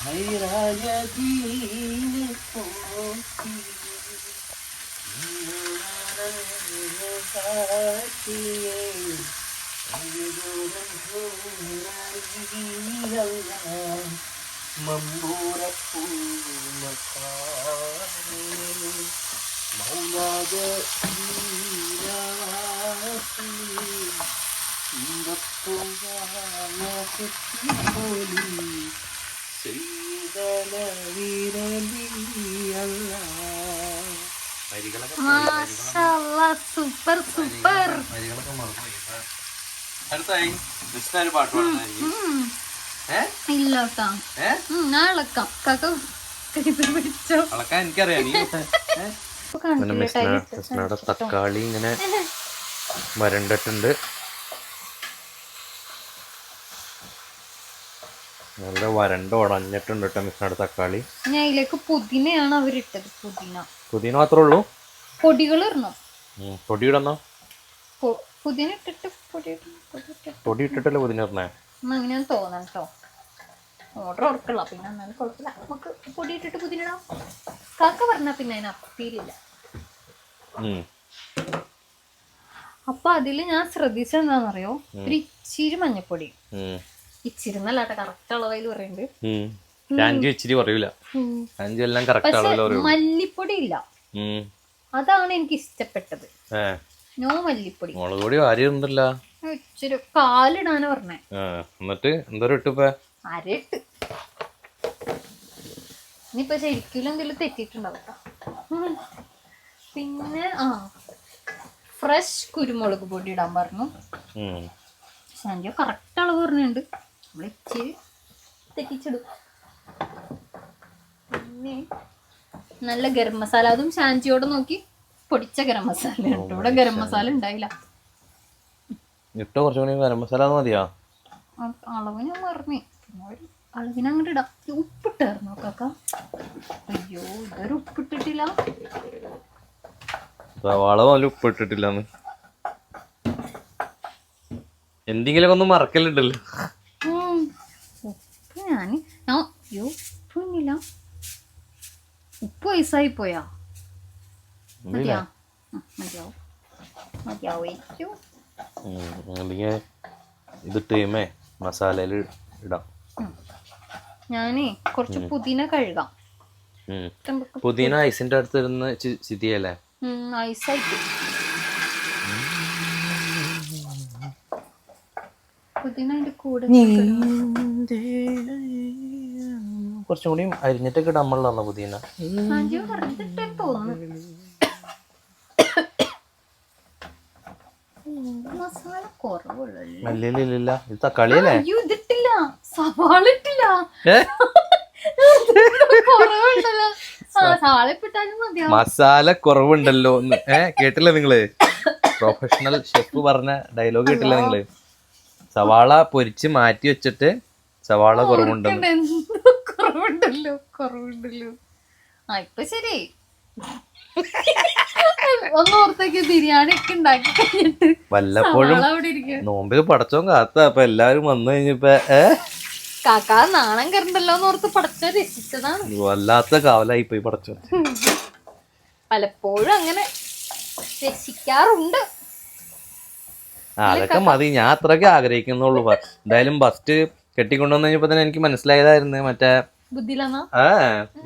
ഹൈറായ ദീനെ പോറ്റി മമ്പൂറപ്പൂ മക്കാമിലെ മൗലാദീലവാസിലെ ഇമ്പപ്പൂവായ ഖുത്ബോലി സയ്യിദലവിരലിയല്ലാ. Super super. അടുത്തായി പാട്ട് പാടുന്നതായിരിക്കും. ഇല്ല കേട്ടോ, ഞാൻ ഇളക്കാം. കാക്ക പിടിച്ചോ. അളക്കാൻ എനിക്കറിയാം. മിസ്നയുടെ തക്കാളി ഇങ്ങനെ വരണ്ടിട്ടുണ്ട്. നല്ല വരണ്ട് ഉടഞ്ഞിട്ടുണ്ട് കേട്ടോ മിസ്നയുടെ തക്കാളി. ഞാൻ ഇതിലേക്ക് പുതിനയാണ് അവരിട്ടത്. പുതിന മാത്രമേ ഉള്ളൂ. പൊടികൾ ഇടണം. പൊടി ഇടണോ? പുതിന ഇട്ടിട്ട് പൊടി ഇട്ടിട്ടല്ലേ പുതിന ഇടണേ? അങ്ങനെയാണ് തോന്നണം കേട്ടോ. ഓർഡർ ഓർക്കുള്ള പിന്നെ എന്നാലും കുഴപ്പമില്ല. നമുക്ക് പൊടി ഇട്ടിട്ട് പുതിന ഇടാം. കാക്ക പറഞ്ഞാ പിന്നെ അതിന് അപ്പീലില്ല. അപ്പൊ അതില് ഞാൻ ശ്രദ്ധിച്ചെന്താന്നറിയോ, ഒരു ഇച്ചിരി മഞ്ഞപ്പൊടി, ഇച്ചിരി നല്ലാട്ടെ കറക്റ്റ് അളവിൽ പറയുന്നുണ്ട്. മല്ലിപ്പൊടി ഇല്ല, അതാണ് എനിക്ക് ഇഷ്ടപ്പെട്ടത്. നോ മല്ലിപ്പൊടി. മുളക് പൊടി വാരിയുണ്ടല്ലോ. ഇച്ചിരി കാലിടാനാ പറഞ്ഞേ. എന്നിട്ട് എന്തോരം ഇട്ടിപ്പോ? അരട്ട്. ഇനിയിപ്പൊ ശരിക്കും എന്തെങ്കിലും തെറ്റിട്ടുണ്ടാവും കേട്ടോ. പിന്നെ ഫ്രഷ് കുരുമുളക് പൊടി ഇടാൻ പറഞ്ഞു. ശാന്തിയോ കറക്റ്റ് അളവ് പറഞ്ഞിട്ടുണ്ട്. നമ്മൾ ഇച്ചിരി തെറ്റിച്ചിടും. പിന്നെ നല്ല ഗരം മസാല, അതും ശാന്തിയോട് നോക്കി പൊടിച്ച ഗരം മസാല കേട്ടോ. ഇവിടെ ഗരം മസാല ഉണ്ടായില്ല. ഇട്ടോ കുറച്ചുകൂടി ഗരം മസാല മതിയോ? അളവ് ഞാൻ പറഞ്ഞു. പിന്നെ ഒരു അളവിന് അങ്ങോട്ട് ഇടാം. ഉപ്പിട്ടായിരുന്നോ കാക്ക? അയ്യോ ഇതൊരു ഉപ്പിട്ടിട്ടില്ല. സവാള പോലെ ഉപ്പിട്ടിട്ടില്ലാന്ന് എന്തെങ്കിലും ഒന്നും മറക്കലുണ്ടല്ലോ. ഉപ്പ് അയ്യോ ഉപ്പില്ല. ഉപ്പ് വയസ്സായി പോയാ? മതിയാ? മതിയാവും മതിയാവും. അല്ലെങ്കിൽ ഇതിട്ടേ മസാലയിൽ ഇടാം. ഞാനേ കുറച്ച് പുതിന കഴുകാം. പുതിന ഐസിന്റെ അടുത്ത് ഇരുന്ന് ചിതിയല്ലേ? ഐസായിട്ട് പുതിന അതിന്റെ കൂടെ കുറച്ചും കൂടി അരിഞ്ഞിട്ടൊക്കെ ഇടാൻ പുതിന. പറഞ്ഞിട്ടേ തോന്നുന്നു. മസാല കുറവുള്ളൂ. ഇത് തക്കാളിയല്ലേ? ഇതിട്ടില്ല, സവാള ഇട്ടില്ല. കുറവുണ്ടല്ലോ. സവാള ഇട്ടാലും മതിയാവും. മസാല കുറവുണ്ടല്ലോ എന്ന് കേട്ടില്ല നിങ്ങള്? പ്രൊഫഷണൽ ഷെഫ് പറഞ്ഞ ഡയലോഗ് കേട്ടില്ല നിങ്ങള്? സവാള പൊരിച്ച് മാറ്റി വെച്ചിട്ട് സവാള കുറവുണ്ടല്ലോ. ഇപ്പൊ ശരി. ഒന്നോർത്തേക്ക് ബിരിയാണി ഒക്കെ ഉണ്ടാക്കി കഴിഞ്ഞിട്ട് വല്ലപ്പോഴും നോമ്പിൽ പടച്ചോൻ കാത്ത. അപ്പൊ എല്ലാരും വന്നു കഴിഞ്ഞപ്പോ കാക്ക നാണം കണ്ടല്ലോ ഓർത്ത് പടച്ചോ രക്ഷിച്ചതാണ്. വല്ലാത്ത കാവലായി പോയി പടച്ചോൻ. പലപ്പോഴും അങ്ങനെ രക്ഷിക്കാറുണ്ട്. അതൊക്കെ മതി. ഞാൻ അത്രയൊക്കെ ആഗ്രഹിക്കുന്നുള്ളൂ. എന്തായാലും ഫസ്റ്റ് കെട്ടിക്കൊണ്ടുവന്നു കഴിഞ്ഞപ്പോ തന്നെ എനിക്ക് മനസ്സിലായതായിരുന്നു മറ്റേ ബുദ്ധിയിലാന്നാ.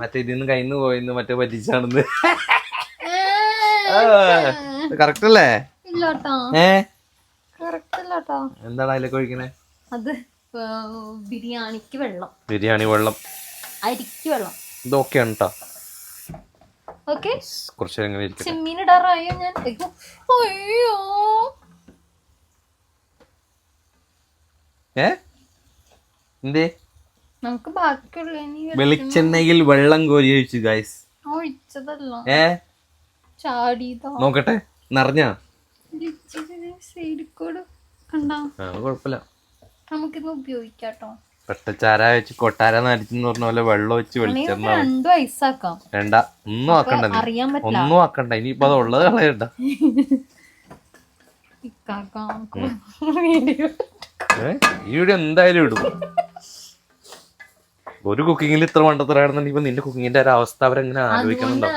മറ്റേ ഇതിന്ന് കയ്യിന്ന് പോയിന്ന് മറ്റേ പറ്റിച്ചാണെന്ന്. കറക്റ്റ് അല്ലേ? എന്താണ് അതിലൊക്കെ ഒഴിക്കണേ? അത് ബിരിയാണിക്ക് വെള്ളം. ബിരിയാണി വെള്ളം, അരിക്ക് വെള്ളം. ഇതൊക്കെയാണ് കേട്ടോ. ഓക്കെ, കുറച്ച് എങ്ങനെ ചെമ്മീൻ ഇടാറായോ? ഞാൻ അയ്യോ എന്തേ നമുക്ക് ബാക്കിയുള്ള വെളിച്ചെണ്ണയിൽ വെള്ളം കോരി ഒഴിച്ചു ഗൈസ്. ഒഴിച്ചതല്ലോ, ചാടിയതോ. നോക്കട്ടെ നിറഞ്ഞാ? സൈഡിക്കോട് കണ്ടാ കുഴപ്പമില്ല, നമുക്കിന്ന് ഉപയോഗിക്കാട്ടോ. പെട്ടച്ചാര വെച്ച് കൊട്ടാര നരിച്ചെന്ന് പറഞ്ഞ പോലെ വെള്ളം വെച്ച് വെളിച്ചെണ്ണ. രണ്ടും ഐസാക്കാം. വേണ്ട, ഒന്നും ആക്കണ്ട, അറിയാൻ പറ്റില്ല, ഒന്നും ആക്കണ്ട. ഇനിയിപ്പോ അത് ഉള്ളത് കളയണ്ട. ഈ വീഡിയോ എന്തായാലും ഇടും. ഒരു കുക്കിങ്ങിൽ ഇത്ര മണ്ടത്തരാണെന്നുണ്ടെങ്കിൽ നിന്റെ കുക്കിങ്ങിന്റെ ഒരു അവസ്ഥ അവരെങ്ങനെ ആലോചിക്കുന്നുണ്ടോ?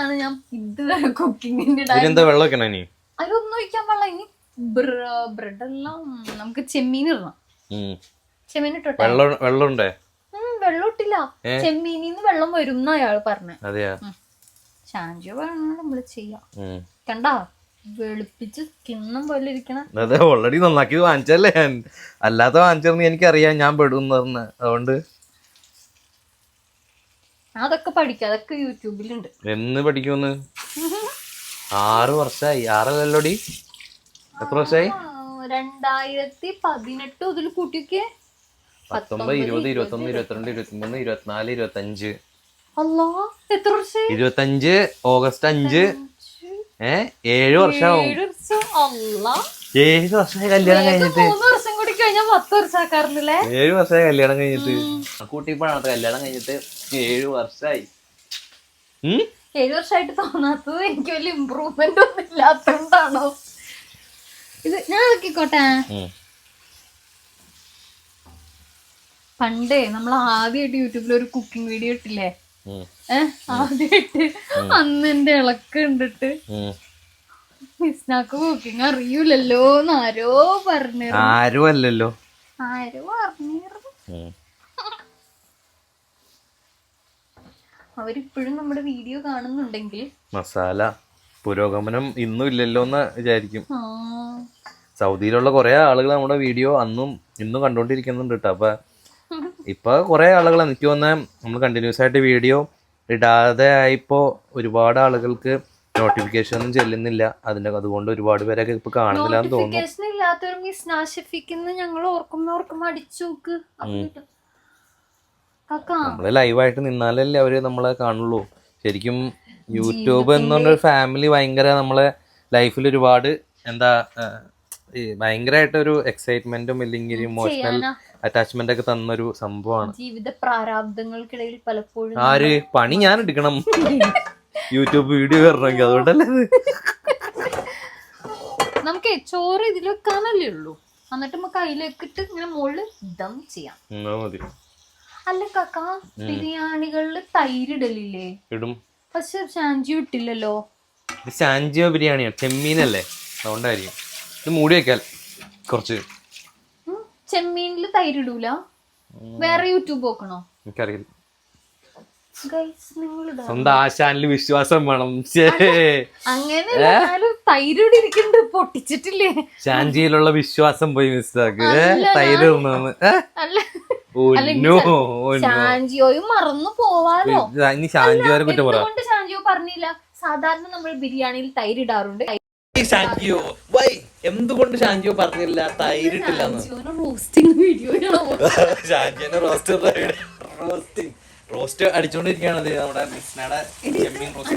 ഇതിനെന്താ വെള്ളം വെക്കണ? ഇനി അതൊന്നും ഒഴിക്കാൻ പാടില്ല. ഇനി ബ്രെഡ് എല്ലാം നമുക്ക് ചെമ്മീൻ ഇടണം. ചെമ്മീൻ ഇട്ടോട്ടെ? വെള്ളം ഉണ്ടേ? വെള്ളം ഇട്ടില്ല, ചെമ്മീനിന്ന് വെള്ളം വരും എന്നാ അയാള് പറഞ്ഞേ. അതെയാ? ഷാൻജോ പറഞ്ഞ നമ്മള് ചെയ്യാം. കണ്ടാ വെളുപ്പിച്ച് കിണ്ണം പോലെ ഇരിക്കണ. അതെ, ഓൾറെഡി നന്നാക്കി വാങ്ങിച്ചല്ലേ ഞാൻ. അല്ലാത്ത വാങ്ങിച്ചെന്ന് എനിക്കറിയാം ഞാൻ പെടും പറഞ്ഞ. അതുകൊണ്ട് അതൊക്കെ പഠിക്കാം, അതൊക്കെ യൂട്യൂബിലുണ്ട്. എന്ന് പഠിക്കുമെന്ന്? 6 വർഷമായി. 6അല്ലല്ലോടി? എത്ര വർഷമായി? 2018 മുതൽ കൂട്ടിയൊക്കെ 19, 20, 21, 22, 23, 24, 25. അല്ലാ, എത്ര വർഷമായി? 25 ഓഗസ്റ്റ് 5. 7 വർഷമാവും. 7 വർഷമായി കല്യാണം കഴിഞ്ഞിട്ട്. 3 വർഷം കൂടി കഴിഞ്ഞാൽ 10 വർഷമാക്കാറുണ്ടല്ലേ? 7 വർഷമായി കല്യാണം കഴിഞ്ഞിട്ട്. കൂട്ടിപ്പോഴാണ് കല്യാണം കഴിഞ്ഞിട്ട് 7 വർഷമായി. 7 വർഷമായിട്ട് തോന്നാത്തത് എനിക്ക് വലിയ ഇമ്പ്രൂവ്മെന്റ് ഒന്നും ഇല്ലാത്തോണ്ടാണോ? ഇത് ഞാൻ നോക്കിക്കോട്ടെ. പണ്ടേ നമ്മൾ ആദ്യമായിട്ട് യൂട്യൂബിൽ ഒരു കുക്കിംഗ് വീഡിയോ ഇട്ടില്ലേ? ആദ്യമായിട്ട് അന്ന് എന്റെ ഇളക്ക് കണ്ടിട്ട് മിസ്നാക്ക് കുക്കിംഗ് അറിയൂലല്ലോ എന്ന് ആരോ പറഞ്ഞു. ആരും അല്ലല്ലോ, ആരോ പറഞ്ഞിരുന്നു. അവരിപ്പോഴും നമ്മുടെ വീഡിയോ കാണുന്നുണ്ടെങ്കിൽ മസാല പുരോഗമനം ഇന്നും ഇല്ലല്ലോ എന്ന് വിചാരിക്കും. സൗദിയിലുള്ള കുറെ ആളുകൾ നമ്മുടെ വീഡിയോ അന്നും ഇന്നും കണ്ടുകൊണ്ടിരിക്കുന്നുണ്ട് കേട്ടോ. അപ്പൊ ഇപ്പൊ കുറെ ആളുകൾ എനിക്ക് തോന്നുന്നത് നമ്മൾ കണ്ടിന്യൂസ് ആയിട്ട് വീഡിയോ ഇടാതെ ആയിപ്പോ ഒരുപാട് ആളുകൾക്ക് നോട്ടിഫിക്കേഷൻ ഒന്നും ചെല്ലുന്നില്ല. അതുകൊണ്ട് ഒരുപാട് പേരൊക്കെ ഇപ്പൊ കാണുന്നില്ല എന്ന് തോന്നുന്നു. നോട്ടിഫിക്കേഷൻ ഇല്ലാത്തൊരു മിസ് നാഷിഫിക്കുന്ന ഞങ്ങൾ ഓർക്കുമ്പോ അടിച്ചു നോക്ക്. നമ്മള് ലൈവായിട്ട് നിന്നാലല്ലേ അവര് നമ്മളെ കാണുള്ളൂ. ശരിക്കും യൂട്യൂബ് എന്നൊരു ഫാമിലി ഭയങ്കര നമ്മളെ ലൈഫിൽ ഒരുപാട് എന്താ ഭയങ്കരമായിട്ട് ഒരു എക്സൈറ്റ്മെന്റും ഇല്ലെങ്കിൽ ഇമോഷണൽ അറ്റാച്ച്മെന്റ് ഒക്കെ തന്നൊരു സംഭവമാണ്. ജീവിത പ്രാരാബ്ദങ്ങൾക്കിടയിൽ പലപ്പോഴും ആര് പണി ഞാൻ എടുക്കണം യൂട്യൂബ് വീഡിയോ വരണമെങ്കിൽ. അതുകൊണ്ടല്ലേ നമുക്ക് ചോറ് ഇതിൽ വെക്കാനല്ലേ ഉള്ളൂ. എന്നിട്ട് നമുക്ക് അതിലേക്കിട്ട് ഇങ്ങനെ മുകളിൽ ദം ചെയ്യാം. മതി. അല്ല കാക്ക, ബിരിയാണികളില് തൈര് ഇടലില്ലേ? ഇടും. പക്ഷെ ഷാൻജിയോ ഇട്ടില്ലല്ലോ. ഇത് ഷാൻജിയോ ബിരിയാണിയാണ്, ചെമ്മീനല്ലേ, അതുകൊണ്ടായിരിക്കും. ഇത് മൂടി വെക്കാൽ കുറച്ച്. ചെമ്മീനില് തൈര് ഇടൂല? വേറെ യൂട്യൂബ് നോക്കണോ? എനിക്കറിയില്ല. നിങ്ങൾ സ്വന്തം ആശാനിൽ വിശ്വാസം വേണം. അങ്ങനെ തൈര് ഇവിടെ ഇരിക്കുന്നുണ്ട്, പൊട്ടിച്ചിട്ടില്ലേ? ഷാൻജിയിലുള്ള വിശ്വാസം പോയി മിസ്സാക്ക്. തൈര് ഇടണമെന്ന് ഷാൻജിയോയും മറന്നു പോവാലോ. ഇനി ഷാൻജിയോരെ കുറ്റം പറയാം. എന്തുകൊണ്ട് ഷാൻജിയോ പറഞ്ഞില്ല? സാധാരണ നമ്മൾ ബിരിയാണിയിൽ തൈര് ഇടാറുണ്ട്. ഷാൻജിയോ എന്തുകൊണ്ട് ഷാൻജിയോ പറഞ്ഞില്ല തൈരിട്ടില്ല? റോസ്റ്റിംഗ് വീഡിയോ ഷാൻജിയുടെ റോസ്റ്റ് അടിച്ചോണ്ടിരിക്കുകയാണ് നമ്മുടെ മിസ്നയുടെ ചെമ്മീൻ റോസ്റ്റ്.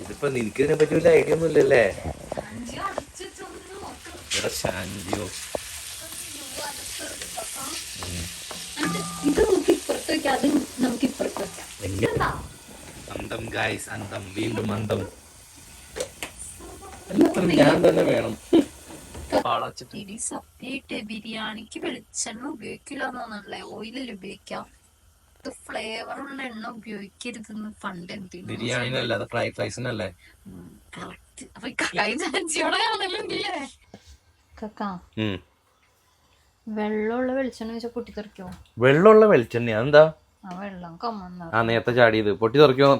ഇതിപ്പോ നിനക്ക് ഇതിനെ പറ്റി വലിയ ഐഡിയ ഒന്നും ഇല്ലല്ലേ? ഷാൻജിയോ ഇത് നമുക്ക് ഇപ്പുറത്ത് വെക്കാം, അത് നമുക്ക് ഇപ്പുറത്ത് വെക്കാം. അന്തം ഗൈസ്, അന്തം, വീണ്ടും അന്തം. എല്ലാത്തിനും ഞാൻ തന്നെ വേണം. ബിരിയാണിക്ക് വെളിച്ചെണ്ണ ഉപയോഗിക്കില്ലെന്നല്ലേ, ഓയിലല്ലേ ഉപയോഗിക്കാം. ഫ്ലേവറുള്ള എണ്ണ ഉപയോഗിക്കരുതെന്ന് പണ്ട് ബിരിയാണിനല്ലേ, അത് ഫ്രൈഡ് റൈസിനല്ലേ? വെള്ളമുള്ള വെളിച്ചെണ്ണ വെച്ചാൽ പൊട്ടിത്തെറിക്കോ? വെള്ളമുള്ള വെളിച്ചെണ്ണ എന്താ? ആ വെള്ളം കമ്മ ആ നേരത്തെ ചാടിയത് പൊട്ടി തെറിക്കോ?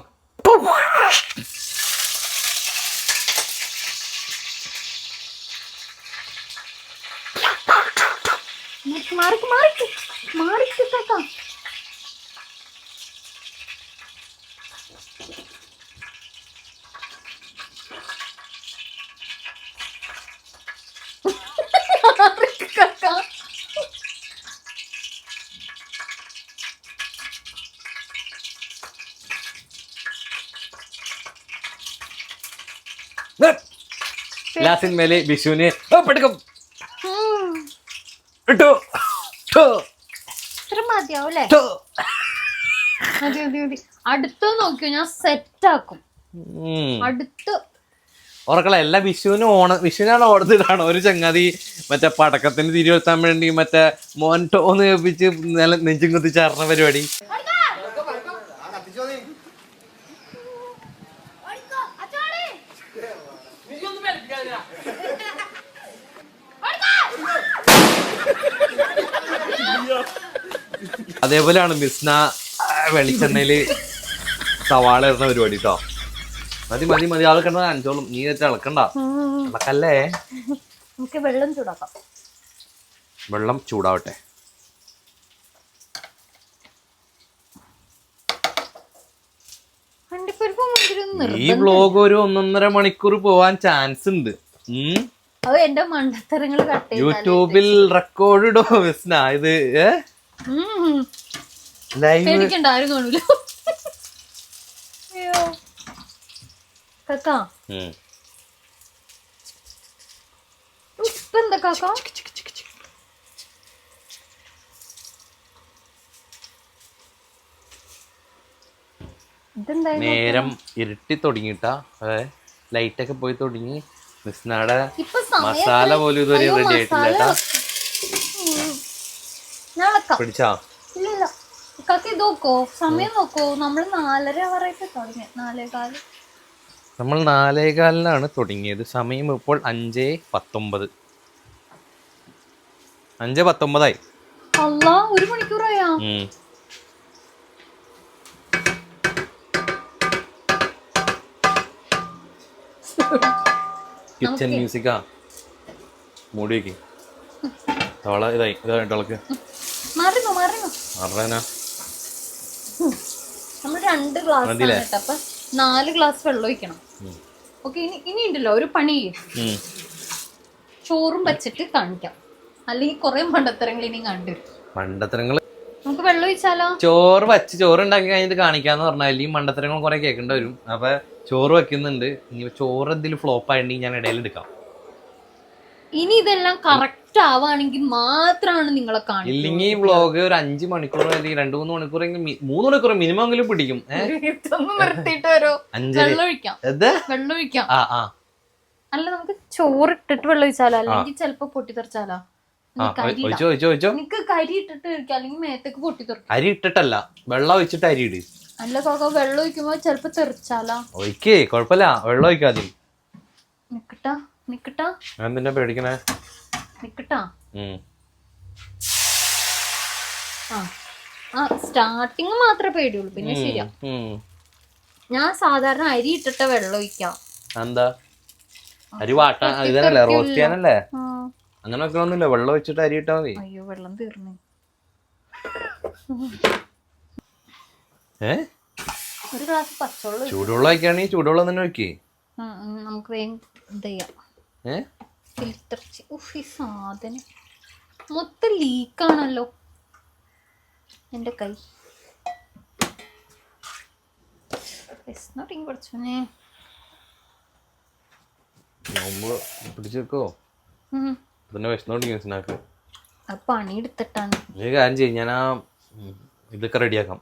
എല്ലാ സിനിമയില് വിഷുവിന് പെടുക്കും മതിയാവൂലേ? മതി മതി മതി. അടുത്ത നോക്കിയോ, ഞാൻ സെറ്റ് ആക്കും. അടുത്ത് ഓർക്കള എല്ലാ വിഷുവിനാണ് ഓർത്തിട്ടാണ് ഒരു ചങ്ങാതി മറ്റേ പടക്കത്തിന് തിരിവെത്താൻ വേണ്ടി മറ്റേ മോൻടോന്ന് കേൾപ്പിച്ച് നെഞ്ചും കുത്തി ചേർന്ന പരിപാടി. അതേപോലെയാണ് മിസ്ന വെളിച്ചെണ്ണയില് സവാള ഇടുന്ന പരിപാടി കേട്ടോ. മതി മതി മതി, ആൾ കിടന്ന അഞ്ചോളും. നീ വെച്ച് ഇളക്കണ്ട, ഇളക്കല്ലേ. നമുക്ക് വെള്ളം ചൂടാക്കാം. വെള്ളം ചൂടാവട്ടെ. ഈ വ്ലോഗ് ഒരു 1.5 മണിക്കൂർ പോവാൻ ചാൻസ് ഉണ്ട്. എന്റെ മണ്ടത്തരങ്ങൾ യൂട്യൂബിൽ റെക്കോർഡ് ഇടോ മിസ്ന? ഇത് ലൈവ് ആരും കാണൂല. കാക്കാ ഉപ്പെന്താ കാക്ക? നേരം ഇരുട്ടി തുടങ്ങിട്ടാ, ലൈറ്റൊക്കെ പോയി തുടങ്ങി. മിസ്നയുടെ മസാല പോലും ഇതുവരെ റെഡി ആയിട്ടില്ല. പിടിച്ചാ നോക്കോ, സമയം നോക്കോ. നമ്മള് 4:30 തുടങ്ങി. 4:15. നമ്മൾ 4:15 തുടങ്ങിയത്. സമയം ഇപ്പോൾ 5:19. 5:19 അല്ലാ, 1 മണിക്കൂറായാ? കിച്ചൺ മ്യൂസിക്കാ. മൂടി വെക്ക്. തവള ഇതായിട്ടവൾക്ക് മാറുന്നു അറിയാനാ. നമ്മൾ 2 ഗ്ലാസ് കേട്ടോ, അപ്പൊ 4 ഗ്ലാസ് വെള്ളം ഒഴിക്കണം. ഓക്കെ, ഇനി ഉണ്ടല്ലോ ഒരു പണി ചെയ്യും. ചോറും വെച്ചിട്ട് കാണിക്കാം, അല്ലെങ്കിൽ കുറെ മണ്ടത്തരങ്ങൾ ഇനി കണ്ടുവരും. മണ്ടത്തരങ്ങൾ നമുക്ക് വെള്ളം ഒഴിച്ചാലോ? ചോറ് ഉണ്ടാക്കി കഴിഞ്ഞിട്ട് കാണിക്കാന്ന് പറഞ്ഞാൽ ഈ മണ്ടത്തരങ്ങൾ കുറെ കേൾക്കേണ്ടി വരും. അപ്പൊ ചോറ് വെക്കുന്നുണ്ട്. ഇനി ചോറ് എന്തെങ്കിലും ഫ്ലോപ്പ് ആയിട്ടുണ്ടെങ്കിൽ ഞാൻ ഇടയിൽ എടുക്കാം. ഇനി ഇതെല്ലാം കറക്റ്റ് ആവാണെങ്കിൽ മാത്രമാണ് നിങ്ങളെ കാണിക്കുക. ഇല്ലെങ്കിൽ ഈ വ്ളോഗ് ഒരു 5 മണിക്കൂർ അല്ലെങ്കിൽ 2-3 മണിക്കൂറെങ്കിലും 3 മണിക്കൂർ മിനിമം എങ്കിലും പിടിക്കും. നിർത്തിയിട്ട് വരോ? വെള്ളം ഒഴിക്കാം. അല്ല, നമുക്ക് ചോറ് ഇട്ടിട്ട് വെള്ളം ഒഴിച്ചാലോ, അല്ലെങ്കിൽ ചിലപ്പോ പൊട്ടിത്തെറിച്ചാലോ? നിനക്ക് കരി ഇട്ടിട്ട് കഴിക്കാം, അല്ലെങ്കിൽ മേത്തേക്ക് പൊട്ടിത്തെറിക്കും. അരി ഇട്ടിട്ടല്ല, വെള്ളം ഒഴിച്ചിട്ട് അരി ഇട്. അല്ല കാക്ക, വെള്ളം ഒഴിക്കുമ്പോ ചിലപ്പോ തെറിച്ചാലോ? ഒഴിക്കേ, കുഴപ്പമില്ല, വെള്ളം ഒഴിക്കാതെ. നിക്കട്ടാ എന്തിനാ പേടിക്കണേ? നിക്കട്ടാ. സ്റ്റാർട്ടിങ് മാത്രമേ പേടിയുള്ളൂ, പിന്നെ ശരിയാ. ഞാൻ സാധാരണ അരി ഇട്ടിട്ട് വെള്ളം ഒഴിക്കാം. എന്താ അരി വാട്ടാൻ ഇതല്ലേ, റോസ്റ്റ് ചെയ്യാനല്ലേ? അങ്ങനെ വെക്കണമെന്നില്ല, വെള്ളം ഒഴിച്ചിട്ട് അരി ഇട്ടാ മതി. അയ്യോ, വെള്ളം തീർന്നു. ഒരു ഗ്ലാസ് പച്ചവെള്ളം. ചൂടുവെള്ളം ഒഴിക്കുകയാണെങ്കിൽ ചൂടുവെള്ളം തന്നെ ഒഴിക്കേ. നമുക്ക് വേഗം ഫിൽറ്റർ. ഈ സാധനം മൊത്തം ലീക്കാണല്ലോ എന്റെ കൈ. പഠിച്ചോനെ, പിടിച്ചു വെക്കോ? പിന്നെ വിശന്നോണ്ടിരിക്കും സ്നാക്ക്. പണി എടുത്തിട്ടാണ്. ഒരു കാര്യം ചെയ്യും, ഞാൻ ഇതൊക്കെ റെഡിയാക്കാം.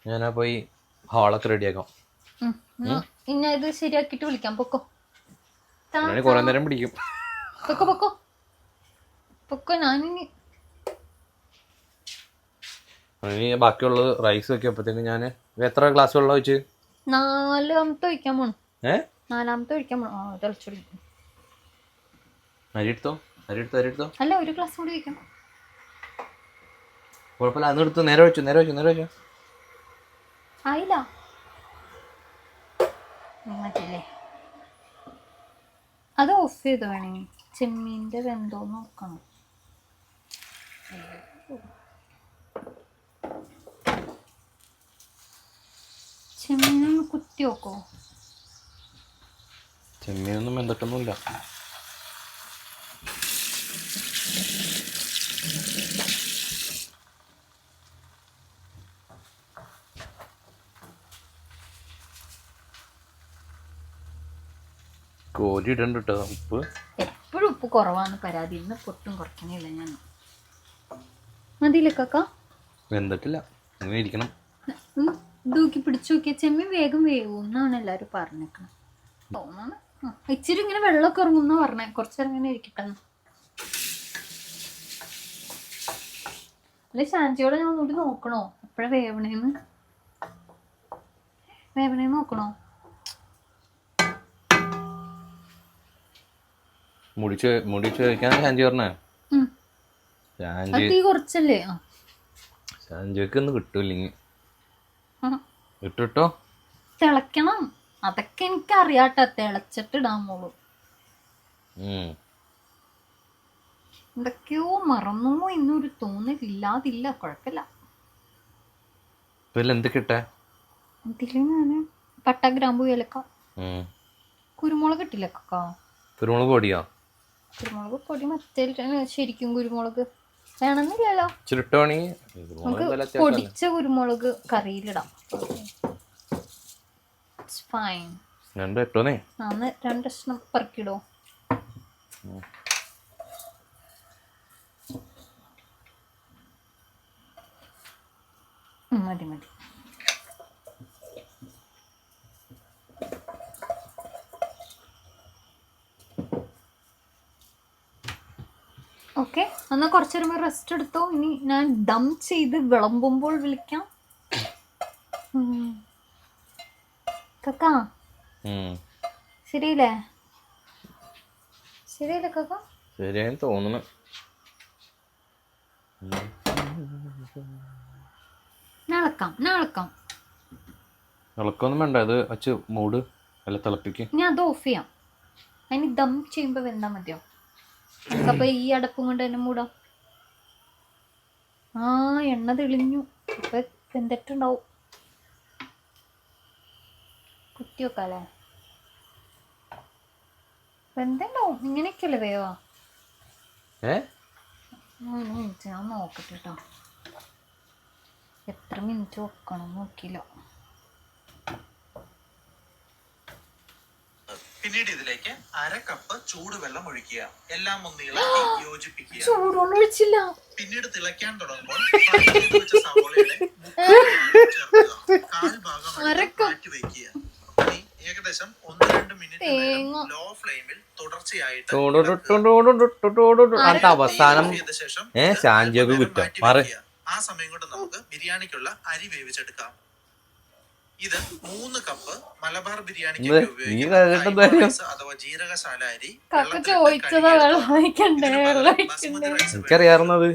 ഞാനാ പോയി ഹാളൊക്കെ റെഡിയാക്കാം. ഇനി ഇത് ശരിയാക്കിട്ട് വിളിക്കാം. പൊക്കോ, കൊറേ നേരം പിടിക്കും. പൊക്കോ. ഞാനിനി ബാക്കിയുള്ളത് റൈസ് വെക്കിയപ്പോഴത്തേക്ക് ഞാൻ എത്ര ഗ്ലാസ് വെള്ളം ഒഴിച്ച്? 4ാമത്തെ ഒഴിക്കാൻ പോണു. 4ാമത്തെ ഒഴിക്കാൻ പോണു. തിളച്ചൊടിക്കും. അരി എടുത്തോ. അല്ല, ഒരു ഗ്ലാസ് കൂടി ഒഴിക്കണം. കുഴപ്പമില്ല, അന്ന് എടുത്ത് നേരെ വെച്ചു. ആയില്ല, മതില്ലേ? അത് ഓഫ് ചെയ്ത് വേണമെങ്കിൽ ചെമ്മീൻ്റെ വെന്തോ നോക്കണം. ചെമ്മീനൊന്ന് കുത്തി നോക്കോ? ചെമ്മീനൊന്നും വെന്തിട്ടൊന്നുമില്ല. കോരി ഇടണ്ട കേട്ടോ ഉപ്പ്. എപ്പോഴും ഉപ്പ് കുറവാണ് പരാതി. ഇന്ന് പൊട്ടും കുറയ്ക്കണില്ല ഞാൻ. മതിയില്ലേ കാക്ക? വെന്തിട്ടില്ല, അങ്ങനെ ഇരിക്കണം. ദൂക്കി പിടിച്ചു നോക്കിയ ചെമ്മീൻ വേഗം വേവും എന്നാണ് എല്ലാവരും പറഞ്ഞേക്കണം. തോന്നാണ് ഇച്ചിരി ഇങ്ങനെ വെള്ളമൊക്കെ ഇറങ്ങുന്ന പറഞ്ഞേ. കുറച്ചേരം ഇങ്ങനെ ഇരിക്കട്ടെ. അല്ലെ ശാന്തിയോടെ ഞാൻ ഒന്നുകൂടി നോക്കണോ എപ്പോഴാ വേവണേന്ന് നോക്കണോ? മുടിച്ച് കഴിക്കാൻ ശാന്തി പറഞ്ഞേ. തീ കുറച്ചല്ലേ? ശാന്തിക്ക് ഒന്നും കിട്ടൂല്ലെങ്കിൽ ഇട്ടോ. തിളക്കണം, അതൊക്കെ എനിക്കറിയാട്ടോ. തിളച്ചിട്ടിടാൻ മോളൂ. എന്തൊക്കെയോ മറന്നോ എന്നൊരു തോന്നലില്ലാതില്ല. കുഴപ്പമില്ല. എന്തൊക്കെ ഇട്ടേ? ഇതില് ഞാന് പട്ട, ഗ്രാമ്പു, ഏലക്ക, കുരുമുളക് ഇട്ടില്ല കാ. കുരുമുളക് പൊടിയോ? കുരുമുളക് പൊടി മറ്റേ ശരിക്കും കുരുമുളക് വേണമെന്നില്ലല്ലോ. നമുക്ക് പൊടിച്ച കുരുമുളക് കറിയിലിടാം. ഫൈൻ. 2 കഷ്ണം പറക്കിടോ. മതി. ഓക്കെ, എന്നാൽ കുറച്ചു നേരം റെസ്റ്റ് എടുത്തോ. ഇനി ഞാൻ ദം ചെയ്ത് വിളമ്പുമ്പോൾ വിളിക്കാം. കക്ക ശരിയല്ലേ കക്ക? ശരിയായി തോന്നുന്നു. ഇളക്കാം. ഇളക്കൊന്നും വേണ്ട, അത് വച്ച് മൂട്. അല്ല, തിളപ്പിക്ക്. ഞാൻ അത് ഓഫ് ചെയ്യാം. അതിന് ദം ചെയ്യുമ്പോ വെന്താ മതിയോ? നമുക്കപ്പൊ ഈ അടപ്പും കൊണ്ട് തന്നെ മൂടാം. ആ എണ്ണ തെളിഞ്ഞു. ഇപ്പൊ വെന്തിട്ടുണ്ടാവും. കുത്തി വെക്കാല്ലേ? വെന്തുണ്ടാവും. ഇങ്ങനെയൊക്കെയല്ലേ വേവാ? മിനിറ്റ് ഞാൻ നോക്കട്ടെ കേട്ടോ. എത്ര മിനിറ്റ് വെക്കണം നോക്കിയില്ല. പിന്നീട് ഇതിലേക്ക് 1/2 കപ്പ് ചൂടുവെള്ളം ഒഴിക്കുക. എല്ലാം ഒന്ന് ഇളക്കി യോജിപ്പിക്കുക. ചൂടുവെള്ളം ഒഴിച്ചില്ല. പിന്നീട് തിളയ്ക്കാൻ തുടങ്ങുമ്പോൾ fry ചെയ്ത് വെച്ച സവോളയുടെ 3/4 ചേർക്കുക. 1/4 ഭാഗം മാറ്റി വയ്ക്കുക. ഇനി ഏകദേശം 1-2 മിനിറ്റ് ലോ ഫ്ലെയിമിൽ തുടർച്ചയായിട്ട് അവസാനം ഷാൻജിയൊക്കെ കുറ്റം മാറി. ആ സമയം കൊണ്ട് നമുക്ക് ബിരിയാണിക്കുള്ള അരി വേവിച്ചെടുക്കാം. ഇത് 3 കപ്പ് മലബാർ ബിരിയാണിക്ക് അഥവാ ജീരകശാല അരി. എനിക്കറിയാറുന്നത്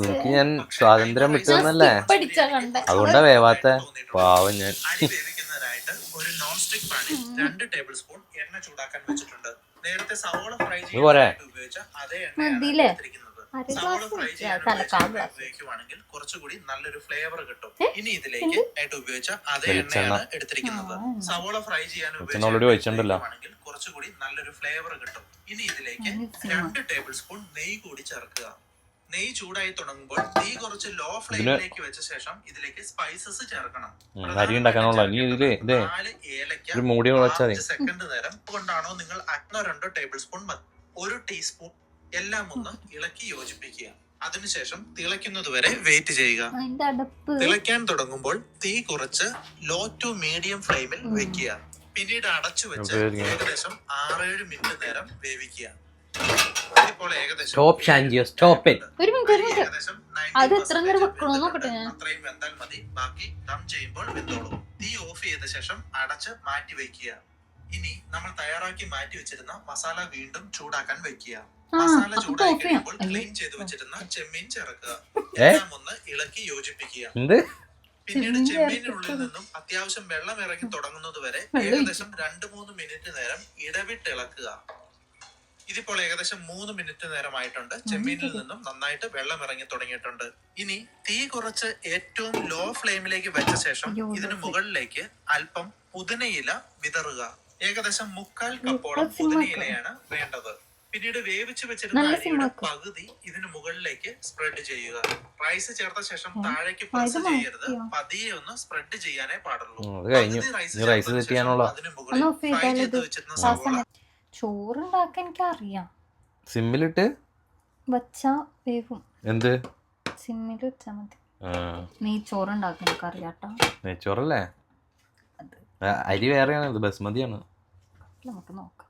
എനിക്ക് ഞാൻ സ്വാതന്ത്ര്യം വിട്ടുവന്നല്ലേ, അതുകൊണ്ടാ വേവാത്ത പാവം ഞാൻ. അരി വേവിക്കുന്നതിനായിട്ട് ഒരു നോൺ സ്റ്റിക് പാനിൽ 2 ടേബിൾ സ്പൂൺ എണ്ണ ചൂടാക്കാൻ വെച്ചിട്ടുണ്ട്. നേരത്തെ സവോള ഫ്രൈ ചെയ്യാൻ ഉപയോഗിച്ച അതേ എണ്ണയാണ് എടുത്തിരിക്കുന്നത്. സവോള ഫ്രൈ ചെയ്യാൻ ഉപയോഗിക്കുവാണെങ്കിൽ കുറച്ചുകൂടി നല്ലൊരു ഫ്ലേവർ കിട്ടും. ഇനി ഇതിലേക്ക് ആയിട്ട് ഉപയോഗിച്ച അതേ എണ്ണയാണ് എടുത്തിരിക്കുന്നത്. സവോള ഫ്രൈ ചെയ്യാൻ ഉപയോഗിക്കുവാണെങ്കിൽ കുറച്ചുകൂടി നല്ലൊരു ഫ്ലേവർ കിട്ടും. ഇനി ഇതിലേക്ക് 2 ടേബിൾ സ്പൂൺ നെയ്യ് കൂടി ചേർക്കുക. നെയ്യ് ചൂടായി തുടങ്ങുമ്പോൾ തീ കുറച്ച് ലോ ഫ്ലെയിമിലേക്ക് വെച്ച ശേഷം ഇതിലേക്ക് സ്പൈസസ് ചേർക്കണം. 4 ഏലക്ക സെക്കൻഡ് നേരം കൊണ്ടാണോ നിങ്ങൾ 1-2 ടേബിൾ സ്പൂൺ മതി. 1 ടീസ്പൂൺ. എല്ലാം ഒന്ന് ഇളക്കി യോജിപ്പിക്കുക. അതിനുശേഷം തിളയ്ക്കുന്നത് വരെ വെയിറ്റ് ചെയ്യുക. തിളയ്ക്കാൻ തുടങ്ങുമ്പോൾ തീ കുറച്ച് ലോ ടു മീഡിയം ഫ്ലെയിമിൽ വെക്കുക. പിന്നീട് അടച്ചു വെച്ച് ഏകദേശം 6-7 മിനിറ്റ് നേരം വേവിക്കുക. ഇപ്പോൾ ഏകദേശം അത്രയും വെന്താൽ മതി. ബാക്കി ദം ചെയ്യുമ്പോൾ വെന്തോളും. തീ ഓഫ് ചെയ്ത ശേഷം അടച്ച് മാറ്റി വെക്കുക. ഇനി നമ്മൾ തയ്യാറാക്കി മാറ്റി വെച്ചിരുന്ന മസാല വീണ്ടും ചൂടാക്കാൻ വെക്കുക. മസാല ചൂടായി കഴിയുമ്പോൾ ക്ലീൻ ചെയ്ത് വെച്ചിരുന്ന ചെമ്മീൻ ചേർക്കുക. എല്ലാം ഒന്ന് ഇളക്കി യോജിപ്പിക്കുക. പിന്നീട് ചെമ്മീനുള്ളിൽ നിന്നും അത്യാവശ്യം വെള്ളം ഇറങ്ങി തുടങ്ങുന്നത് വരെ ഏകദേശം 2-3 മിനിറ്റ് നേരം ഇടവിട്ട് ഇളക്കുക. ഇതിപ്പോൾ ഏകദേശം 3 മിനിറ്റ് നേരമായിട്ടുണ്ട്. ചെമ്മീനിൽ നിന്നും നന്നായിട്ട് വെള്ളം ഇറങ്ങി തുടങ്ങിയിട്ടുണ്ട്. ഇനി തീ കുറച്ച് ഏറ്റവും ലോ ഫ്ലെയിമിലേക്ക് വെച്ച ശേഷം ഇതിന് മുകളിലേക്ക് അല്പം പുതിനയില വിതറുക. ഏകദേശം 1/4 കപ്പോളം പുതിനയിലയാണ് വേണ്ടത്. പിന്നീട് വേവിച്ചു വെച്ചിരുന്ന അരിയുടെ പകുതി ഇതിന് മുകളിലേക്ക് സ്പ്രെഡ് ചെയ്യുക. റൈസ് ചേർത്ത ശേഷം താഴേക്ക് പ്രസ് ചെയ്യരുത്. പതിയെ ഒന്ന് സ്പ്രെഡ് ചെയ്യാനേ പാടുള്ളൂ. അതിന് മുകളിൽ ഫ്രൈ ചെയ്ത് വെച്ചിരുന്ന സവോള. ചോറുണ്ടാക്കാൻ എനിക്ക് അറിയാം. സിമ്മിലിട്ട് വച്ചാ വേവും. എന്ത് സിമ്മിൽ വെച്ചാ മതി. നെയ്ച്ചോറുണ്ടാക്കാൻ എനിക്ക് അറിയാട്ടോ. നെയ്ച്ചോറല്ലേ? അരി വേറെയാണ്, ബസ്മതിയാണ്. നമുക്ക് നോക്കാം.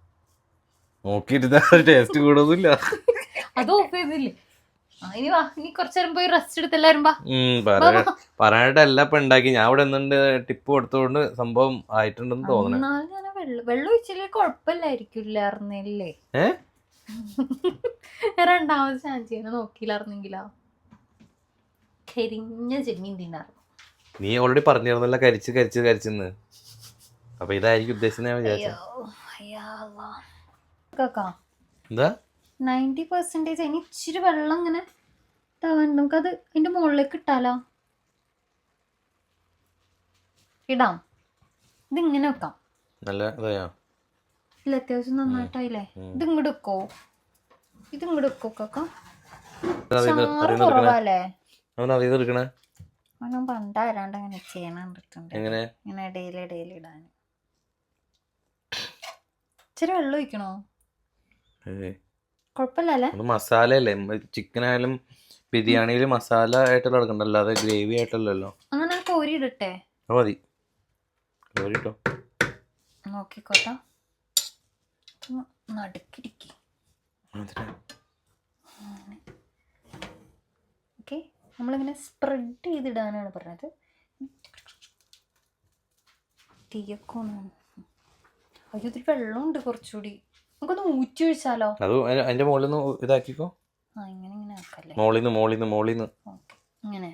നോക്കിയിട്ട് ടേസ്റ്റ് കൂടൊന്നുമില്ല. അത് ഓഫ് ചെയ്തില്ലേ? ഇനി വാ, ഇനി കുറച്ചേരം പോയി റെസ്റ്റ് എടുത്ത് എല്ലാരും പറയാനായിട്ടല്ല ഇപ്പൊ ഉണ്ടാക്കി. ഞാൻ ഇവിടെ നിന്നുണ്ട് ടിപ്പ് കൊടുത്തോണ്ട് സംഭവം ആയിട്ടുണ്ടെന്ന് തോന്നുന്നു. വെള്ളം ഒഴിച്ചില്ലേ കുഴപ്പമില്ലായിരിക്കില്ലായിരുന്നല്ലേ? രണ്ടാമത് ചാൻസ് ചെയ്യാൻ നോക്കിയില്ലായിരുന്നെങ്കിലോ കരിഞ്ഞ ചെമ്മീൻ തിന്നാറ്. നീ ഓൾറെഡി പറഞ്ഞിരുന്നല്ലോ കരിച്ചെന്ന്. അപ്പൊ ഇതായിരിക്കും ഉദ്ദേശിച്ചത് ഞാൻ വിചാരിച്ചു. എന്താ 90% ഇനി ഇച്ചിരി വെള്ളം ഇങ്ങനെ നമുക്കത് അതിന്റെ മുകളിലേക്ക് ഇട്ടാലോ? ഇടാം. ഇതിങ്ങനെ വെക്കാം. നല്ല ഇല്ല, അത്യാവശ്യം നന്നായിട്ടായില്ലേ? ഇതിങ്ങോട്ട് വെക്കോ കാക്ക? കുറവല്ലേ? ഞാൻ പണ്ടാരാണ്ട് അങ്ങനെ ചെയ്യണ കണ്ടിട്ടുണ്ട്. ഇങ്ങനെ ഇടയിൽ ഇടാൻ. ഇച്ചിരി വെള്ളം ഒഴിക്കണോ? കുഴപ്പമില്ലല്ലേ? മസാല അല്ലേ, ചിക്കൻ ആയാലും ബിരിയാണിയിൽ മസാല ആയിട്ടുള്ള എടുക്കണ്ടല്ലോ, അല്ലാതെ ഗ്രേവി ആയിട്ടല്ലോ. അങ്ങനെ കോരി ഇടട്ടെ? മതി, കോരിട്ടോ. നോക്കിക്കോട്ടോ, നടുക്കിടിക്ക്. ഓക്കെ, നമ്മളിങ്ങനെ സ്പ്രെഡ് ചെയ്തിടാനാണ് പറഞ്ഞത്. തീയൊക്കെ അയ്യോ, ഇതിൽ വെള്ളമുണ്ട് കുറച്ചുകൂടി. നമുക്കൊന്ന് ഊറ്റി ഒഴിച്ചാലോ? അത് അതിന്റെ മുകളിൽ നിന്ന് ഇതാക്കിക്കോ. ഇങ്ങനെ ആക്കല്ലേ? മോളിന്ന് ഇങ്ങനെ.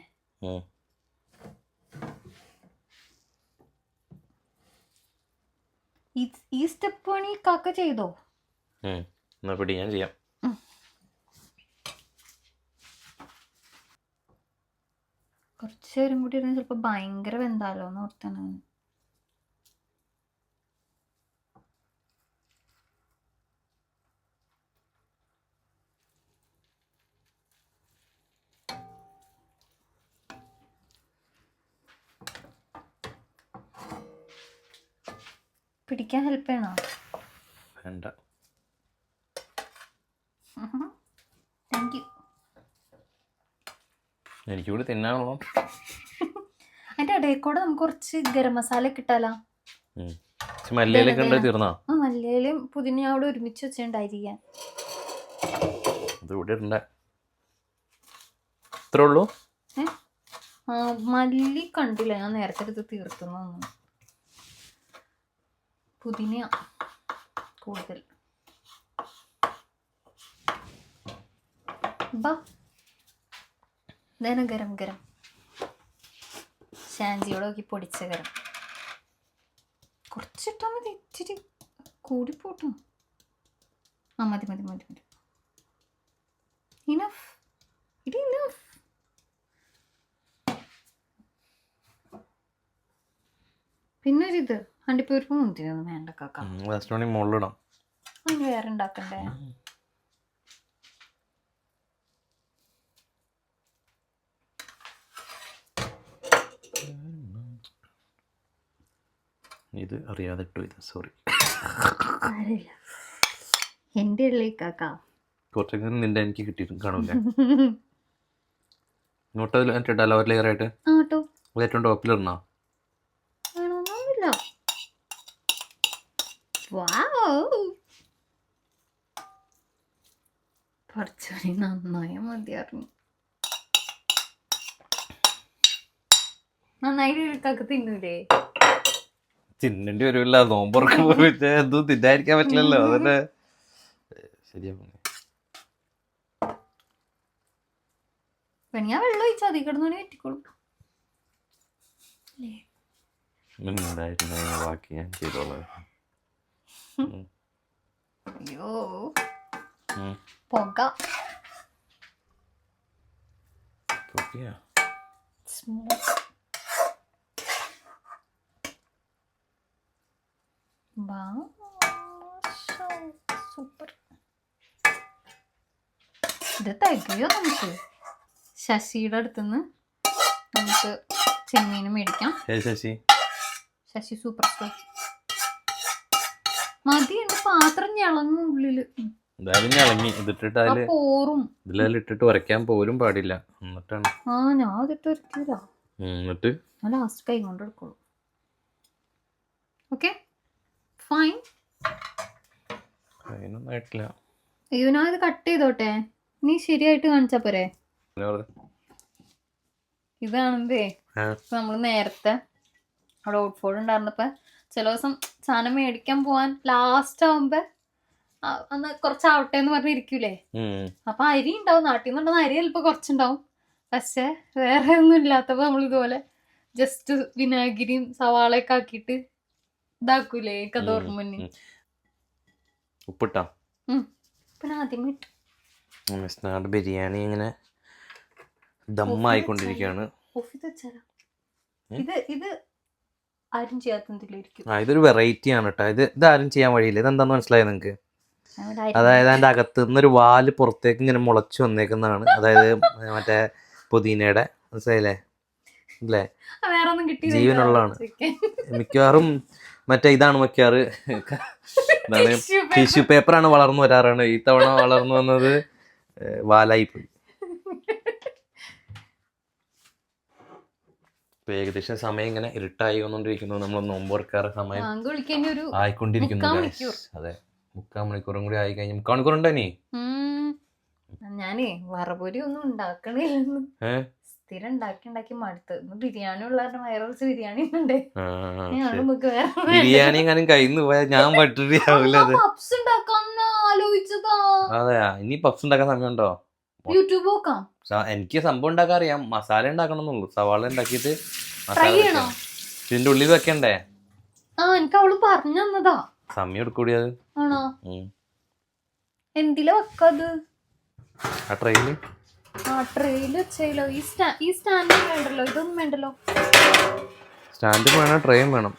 ഈ സ്റ്റെപ്പ് പണി കാക്ക ചെയ്തോ? എന്നാ പിടി, ഞാൻ ചെയ്യാം. കുറച്ച് നേരം കൂടി ഇരുന്ന് ചിലപ്പോ ഭയങ്കര വെന്താലോ എന്ന് ഓർത്താണ്. പിടിക്കാൻ ഹെൽപ്പ് ചെയ്യണോ? വേണ്ട. Thank you. എനിക്ക് കൂടി തിന്നാണല്ലോ. അതിന്റെ ഇടയിൽ കൂടെ നമുക്ക് കുറച്ച് ഗരം മസാല ഒക്കെ ഇട്ടാലോ? മല്ലിയിലൊക്കെ ഉണ്ട്, തീർന്നോ? ആ, മല്ലിയിലും പുതിന അവിടെ ഒരുമിച്ച് വെച്ചിട്ടുണ്ടായിരിക്കാൻ. അത് ഇവിടെ ഉണ്ട്. ഇത്രേ ഉള്ളൂ. മല്ലി കണ്ടില്ല, ഞാൻ നേരത്തെ എടുത്ത് തീർത്തുന്നു. പുതിന കൂടുതൽ. ഗരം ഗരം ഷാൻജിയോടെ നോക്കി പൊടിച്ച ഗരം കുറച്ചിട്ടാ മതി, ഇച്ചിരി കൂടിപ്പോട്ടും. ആ മതി മതി മതി മതി. Enough, it enough. പിന്നെ ഒരിത് അണ്ടിപ്പരിപ്പ് മുന്തിരിയൊന്നും വേണ്ട കാക്ക. മുകളിലിടാം. അതിന് വേറെ ഉണ്ടാക്കണ്ടേ? ഇത് അറിയാതെ ഇട്ടു, ഇത് സോറി. എന്റെ ഉള്ളി കാക്ക കുറച്ചൊക്കെ നിന്റെ എനിക്ക് കിട്ടിയിട്ടും കാണൂല. ഇങ്ങോട്ട് ഇട്ടാലോ ഒരു ലെയർ ആയിട്ട്? ആട്ടോ, അത് ഏറ്റവും ടോപ്പിലിടണോ? വേണമെന്നൊന്നുമില്ല. വാവ്, കുറച്ചുകൂടി നന്നായി മതിയായിരുന്നു. നന്നായിട്ട് കാക്ക തിന്നൂലേ? തിന്നേണ്ടി വരുമല്ലോ, നോമ്പുറക്കുമ്പോ എന്തും തിന്നായിരിക്കാൻ പറ്റില്ലല്ലോ. അതന്നെ ശരിയാ. ഞാൻ വെള്ളം ഒഴിച്ചാൽ അതി കിടന്നോണി പറ്റിക്കോളും. ബാക്കി ഞാൻ ചെയ്തോളാം. അയ്യോ പുക. സൂപ്പർ. ഇത് തികയോ നമുക്ക്? ശശിയുടെ അടുത്തുനിന്ന് നമുക്ക് ചെമ്മീന് മേടിക്കാം. ശശി സൂപ്പർ സ്റ്റോർ മതി. എന്റെ പാത്രം ഞളങ്ങും ഉള്ളില്. എന്തായാലും ഞളങ്ങി. ഇതിട്ടിട്ട് അതില് പോറും ഇതിലിട്ടിട്ട് ഉരയ്ക്കാൻ പോലും പാടില്ല. എന്നിട്ടാണ് ഞാൻ അതിട്ട് ഉരക്കില്ല. എന്നിട്ട് ഞാൻ ലാസ്റ്റ് കൈ കൊണ്ട് എടുക്കുള്ളൂ. Okay fine. അതിനൊന്നും ആയിട്ടില്ല. അയ്യോ, ഞാൻ ഇത് കട്ട് ചെയ്തോട്ടെ, നീ ശരിയായിട്ട് കാണിച്ചാ പോരെ? ഇതാണെന്തേ നമ്മള് നേരത്തെ അവിടെ ഔട്ട്ഫോർഡ് ഉണ്ടായിരുന്നപ്പോ ചില ദിവസം സാധനം മേടിക്കാൻ പോവാൻ ലാസ്റ്റ് ആവുമ്പോ അന്ന് കുറച്ചാവട്ടെ എന്ന് പറഞ്ഞിരിക്കൂലേ. അപ്പൊ അരി ഉണ്ടാവും, നാട്ടിൽ നിന്നുണ്ടെന്ന് അരി ചിലപ്പോ കുറച്ചുണ്ടാവും. പക്ഷെ വേറെ ഒന്നും ഇല്ലാത്തപ്പോ നമ്മൾ ഇതുപോലെ ജസ്റ്റ് വിനാഗിരിയും സവാളയൊക്കെ ആക്കിയിട്ട് ഇതാക്കൂലേ കഥോർമ്മ മുന്നിൽ. ഉപ്പിട്ടാ പിന്നെ ആദ്യമേ ഇട്ടു. ബിരിയാണി ഇങ്ങനെ ദമ്മായിക്കൊണ്ടിരിക്കുകയാണ്. ഇത് ആരും ചെയ്യാത്തതിലിരിക്കും. ഇതൊരു വെറൈറ്റി ആണ് കേട്ടോ. ഇത് ആരും ചെയ്യാൻ വഴിയില്ല. ഇതെന്താന്ന് മനസ്സിലായോ നിങ്ങക്ക്? അതായത് അതിന്റെ അകത്ത് നിന്നൊരു വാല് പുറത്തേക്ക് ഇങ്ങനെ മുളച്ചു വന്നേക്കുന്നതാണ്. അതായത് മറ്റേ പുതിനയുടെ, മനസ്സിലായില്ലേ? അല്ലേ? ജീവനുള്ളതാണ്. മിക്കവാറും മറ്റേ ഇതാണ് മിക്കവാറ് എന്താണ് ടിഷ്യൂ പേപ്പറാണ് വളർന്നു വരാറാണ്. ഈ തവണ വളർന്നു വന്നത് വാലായി പോയി. ഏകദേശം സമയം ഇങ്ങനെ ഇരുട്ടായി വന്നോണ്ടിരിക്കുന്നു. നമ്മൾ നോമ്പുറക്കാറ് സമയം ആയിക്കൊണ്ടിരിക്കുന്നു. അതെ, 3/4 മണിക്കൂറും കൂടി ആയി കഴിഞ്ഞു. 3/4 മണിക്കൂറുണ്ടോ നീ? ഞാനേ വറപൊരി ഒന്നും ഉണ്ടാക്കണില്ലെന്ന് സ്ഥിരം ഉണ്ടാക്കി മടുത്ത്. ബിരിയാണി ഉള്ള വയറുറച്ച് ബിരിയാണി ഉണ്ട്. ബിരിയാണി എങ്ങാനും കയ്യിൽ പോയാൽ ഞാൻ പട്ടിണി ആവില്ല. ആലോചിച്ചതാ. അതെയാ, ഇനി പപ്സ് ഉണ്ടാക്കാൻ സമയമുണ്ടോ? യൂട്യൂബ് നോക്കാം. എനിക്ക് സംഭവം ഉണ്ടാക്കാൻ അറിയാം. മസാല ഉണ്ടാക്കണം എന്നുള്ളൂ. സവാള ഉണ്ടാക്കിയിട്ട് മസാല ഇതിന്റെ ഉള്ളിൽ വെക്കണ്ടേ? എനിക്ക് അവള് പറഞ്ഞു തന്നതാ. സമയം എടുക്കൂടി അത്. ആണോ? ഉം. എന്തിലാ വെക്കത്? ആ ട്രെയില് ട്രെയില് വെച്ചല്ലോ. ഈ സ്റ്റാൻഡ് വേണ്ടല്ലോ, ഇതൊന്നും വേണ്ടല്ലോ. സ്റ്റാൻഡ് വേണം, ട്രെയിൻ വേണം.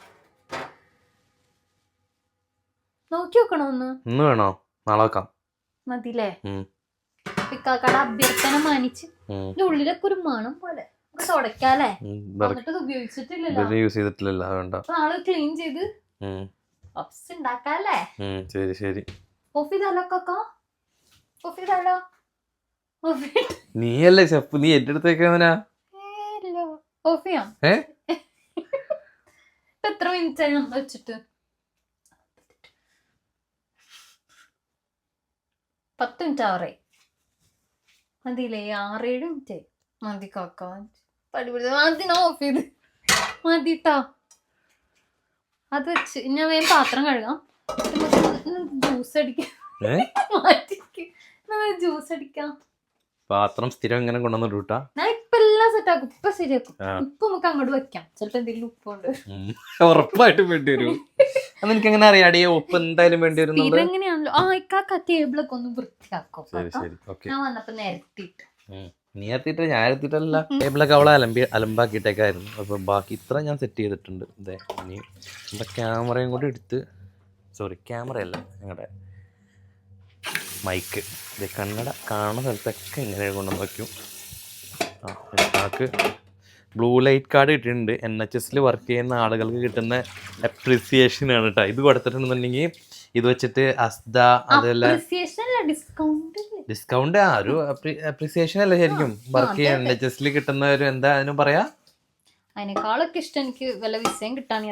നോക്കി വെക്കണോ ഒന്ന്? ഇന്ന് വേണോ? നാളെ വെക്കാം. മതില്ലേ? ഇക്കാക്കടെ അഭ്യർത്ഥന മാനിച്ച്. ഇതിന്റെ ഉള്ളിലൊക്കെ ഒരു മണം പോലെ തുടക്കാല്ലേ? എന്നിട്ട് ഇത് ഉപയോഗിച്ചിട്ടില്ലല്ലോ, യൂസ് ചെയ്തിട്ടില്ലല്ലോ, വേണ്ട. നാളെ ക്ലീൻ ചെയ്ത് പപ്സ് ഉണ്ടാക്കാല്ലേ? ശരി ശരി. ഓഫ് ചെയ്താലോ കാക്ക? ഓഫ് ചെയ്താലോ? നീയല്ലേ ഷെഫ്, നീ എന്റെ അടുത്തേക്കാ. ഓഫ് ചെയ്യാം. ഇപ്പൊ എത്ര മിനിറ്റ് ആയി നമ്മൾ വെച്ചിട്ട്? 10 മിനിറ്റ് ആവറായി. മതിയില്ലേ? 6-7 മിനിറ്റ് മതി കാക്ക. മതി, ഓഫ് ചെയ്ത് മതിട്ടാ. അത് വെച്ച് ഞാൻ വേഗം പാത്രം കഴുകാം. ജ്യൂസ് അടിക്കാം. ജ്യൂസ് അടിക്കാം. പാത്രം സ്ഥിരം ഇങ്ങനെ കൊണ്ടുവന്നിട്ടാ ഞാൻ ഇപ്പൊ എല്ലാം സെറ്റ് ആക്കും. ഇപ്പൊ ശരിയാക്കും. ഇപ്പൊ നമുക്ക് അങ്ങോട്ട് വെക്കാം. ചിലപ്പോ എന്തെങ്കിലും ഉപ്പുണ്ട്. ഉറപ്പായിട്ടും വേണ്ടി വരും. അതെനിക്ക് എങ്ങനെ അറിയാടിയ ഉപ്പ് എന്തായാലും വേണ്ടി വരും. ഇതെങ്ങനെയാണല്ലോ. ഇക്കാക്ക ടേബിളൊക്കെ ഒന്ന് വൃത്തിയാക്കും. ഞാൻ വന്നപ്പോ നിരത്തിയിട്ട്. നീ എത്തിയിട്ട് ഞാൻ എത്തിയിട്ടല്ല. ടേബിളൊക്കെ അവളെ അലമ്പാക്കിയിട്ടേക്കായിരുന്നു. അപ്പൊ ബാക്കി ഇത്ര ഞാൻ സെറ്റ് ചെയ്തിട്ടുണ്ട്. ഇതേ ഇനി നമ്മുടെ ക്യാമറയും കൂടി എടുത്ത്, സോറി ക്യാമറയല്ല, ഞങ്ങളുടെ മൈക്ക്, ഇത് കണ്ണട കാണുന്ന സ്ഥലത്തൊക്കെ ഇങ്ങനെ കൊണ്ടുവന്ന് വയ്ക്കും. ബ്ലൂ ലൈറ്റ് കാർഡ് കിട്ടിയിട്ടുണ്ട്. NHS വർക്ക് ചെയ്യുന്ന ആളുകൾക്ക് കിട്ടുന്ന അപ്രിസിയേഷനാണ് കേട്ടോ. ഇത് കൊടുത്തിട്ടുണ്ടെന്നുണ്ടെങ്കിൽ ഇത് വെച്ചിട്ട് അസ്ത അതെല്ലാം ഡിസ്കൗണ്ട്, ഒരു അപ്രിസിയേഷൻ അല്ലേ ശരിക്കും. വർക്ക് ചെയ്യാൻ NHS കിട്ടുന്ന ഒരു എന്താ അതിനും പറയാ, അതിനേക്കാളൊക്കെ ഇഷ്ടം എനിക്ക് വല്ല വിസയും കിട്ടാണ്.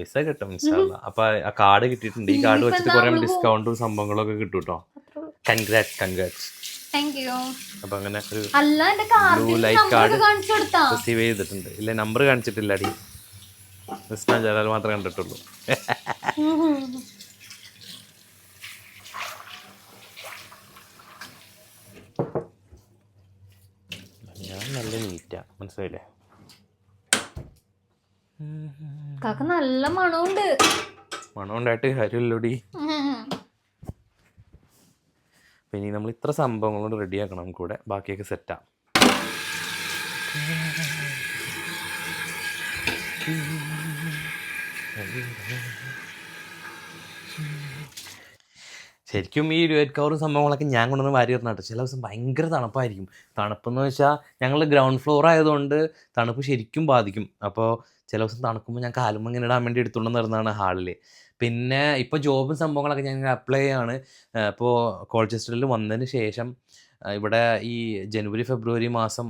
വിസ കിട്ടും ഇൻഷാല്ലാ. അപ്പൊ ആ കാർഡ് കിട്ടിയിട്ടുണ്ട്. ഈ കാർഡ് വെച്ചിട്ട് കുറെ ഡിസ്കൗണ്ടും സംഭവങ്ങളൊക്കെ കിട്ടും കേട്ടോ. കൺഗ്രാറ്റ്സ്. അപ്പൊ അങ്ങനെ ഒരു ബ്ലൂ ലൈറ്റ് കാർഡ് റിസീവ് ചെയ്തിട്ടുണ്ട്. ഇല്ല, നമ്പർ കാണിച്ചിട്ടില്ല അടി. ജലാൽ മാത്രമേ കണ്ടിട്ടുള്ളൂ. ഞാൻ നല്ല നീറ്റാ, മനസ്സിലായില്ലേ? കാക്ക നല്ല മണമുണ്ട്. മണമുണ്ടായിട്ട് കാര്യമില്ലോടി. പിന്നെ നമ്മൾ ഇത്ര സംഭവങ്ങൾ കൊണ്ട് റെഡിയാക്കണം കൂടെ, ബാക്കിയൊക്കെ സെറ്റാ. ശരിക്കും ഈ ഇരുപത് കവറും സംഭവങ്ങളൊക്കെ ഞാൻ കൊണ്ടുവന്ന് വാരി ഇടുന്നതാട്ടോ. ചില ദിവസം ഭയങ്കര തണുപ്പായിരിക്കും. തണുപ്പെന്ന് വെച്ചാൽ ഞങ്ങൾ ഗ്രൗണ്ട് ഫ്ലോർ ആയതുകൊണ്ട് തണുപ്പ് ശരിക്കും ബാധിക്കും. അപ്പോൾ ചില ദിവസം തണുക്കുമ്പോൾ ഞാൻ കാലുമ്പോൾ ഇങ്ങനെ ഇടാൻ വേണ്ടി എടുത്തുകൊണ്ട് നടന്നതാണ് ഹാളിൽ. പിന്നെ ഇപ്പോൾ ജോബും സംഭവങ്ങളൊക്കെ ഞാൻ അപ്ലൈ ചെയ്യാണ്. ഇപ്പോൾ കോൾച്ചസ്റ്ററിൽ വന്നതിന് ശേഷം ഇവിടെ ഈ ജനുവരി ഫെബ്രുവരി മാസം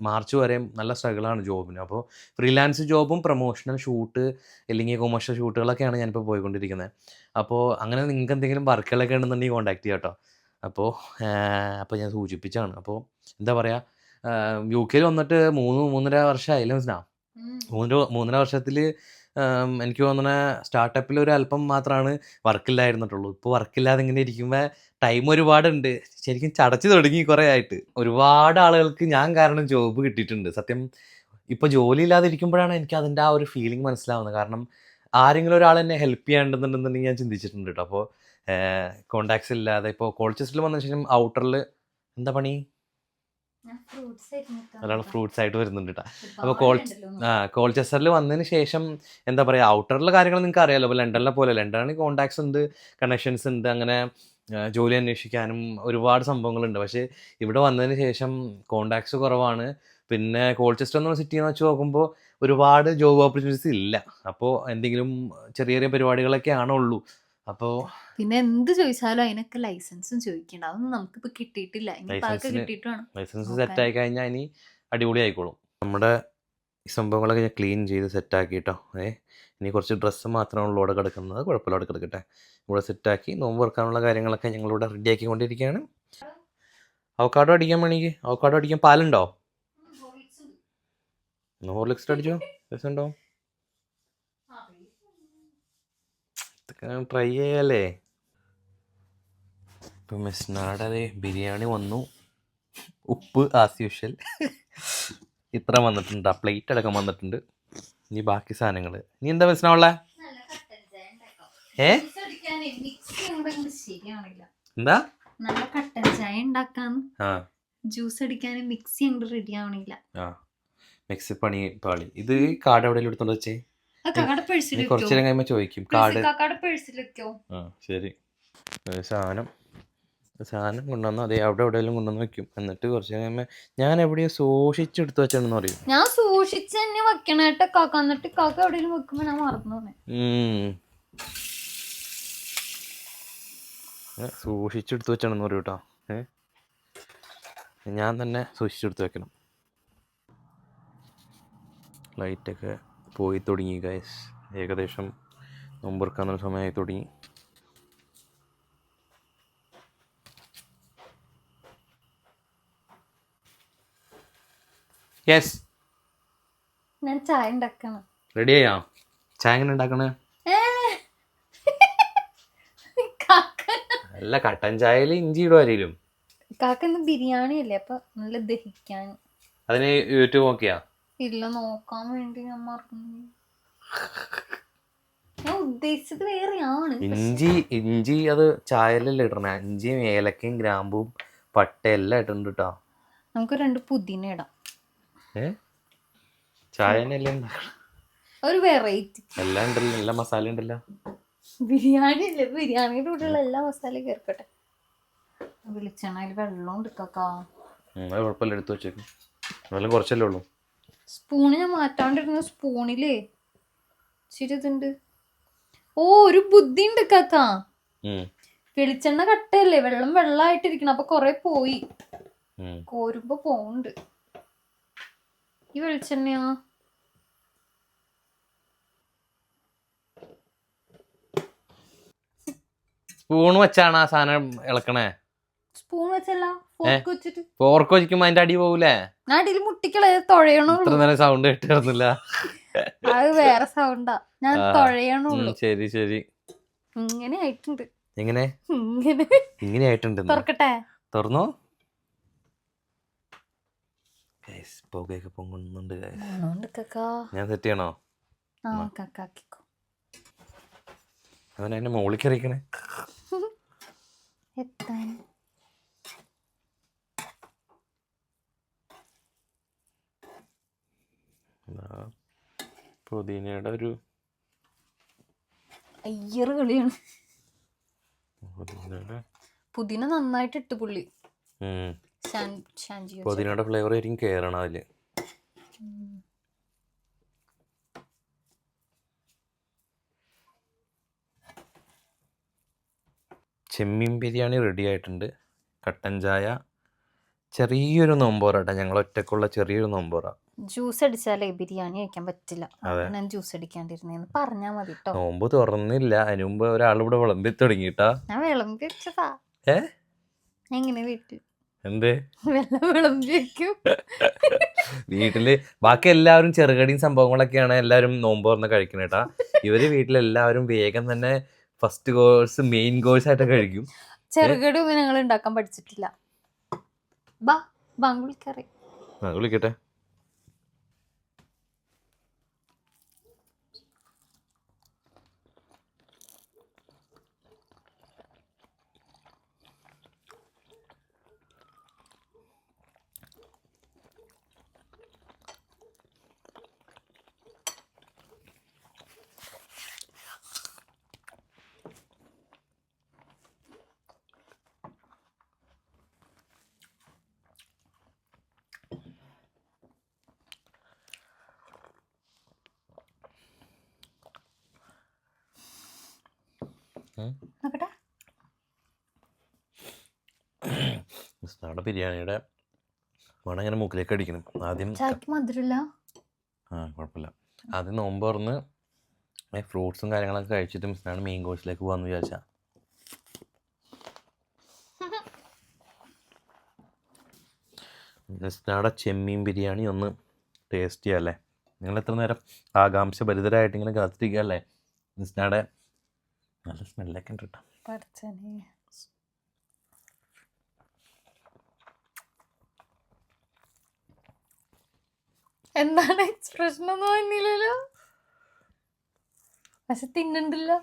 മാർച്ച് വരെയും നല്ല സ്ട്രഗിളാണ് ജോബിന്. അപ്പോൾ ഫ്രീലാൻസ് ജോബും പ്രൊമോഷണൽ ഷൂട്ട് അല്ലെങ്കിൽ കൊമേഴ്ഷ്യൽ ഷൂട്ടുകളൊക്കെയാണ് ഞാനിപ്പോൾ പോയിക്കൊണ്ടിരിക്കുന്നത്. അപ്പോൾ അങ്ങനെ നിങ്ങൾക്ക് എന്തെങ്കിലും വർക്കുകളൊക്കെ ഉണ്ടെന്നുണ്ടെങ്കിൽ കോൺടാക്ട് ചെയ്യാം കേട്ടോ. അപ്പോൾ ഞാൻ സൂചിപ്പിച്ചാണ്. അപ്പോൾ എന്താ പറയുക, UK വന്നിട്ട് 3-3.5 വർഷമായില്ലേ മിസ്നാ? 3.5 വർഷത്തിൽ എനിക്ക് തോന്നുന്ന സ്റ്റാർട്ടപ്പിൽ ഒരു അല്പം മാത്രമാണ് വർക്കില്ലായിരുന്നിട്ടുള്ളൂ. ഇപ്പോൾ വർക്കില്ലാതെ ഇങ്ങനെ ഇരിക്കുമ്പോൾ ടൈം ഒരുപാടുണ്ട്. ശരിക്കും ചടച്ചു തുടങ്ങി കുറേ ആയിട്ട്. ഒരുപാട് ആളുകൾക്ക് ഞാൻ കാരണം ജോബ് കിട്ടിയിട്ടുണ്ട്. സത്യം ഇപ്പോൾ ജോലി ഇല്ലാതെ ഇരിക്കുമ്പോഴാണ് എനിക്ക് അതിൻ്റെ ആ ഒരു ഫീലിംഗ് മനസ്സിലാവുന്നത്. കാരണം ആരെങ്കിലും ഒരാൾ എന്നെ ഹെൽപ്പ് ചെയ്യാണ്ടെന്നുണ്ടെന്നുണ്ടെങ്കിൽ ഞാൻ ചിന്തിച്ചിട്ടുണ്ട് കേട്ടോ. അപ്പോൾ കോണ്ടാക്ട്സ് ഇല്ലാതെ ഇപ്പോൾ കോൾച്ചസ്റ്ററിൽ വന്ന ശേഷം ഔട്ടറിൽ എന്താ പണി, ഒരാൾ ഫ്രൂട്ട്സ് ആയിട്ട് വരുന്നുണ്ട് കേട്ടോ. അപ്പോൾ കോൾച്ചസ്റ്ററിൽ വന്നതിന് ശേഷം എന്താ പറയുക, ഔട്ടറിലെ കാര്യങ്ങൾ നിങ്ങൾക്ക് അറിയാമല്ലോ. അപ്പോൾ ലണ്ടനിലെ പോലെ, ലണ്ടനിൽ കോണ്ടാക്ട്സ് ഉണ്ട്, കണക്ഷൻസ് ഉണ്ട്, അങ്ങനെ ജോലി അന്വേഷിക്കാനും ഒരുപാട് സംഭവങ്ങളുണ്ട്. പക്ഷേ ഇവിടെ വന്നതിന് ശേഷം കോണ്ടാക്ട്സ് കുറവാണ്. പിന്നെ കോൾച്ചസ്റ്റർ എന്നുള്ള സിറ്റിന്ന് വെച്ച് നോക്കുമ്പോൾ ഒരുപാട് ജോബ് ഓപ്പർച്യൂണിറ്റീസ് ഇല്ല. അപ്പോൾ എന്തെങ്കിലും ചെറിയ ചെറിയ പരിപാടികളൊക്കെ ആണുള്ളൂ. അപ്പോൾ പിന്നെ എന്ത് ചോദിച്ചാലും അതിനൊക്കെ ലൈസൻസും ചോദിക്കണ്ട. അതൊന്നും നമുക്കിപ്പോൾ കിട്ടിയിട്ടില്ല. ലൈസൻസ് സെറ്റ് ആയി കഴിഞ്ഞാൽ ഇനി അടിപൊളി ആയിക്കോളും. നമ്മുടെ ഈ സംഭവങ്ങളൊക്കെ ഞാൻ ക്ലീൻ ചെയ്ത് സെറ്റാക്കി കേട്ടോ. ഇനി കുറച്ച് ഡ്രസ്സ് മാത്രമേ ഉള്ളൂ ഇവിടെ കിടക്കുന്നത്. കുഴപ്പമില്ല, അവിടെ കിടക്കട്ടെ. ഇവിടെ സെറ്റാക്കി നോമ്പ് വെക്കാനുള്ള കാര്യങ്ങളൊക്കെ ഞങ്ങളിവിടെ റെഡി ആക്കിക്കൊണ്ടിരിക്കുകയാണ്. അവക്കാഡോ അടിക്കാൻ വേണമെങ്കിൽ അവക്കാഡോ അടിക്കാൻ പാലുണ്ടോ? ഹോർലിക്സ് അടിച്ചോ, രസമുണ്ടോ? ട്രൈ ചെയ്യാല്ലേ. ഇപ്പം മിസ്നാടെ ബിരിയാണി വന്നു. ഉപ്പ് ആസ് യൂഷ്വൽ ഇത്ര വന്നിട്ടുണ്ട്. ആ പ്ലേറ്റ് അടക്കം വന്നിട്ടുണ്ട്. ഇനി ബാക്കി സാധനങ്ങൾ ഇനി എന്താ മിസ്നാ ഉള്ളത്? ഏ ശരിയാണില്ല. എന്താ നല്ല കട്ടൻ ചായ ഉണ്ടാക്കാന്ന് ആ ജ്യൂസ് അടിക്കാൻ മിക്സി അങ്ങോട്ട് റെഡി ആവണില്ല. ആ മിക്സി പണി പാളി. ഇത് കാർഡ് എവിടെയെങ്കിലും എടുത്തോണ്ട് വെച്ചേ. കാക്കയുടെ പേഴ്സിൽ നീ വെക്കോ? കുറച്ചു നേരം കഴിയുമ്പോ ചോദിക്കും കാർഡ്. കാക്കയുടെ പേഴ്സിൽ വെക്കോ? ആ ശരി. സാധനം കൊണ്ടുവന്ന് അതേ അവിടെ എവിടെയെങ്കിലും കൊണ്ടുവന്ന് വെക്കും. എന്നിട്ട് കുറച്ച് കഴിയുമ്പോൾ ഞാൻ എവിടെയോ സൂക്ഷിച്ചെടുത്ത് വെച്ചാണെന്ന് പറയും. ഞാൻ സൂക്ഷിച്ച് തന്നെ വെക്കണേട്ട കാക്ക. എന്നിട്ട് കാക്ക എവിടെയെങ്കിലും വെക്കുമ്പോ ഞാൻ മറന്നു പോണേ. സൂക്ഷിച്ചെടുത്ത് വെച്ചാണെന്ന് പറയും കേട്ടോ. ഞാൻ തന്നെ സൂക്ഷിച്ചെടുത്ത് വെക്കണം. ലൈറ്റൊക്കെ പോയി തുടങ്ങി ഗൈസ്. ഏകദേശം നോമ്പുറക്കാനുള്ള സമയമായി തുടങ്ങി. യെസ് ഞാൻ ചായ ഉണ്ടാക്കണം. റെഡി ആയാ? ചായ എങ്ങനെ ഉണ്ടാക്കണേ? അല്ല കട്ടൻ ചായയിൽ ഇഞ്ചി ഇടുവാരും. കാക്ക ഇന്ന് ബിരിയാണി അല്ലേ, അപ്പൊ നല്ല ദഹിക്കാൻ. അതിന് യൂട്യൂബ് നോക്കിയാ? ഇല്ല, നോക്കാൻ വേണ്ടി ഞാൻ മറന്നു. ഞാൻ ഉദ്ദേശിച്ചത് വേറെയാണ്. ഇഞ്ചി അത് ചായലല്ലേ ഇടണേ. ഇഞ്ചിയും ഏലക്കയും ഗ്രാമ്പും പട്ട എല്ലാം ഇട്ടുണ്ട് കേട്ടോ. നമുക്ക് 2 പുതിന ഇടാം. ചായ ഒരു വെറൈറ്റി. എല്ലാം ഉണ്ടല്ലോ, എല്ലാ മസാല ഉണ്ടല്ലോ. ബിരിയാണി അല്ലേ, ബിരിയാണിയുടെ കൂടെയുള്ള എല്ലാ മസാലയും ചേർക്കട്ടെ. വെളിച്ചെണ്ണ അതിൽ വെള്ളം എടുക്കാ. അത് കുഴപ്പമില്ല, എടുത്ത് വെച്ചേക്കും. വെള്ളം കുറച്ചല്ലേ ഉള്ളൂ. സ്പൂണ് ഞാൻ മാറ്റാണ്ടിരുന്ന സ്പൂണിലേ ഇച്ചിരി ഇതുണ്ട്. ഓ, ഒരു ബുദ്ധി ഉണ്ട് കാക്ക. വെളിച്ചെണ്ണ കട്ടയല്ലേ, വെള്ളം വെള്ളമായിട്ടിരിക്കണം. അപ്പൊ കൊറേ പോയി കോരുമ്പോ പോണ്ട്. ഈ വെളിച്ചെണ്ണയാ സ്പൂൺ വെച്ചാണ് ആ സാധനം ഇളക്കണേ. സ്പൂൺ വെച്ചല്ല, ഫോർക്ക് വെച്ചിട്ട്. ഫോർക്ക് വെക്കുമ്പോ അതിന്റെ അടി പോകൂലേ? ഞാൻ അടിയിൽ മുട്ടിക്കളെ തൊഴയണുള്ളൂ. ഇത്ര നേരം സൗണ്ട് കേട്ടിരുന്നില്ല. അത് വേറെ സൗണ്ടാ, ഞാൻ തൊഴയണുള്ളൂ. ശരി ശരി. ഇങ്ങനെ ആയിട്ടുണ്ട്. എങ്ങനെ ഇങ്ങനെ ആയിട്ടുണ്ട്? തുറക്കട്ടെ? തുറന്നോ. പുകയൊക്കെ പൊങ്ങുന്നുണ്ട്. ഞാൻ സെറ്റ് ചെയ്യണോ? അവൻ എന്നെ മോളിൽ കറിയിക്കണേ. പുതിനയുടെ ഒരു അയ്യറ് കളിയാണ്. പുതിന നന്നായിട്ട് ഇട്ട് പുള്ളി. പുതിനയുടെ ഫ്ലേവർ ആയിരിക്കും കേറണം അതില്. ചെമ്മീൻ ബിരിയാണി റെഡി ആയിട്ടുണ്ട്. കട്ടൻ ചായ, ചെറിയൊരു നോമ്പോറാട്ടാ, ഞങ്ങൾ ഒറ്റക്കുള്ള ചെറിയൊരു നോമ്പോറ. ജ്യൂസ് അടിച്ചാലേ ബിരിയാണി കഴിക്കാൻ പറ്റില്ല. ഞാൻ ജ്യൂസ് അടിക്കാണ്ടിരുന്നേന്ന് പറഞ്ഞാ മതി കേട്ടോ. നോമ്പ് തുറന്നില്ല, അതിന് മുമ്പ് ഒരാൾ ഇവിടെ വിളമ്പി തുടങ്ങിട്ടാ. ഞാൻ വിളമ്പി വെച്ചതാ. എങ്ങനെ വീട്ടിൽ എന്തേ വിളമ്പി വെക്കും? വീട്ടില് ബാക്കി എല്ലാവരും ചെറുകടിയും സംഭവങ്ങളൊക്കെയാണ് എല്ലാവരും നോമ്പ് തുറന്ന് കഴിക്കണേട്ടാ. ഇവര് വീട്ടിലെല്ലാവരും വേഗം തന്നെ ഫസ്റ്റ് കോഴ്സ് മെയിൻ കോഴ്സ് ആയിട്ട് കഴിക്കും. ചെറുകടി ഒന്നും ഞങ്ങൾ ഉണ്ടാക്കാൻ പഠിച്ചിട്ടില്ല. വിളിക്കട്ടെ. ബിരിയാണിയുടെ മണം ഇങ്ങനെ മൂക്കിലേക്ക് അടിക്കണം. ആദ്യം മധുരമില്ല. കുഴപ്പമില്ല. ആദ്യം നോമ്പ് തുറന്ന് ഫ്രൂട്ട്സും കാര്യങ്ങളൊക്കെ കഴിച്ചിട്ട് മിസ്സാണ് മെയിൻ കോഴ്സിലേക്ക് പോകാമെന്ന് വിചാരിച്ചാ. മിസ്സാടെ ചെമ്മീൻ ബിരിയാണി ഒന്ന് ടേസ്റ്റ് ചെയ്യാമല്ലേ? നിങ്ങൾ എത്ര നേരം ആകാംക്ഷഭരിതരായിട്ട് ഇങ്ങനെ കാത്തിരിക്കുകയല്ലേ? മിസ്സാടെ നല്ല സ്മെല്ലൊക്കെ ഉണ്ട് കേട്ടോ. എന്താണ് എക്സ്പ്രഷൻ ഒന്നും വന്നില്ലല്ലോ, പക്ഷെ തിന്നണ്ടല്ലോ.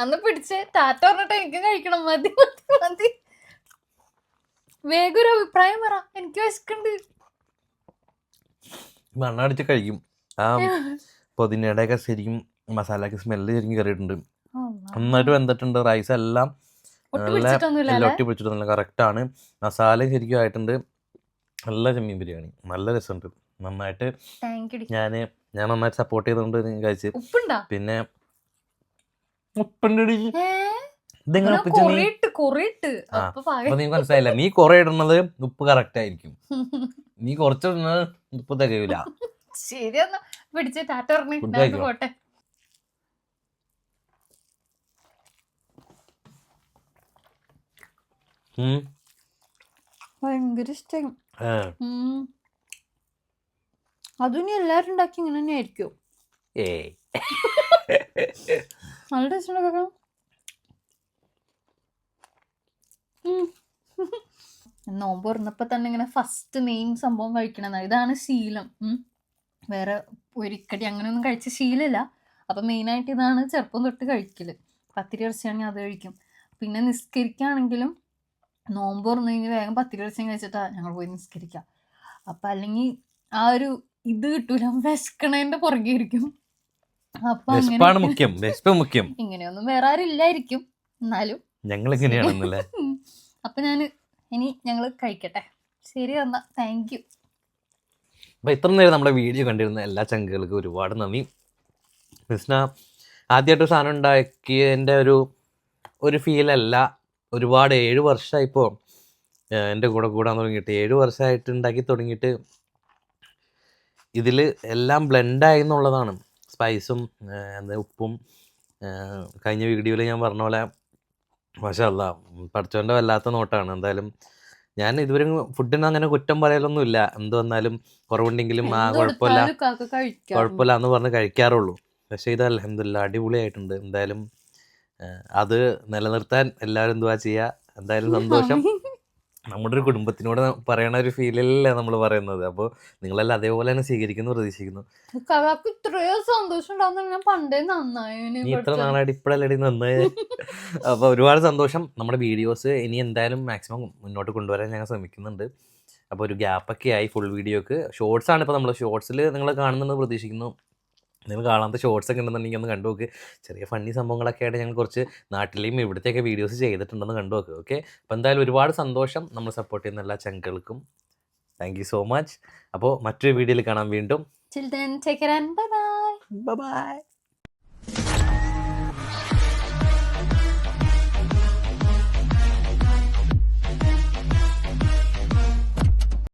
അന്ന് പിടിച്ച് ടാറ്റ പറഞ്ഞിട്ട് എനിക്കും കഴിക്കണം. മതി മതി മതി. വേഗം ഒരു അഭിപ്രായം പറ, എനിക്ക് വിശക്കുണ്ട്. മണ്ണടിച്ച് കഴിക്കും. ആ പുതിനയുടെ ഒക്കെ ശരിക്കും മസാലയൊക്കെ സ്മെല്ല് ശരിക്കും കയറിയിട്ടുണ്ട്. നന്നായിട്ട് വെന്തിട്ടുണ്ട്. റൈസ് എല്ലാം നല്ല ഒട്ടി പിടിച്ചിട്ട് കറക്റ്റാണ്. മസാല ശരിക്കും ആയിട്ടുണ്ട്. നല്ല ചെമ്മീൻ ബിരിയാണി, നല്ല രസമുണ്ട്. നന്നായിട്ട് ഞാൻ നന്നായിട്ട് സപ്പോർട്ട് ചെയ്തുകൊണ്ട് കഴിച്ച്. പിന്നെ ഉപ്പുണ്ട്. ഇതെങ്ങനെ ഒപ്പിച്ചു നീ? അപ്പൊ നീ മനസ്സിലായില്ല, നീ കുറെ ഇടുന്നത് ഉപ്പ് കറക്റ്റ് ആയിരിക്കും, നീ കുറച്ച് ഇടുന്നത് ഉപ്പ് തികയൂല. ശരി, എന്നാ പിടിച്ച് ടാറ്റ പറഞ്ഞു പോട്ടെ. ഭയങ്കര ഇഷ്ടം. അതും ഇനി എല്ലാരും ഉണ്ടാക്കി ഇങ്ങനെ തന്നെ ആയിരിക്കും. നല്ല ടേസ്റ്റ് ഉണ്ടാക്കാം. നോമ്പ് തുറന്നപ്പോ തന്നെ ഇങ്ങനെ ഫസ്റ്റ് മെയിൻ സംഭവം കഴിക്കണമെന്നാണ്. ഇതാണ് ശീലം. വേറെ ഒരിക്കടി അങ്ങനെയൊന്നും കഴിച്ച ശീലമില്ല. അപ്പം മെയിനായിട്ട് ഇതാണ് ചെറുപ്പം തൊട്ട് കഴിക്കല്. പത്തിരി ഇറച്ചിയാണെങ്കിൽ അത് കഴിക്കും. പിന്നെ നിസ്കരിക്കുകയാണെങ്കിലും നോമ്പ് തുറന്നു കഴിഞ്ഞ് വേഗം പത്തിരി ഇറച്ചിയും കഴിച്ചിട്ടാണ് ഞങ്ങൾ പോയി നിസ്കരിക്കുക. അപ്പം അല്ലെങ്കിൽ ആ ഒരു ഇത് കിട്ടൂല, വിശക്കണേന്റെ പുറകെ ഇരിക്കും. അപ്പൊ ഇങ്ങനെയൊന്നും വേറെ ആരും ഇല്ലായിരിക്കും, എന്നാലും ഞങ്ങൾ ഇങ്ങനെയാണെന്നല്ലേ. അപ്പൊ ഞങ്ങള് കഴിക്കട്ടെ. ശരി, എന്നാ താങ്ക് യു. അപ്പോൾ ഇത്ര നേരം നമ്മുടെ വീഡിയോ കണ്ടിരുന്ന എല്ലാ ചങ്കുകൾക്കും ഒരുപാട് നന്ദി. മിസ്ന ആദ്യമായിട്ട് സാധനം ഉണ്ടാക്കിയതിൻ്റെ ഒരു ഫീലല്ല. ഒരുപാട് 7 വർഷമായിപ്പോൾ എൻ്റെ കൂടെ കൂടാൻ തുടങ്ങിയിട്ട്. 7 വർഷമായിട്ട് ഉണ്ടാക്കി തുടങ്ങിയിട്ട് ഇതിൽ എല്ലാം ബ്ലെൻഡായി എന്നുള്ളതാണ്. സ്പൈസും ഉപ്പും കഴിഞ്ഞ വീഡിയോയിൽ ഞാൻ പറഞ്ഞ പോലെ മാഷാ അല്ലാ പഠിച്ചവൻ്റെ വല്ലാത്ത നോട്ടാണ്. എന്തായാലും ഞാൻ ഇതുവരെ ഫുഡിന് അങ്ങനെ കുറ്റം പറയലൊന്നുമില്ല. എന്ത് വന്നാലും കുറവുണ്ടെങ്കിലും കുഴപ്പമില്ല എന്ന് പറഞ്ഞ് കഴിക്കാറുള്ളൂ. പക്ഷേ ഇത് അൽഹംദുലില്ലാ അടിപൊളിയായിട്ടുണ്ട്. എന്തായാലും അത് നിലനിർത്താൻ എല്ലാവരും എന്തുവാ ചെയ്യുക. എന്തായാലും സന്തോഷം. നമ്മുടെ ഒരു കുടുംബത്തിനോട് പറയണ ഒരു ഫീലല്ലേ നമ്മൾ പറയുന്നത്. അപ്പോൾ നിങ്ങളെല്ലാം അതേപോലെ തന്നെ സ്വീകരിക്കുന്നു പ്രതീക്ഷിക്കുന്നു. നീ ഇത്ര നാളായിട്ട് ഇപ്പോഴല്ലേ നന്നായി. അപ്പോൾ ഒരുപാട് സന്തോഷം. നമ്മുടെ വീഡിയോസ് ഇനി എന്തായാലും മാക്സിമം മുന്നോട്ട് കൊണ്ടുവരാൻ ഞങ്ങൾ ശ്രമിക്കുന്നുണ്ട്. അപ്പോൾ ഒരു ഗ്യാപ്പൊക്കെ ആയി ഫുൾ വീഡിയോക്ക്. ഷോർട്സാണ് ഇപ്പോൾ നമ്മൾ ഷോർട്സിൽ നിങ്ങൾ കാണുന്നത് പ്രതീക്ഷിക്കുന്നു. നിങ്ങൾ കാണാത്ത ഷോർട്സ് ഒക്കെ ഉണ്ടെന്നുണ്ടെങ്കിൽ ഒന്ന് കണ്ടു നോക്ക്. ചെറിയ ഫണ്ണി സംഭവങ്ങളൊക്കെ ആയിട്ട് ഞങ്ങൾ കുറച്ച് നാട്ടിലെയും ഇവിടത്തെയൊക്കെ വീഡിയോസ് ചെയ്തിട്ടുണ്ടെന്ന് കണ്ടു നോക്ക്. ഓക്കെ, അപ്പോൾ എന്തായാലും ഒരുപാട് സന്തോഷം നമ്മൾ സപ്പോർട്ട് ചെയ്യുന്ന എല്ലാ ചങ്കുകൾക്കും. Thank you so much. അപ്പോൾ മറ്റൊരു വീഡിയോയിൽ കാണാം വീണ്ടും. Till then, take care and bye bye. Bye bye.